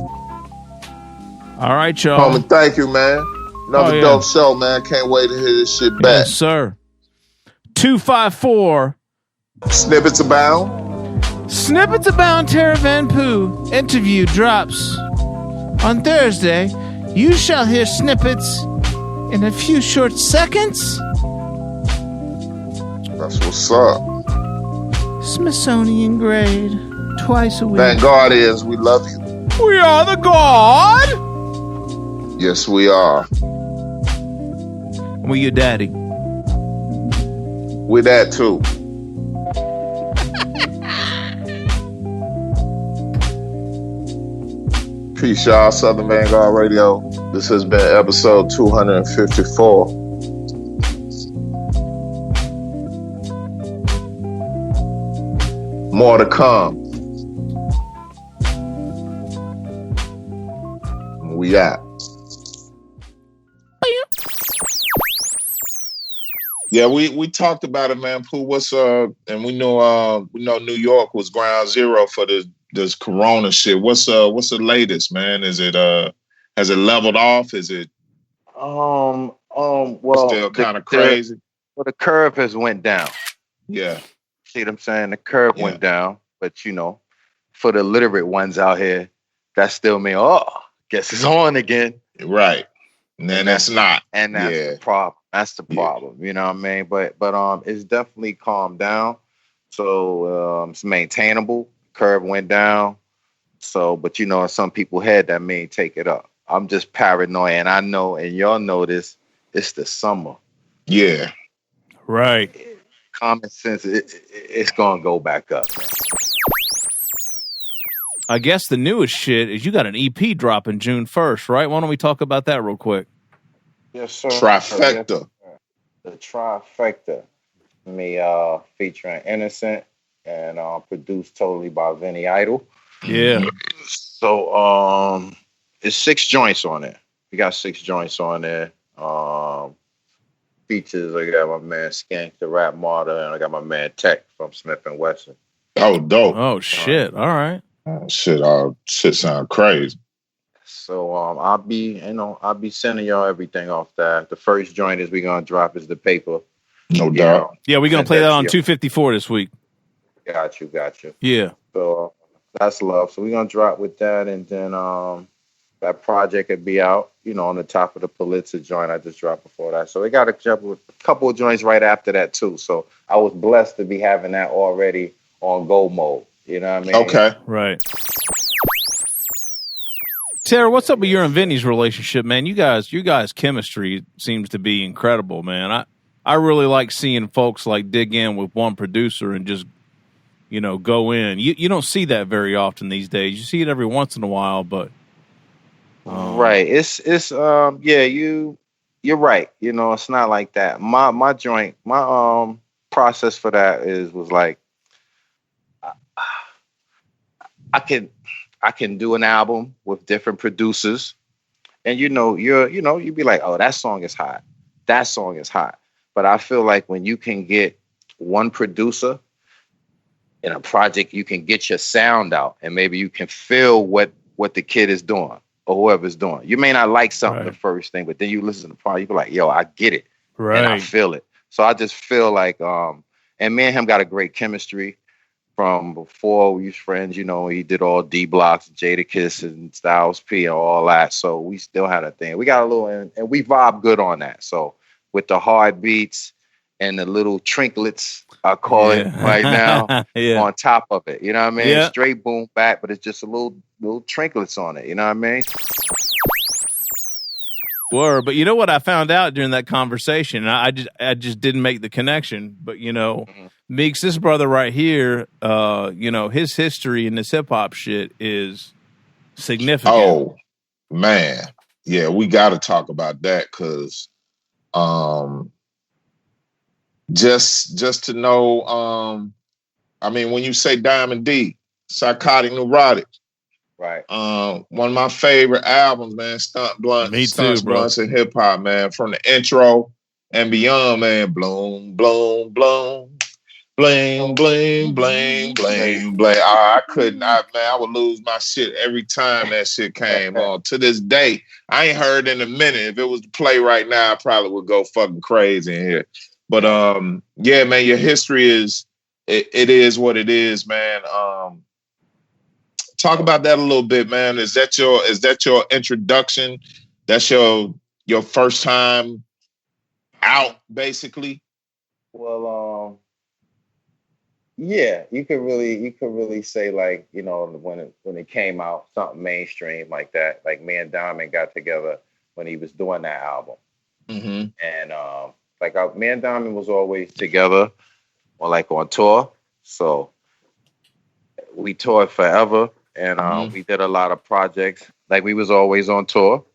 B: All right, y'all.
C: Homie, thank you, man. Another dope show, man. Can't wait to hear this shit back.
B: Yes, sir. 254.
C: Snippets Abound.
B: Snippets Abound Tara Van Poo interview drops on Thursday. You shall hear snippets in a few short seconds.
C: That's what's up.
B: Smithsonian grade. Twice a week.
C: Vangard is. We love you.
B: We are the God.
C: Yes, we are.
B: We your daddy.
C: We that too. Peace, y'all. Southern Vangard Radio. This has been episode 254. More to come. We out. Yeah, we talked about it, man. Pooh, and we know New York was ground zero for this Corona shit. What's the latest, man? Is it has it leveled off? Is it
E: well,
C: still kind of crazy?
E: The curve has went down.
C: Yeah.
E: See what I'm saying? The curve went down, but for the literate ones out here, that still mean guess it's on again.
C: Right. And then that's not.
E: And that's the problem. That's the problem. You know what I mean? But it's definitely calmed down. So it's maintainable. Curve went down. So, but some people had that may take it up. I'm just paranoid, and I know, and y'all know this, it's the summer.
C: Yeah.
B: Right.
E: Common sense, it's gonna go back up.
B: I guess the newest shit is you got an EP dropping June 1st, right? Why don't we talk about that real quick?
E: Yes, sir.
C: Trifecta.
E: The Trifecta. Me featuring Innocent and produced totally by Vinny Idol.
B: Yeah.
E: So it's 6 joints on there. We got 6 joints on there. Features, I got my man Skank the Rap Martyr, and I got my man Tech from Smith & Wesson.
C: Oh, dope.
B: Oh, shit. All right.
C: Shit sound crazy.
E: So I'll be sending y'all everything off that. The first joint is we gonna drop is the paper.
C: No doubt.
B: Yeah, we're gonna play that on 254 this week.
E: Got you.
B: Yeah.
E: So that's love. So we're gonna drop with that, and then that project will be out, on the top of the Pulitzer joint I just dropped before that. So we got a couple of joints right after that too. So I was blessed to be having that already on go mode. You know what I mean?
C: Okay.
B: Right. Tara, what's up with your and Vinny's relationship, man? You guys' chemistry seems to be incredible, man. I really like seeing folks like dig in with one producer and just, go in. You don't see that very often these days. You see it every once in a while, but
E: right. It's you're right. It's not like that. My joint, my process for that was like I can do an album with different producers, and you'd be like, oh, that song is hot. That song is hot. But I feel like when you can get one producer in a project, you can get your sound out, and maybe you can feel what the kid is doing or whoever's doing. You may not like something the first thing, but then you listen to the project, you be like, yo, I get it.
B: Right.
E: And I feel it. So I just feel like, and me and him got a great chemistry from before we was friends. He did all D Blocks, Jadakiss, and Styles P and all that. So we still had a thing. We got a little, and we vibe good on that. So with the hard beats and the little trinklets, I call it right now, on top of it. You know what I mean?
B: Yeah.
E: Straight boom back, but it's just a little trinklets on it. You know what I mean?
B: Word, but you know what I found out during that conversation? I just didn't make the connection. But Meeks, this brother right here, his history in this hip hop shit is significant.
C: Oh man, yeah, we got to talk about that because, just to know, when you say Diamond D, Psychotic Neurotic.
E: Right.
C: One of my favorite albums, man, Stunt Blunts and Hip Hop, man, from the intro and beyond, man. Bloom, bloom, bloom, bling, bling, bling, bling, bling. I would lose my shit every time that shit came on. To this day, I ain't heard in a minute. If it was to play right now, I probably would go fucking crazy in here. But yeah, man, your history is it is what it is, man. Talk about that a little bit, man. Is that your introduction? That's your first time out, basically?
E: Well, yeah, you could really say like, when it came out, something mainstream like that. Like me and Diamond got together when he was doing that album.
C: Mm-hmm.
E: And me and Diamond was always together on tour. So we toured forever. And we did a lot of projects. Like we was always on tour.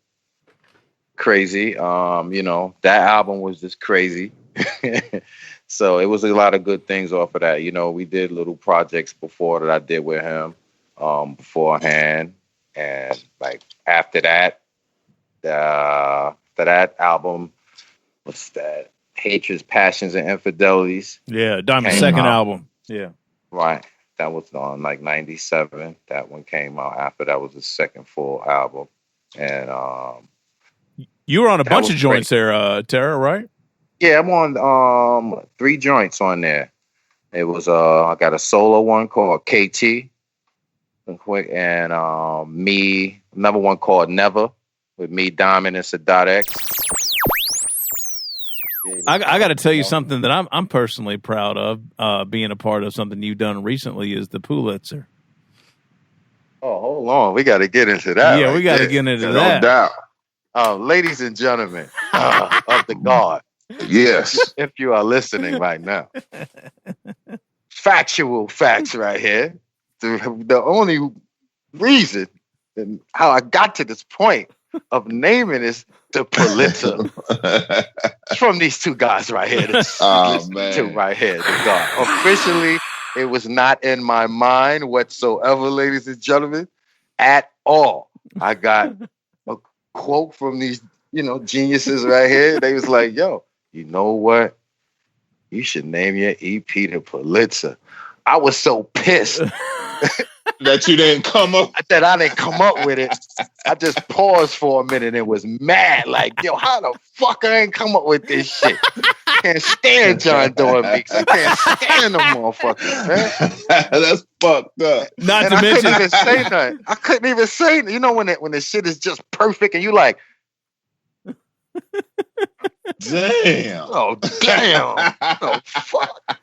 E: Crazy. That album was just crazy. So it was a lot of good things off of that. We did little projects before that I did with him beforehand. And like after that album, what's that? Hatreds, Passions, and Infidelities.
B: Yeah, Diamond's second album. Yeah.
E: Right. That was on like 97. That one came out after that was the second full album. And
B: you were on a bunch of joints there, Tara, right?
E: Yeah, I'm on 3 joints on there. It was I got a solo one called KT, and me, another one called Never with me, Diamond, and Sadat X.
B: I got to tell you something that I'm personally proud of, being a part of something you've done recently is the Pulitzer.
E: Oh, hold on. We got to get into that.
B: Yeah, we got to get into that.
C: No
E: doubt. Ladies and gentlemen of the God.
C: Yes.
E: If you are listening right now. Factual facts right here. The only reason and how I got to this point of naming is the Pulitzer. It's from these two guys right here. Two right here. The God. Officially, it was not in my mind whatsoever, ladies and gentlemen, at all. I got a quote from these, geniuses right here. They was like, yo, you know what? You should name your EP the Pulitzer. I was so pissed.
C: That you didn't come up.
E: That I didn't come up with it. I just paused for a minute and was mad. Like, yo, how the fuck I ain't come up with this shit? Can't stand John doing mix. I can't stand them motherfuckers, man.
C: That's fucked up.
B: Not
E: and
B: to
E: I
B: mention,
E: couldn't even say nothing. I couldn't even say. You know when the shit is just perfect and you like,
C: damn.
E: Oh damn. Oh fuck.